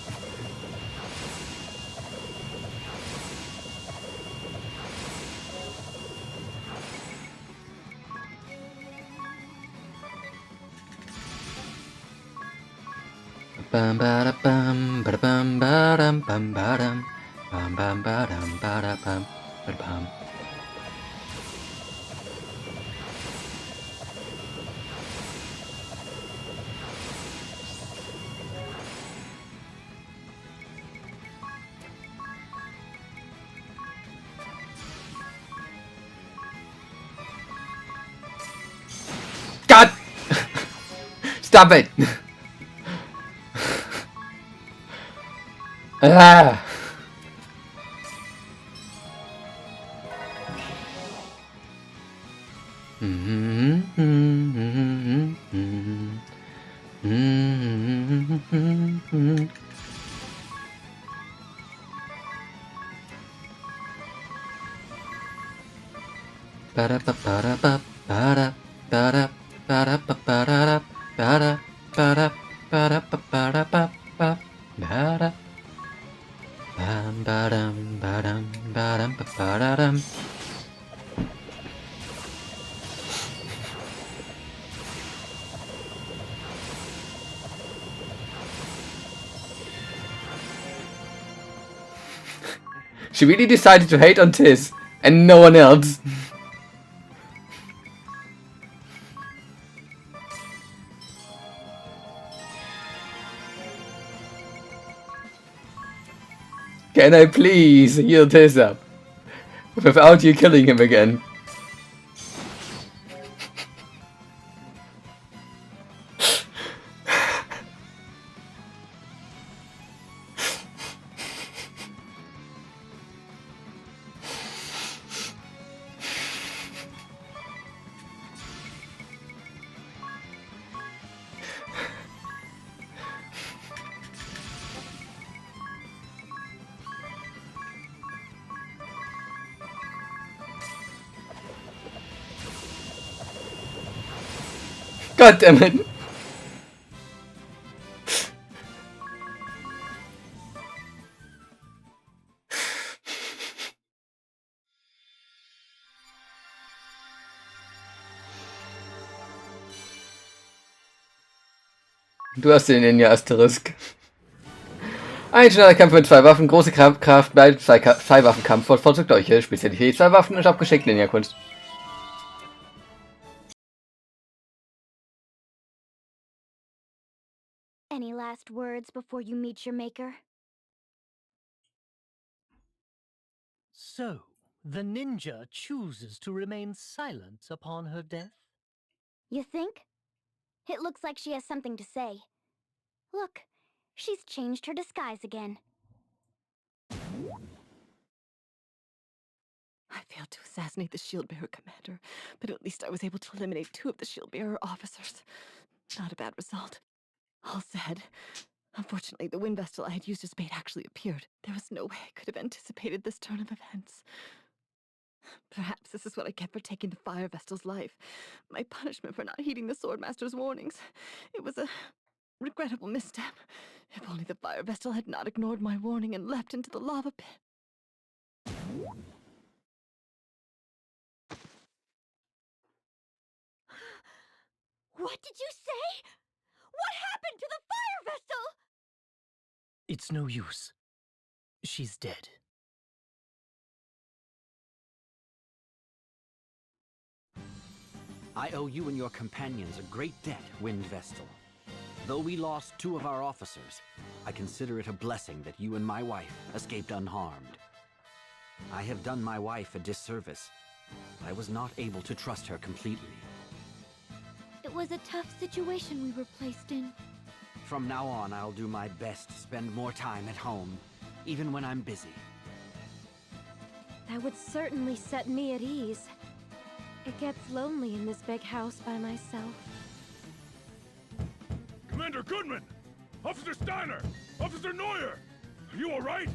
Bam ba da bam ba da bam ba dum bam ba dum bam bam ba dum ba da bam ba da bam. God! Stop it! Ah! Ba-da ba-ba-da ba-ba-da ba-da ba-da ba-ba-da ba-da ba-da ba-da ba-ba-da ba-ba ba-da. Bam ba-dum ba-dum ba-dum ba-ba-da-dum. She really decided to hate on Tiz and no one else. Can I please heal Tiz up without you killing him again? Goddammit. Du hast den Ninja Asterisk. Ein schneller Kampf mit 2 Waffen, große Kraft, bald 2 Waffenkampf, vollzugt euch, Spezialität, 2 Waffen und abgeschickt Ninja-Kunst. Any last words before you meet your maker? So, the ninja chooses to remain silent upon her death? You think? It looks like she has something to say. Look, she's changed her disguise again. I failed to assassinate the Shieldbearer commander, but at least I was able to eliminate 2 of the Shieldbearer officers. Not a bad result. All said, unfortunately, the wind vessel I had used as bait actually appeared. There was no way I could have anticipated this turn of events. Perhaps this is what I get for taking the Fire Vestal's life. My punishment for not heeding the Swordmaster's warnings. It was a regrettable misstep. If only the Fire Vestal had not ignored my warning and leapt into the lava pit. What did you say? What happened to the Fire Vestal? It's no use. She's dead. I owe you and your companions a great debt, Wind Vestal. Though we lost 2 of our officers, I consider it a blessing that you and my wife escaped unharmed. I have done my wife a disservice. I was not able to trust her completely. It was a tough situation we were placed in. From now on, I'll do my best to spend more time at home, even when I'm busy. That would certainly set me at ease. It gets lonely in this big house by myself. Commander Goodman! Officer Steiner! Officer Neuer! Are you alright?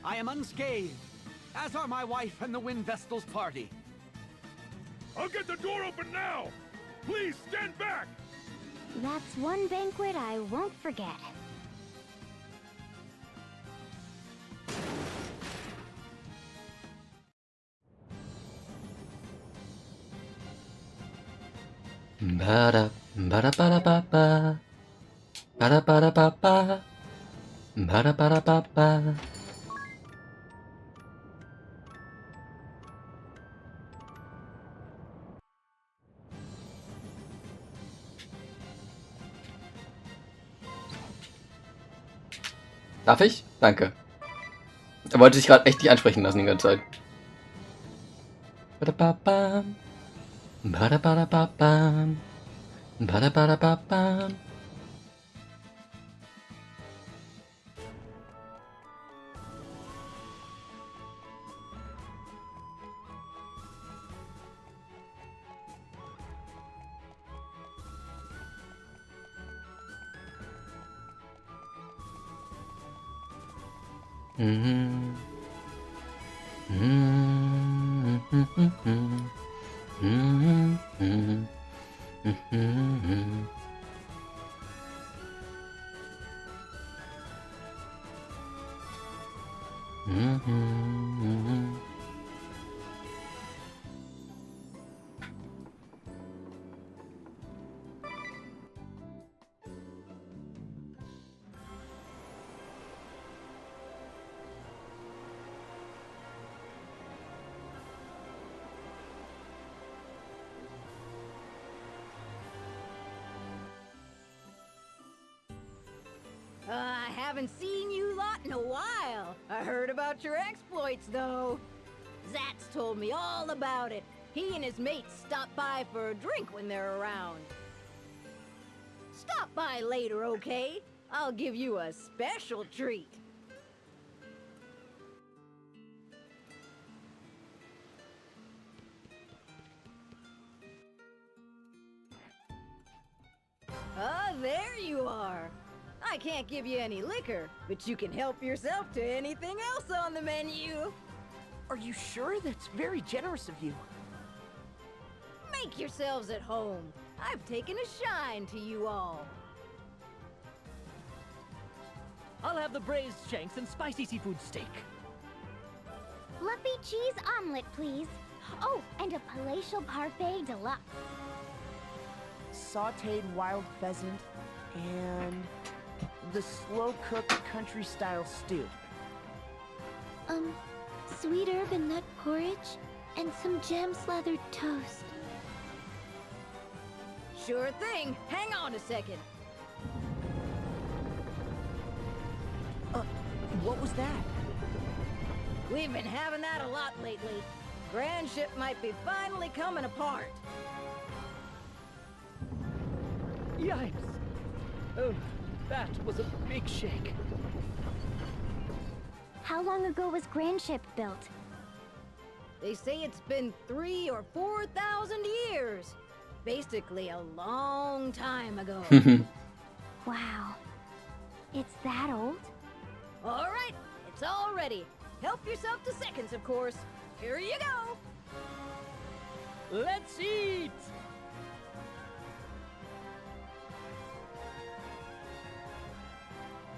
I am unscathed, as are my wife and the Wind Vestal's party. I'll get the door open now! Please, stand back! That's one banquet I won't forget. Bada, bada, bada, bada, bada, bada, bada, bada, bada, bada. Darf ich? Danke. Er wollte sich gerade echt nicht ansprechen lassen die ganze Zeit. Badababam. Badabadababam. Badabadababam. Mhm. Mhm. Mhm. Mhm. Mhm. Mhm. Mhm. I haven't seen you lot in a while. I heard about your exploits, though. Zatz told me all about it. He and his mates stop by for a drink when they're around. Stop by later, okay? I'll give you a special treat. Ah, there you are. I can't give you any liquor, but you can help yourself to anything else on the menu. Are you sure? That's very generous of you. Make yourselves at home. I've taken a shine to you all. I'll have the braised shanks and spicy seafood steak. Fluffy cheese omelet, please. Oh, and a palatial parfait deluxe. Sautéed wild pheasant and the slow-cooked country-style stew. Sweet herb and nut porridge and some jam-slathered toast. Sure thing. Hang on a second. What was that? We've been having that a lot lately. Grand ship might be finally coming apart. Yikes! Oh, that was a big shake. How long ago was Grand Ship built? They say it's been 3,000 or 4,000 years. Basically a long time ago. Wow. It's that old? All right, it's all ready. Help yourself to seconds, of course. Here you go. Let's eat!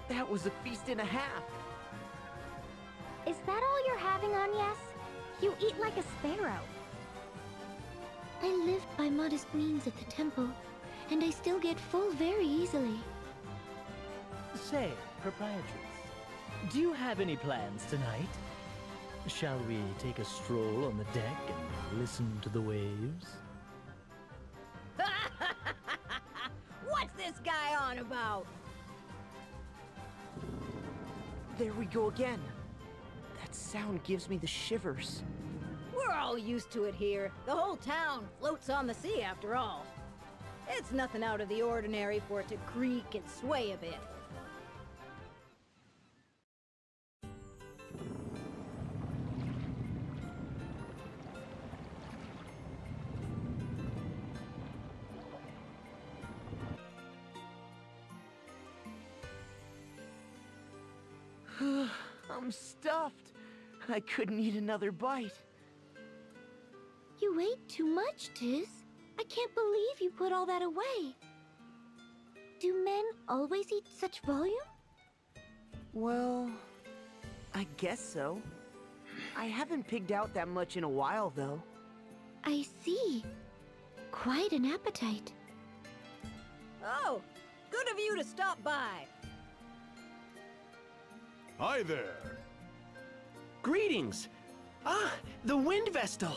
That was a feast and a half. Is that all you're having, Agnes? You eat like a sparrow. I lived by modest means at the temple, and I still get full very easily. Say, proprietress, do you have any plans tonight? Shall we take a stroll on the deck and listen to the waves? What's this guy on about? There we go again. That sound gives me the shivers. We're all used to it here. The whole town floats on the sea after all. It's nothing out of the ordinary for it to creak and sway a bit. I'm stuffed. I couldn't eat another bite. You ate too much, Tiz. I can't believe you put all that away. Do men always eat such volume? Well, I guess so. I haven't pigged out that much in a while, though. I see. Quite an appetite. Oh, good of you to stop by. Hi there. Greetings. Ah, the Wind Vestal.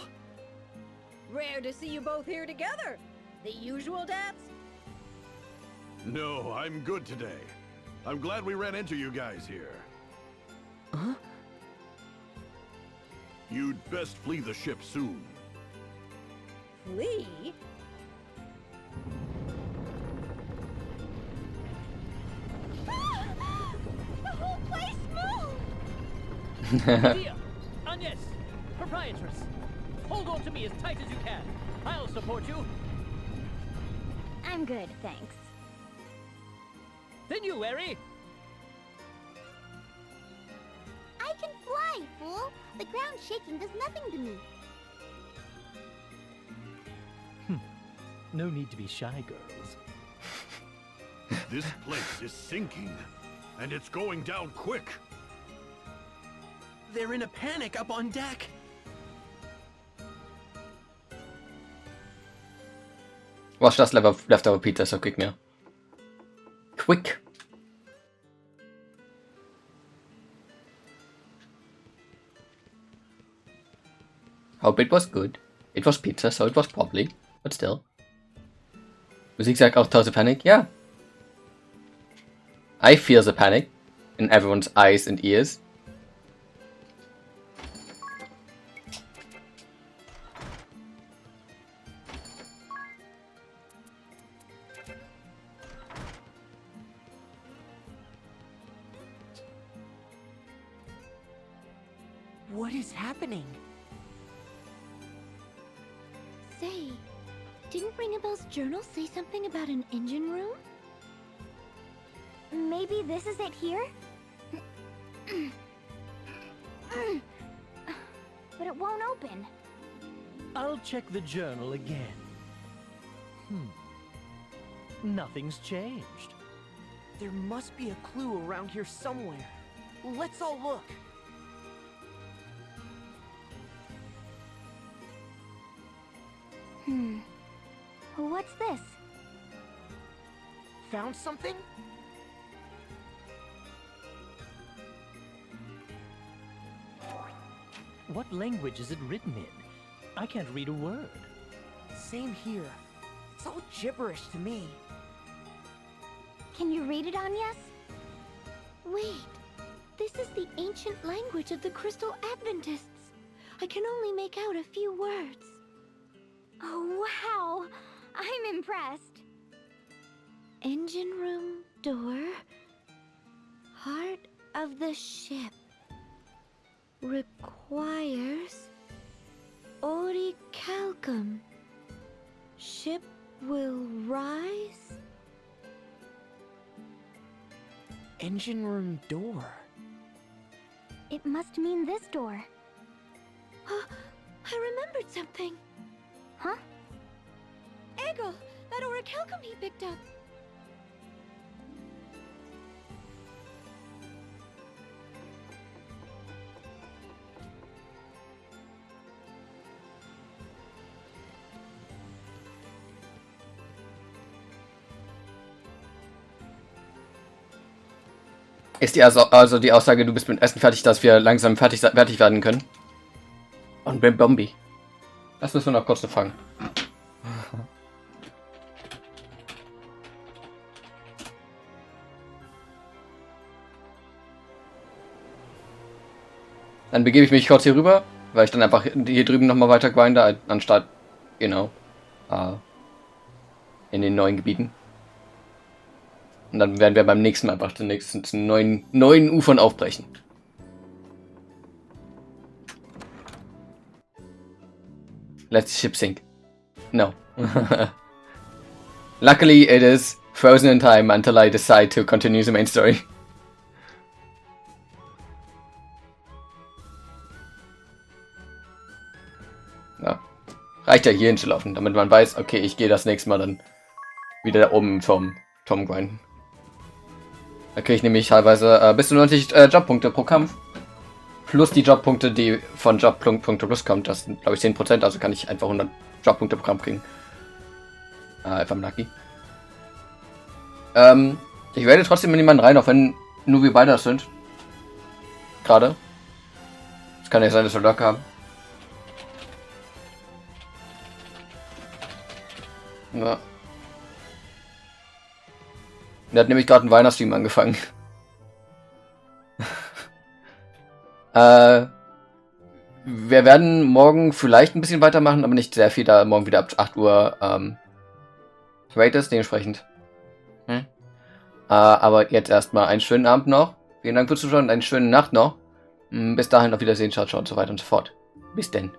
Rare to see you both here together. The usual dads? No, I'm good today. I'm glad we ran into you guys here. Huh? You'd best flee the ship soon. Flee? The whole place moved! Dia! Agnes! Proprietress! Hold on to me as tight as you can. I'll support you. I'm good, thanks. Then you, Eri! I can fly, fool! The ground shaking does nothing to me. No need to be shy, girls. This place is sinking, and it's going down quick. They're in a panic up on deck. Watch das leftover pizza so quick now. Quick. Hope it was good. It was pizza, so it was probably, but still. Musik sagt auch 1000 Panic, yeah. I feel the panic in everyone's eyes and ears. What is happening? Say, didn't Ringabel's journal say something about an engine room? Maybe this is it here? But it won't open. I'll check the journal again. Nothing's changed. There must be a clue around here somewhere. Let's all look. What's this? Found something? What language is it written in? I can't read a word. Same here. It's all gibberish to me. Can you read it, Agnes? Wait, this is the ancient language of the Crystal Adventists. I can only make out a few words. Oh, wow. I'm impressed. Engine room door. Heart of the ship. Requires orichalcum. Ship will rise. Engine room door. It must mean this door. I remembered something. Huh? Eggle, that orichalcum he picked up. Ist die also die Aussage, du bist mit Essen fertig, dass wir langsam fertig werden können? Und beim Bombi. Das müssen wir noch kurz fangen. Dann begebe ich mich kurz hier rüber, weil ich dann einfach hier drüben nochmal weiter grinde, anstatt, genau, in den neuen Gebieten. Und dann werden wir beim nächsten Mal einfach den nächsten neuen Ufern aufbrechen. Let the ship sink. No. Luckily it is frozen in time until I decide to continue the main story. Ja. Reicht ja hier hinzulaufen, damit man weiß, okay, ich gehe das nächste Mal dann wieder da oben vom Tom grinden. Da kriege ich nämlich teilweise bis zu 90 Jobpunkte pro Kampf. Plus die Jobpunkte, die von Jobpunkte Plus kommt. Das sind, glaube ich, 10%. Also kann ich einfach 100 Jobpunkte pro Kampf kriegen. Einfach lucky. Ich werde trotzdem mit jemanden rein, auch wenn nur wir beide das sind. Gerade. Es kann ja sein, dass wir Lock haben. Ja. Der hat nämlich gerade einen Weihnachtsstream angefangen. Wir werden morgen vielleicht ein bisschen weitermachen, aber nicht sehr viel, da morgen wieder ab 8 Uhr Raid ist, dementsprechend. Aber jetzt erstmal einen schönen Abend noch. Vielen Dank fürs Zuschauen und eine schöne Nacht noch. Bis dahin, auf Wiedersehen, ciao, ciao und so weiter und so fort. Bis denn.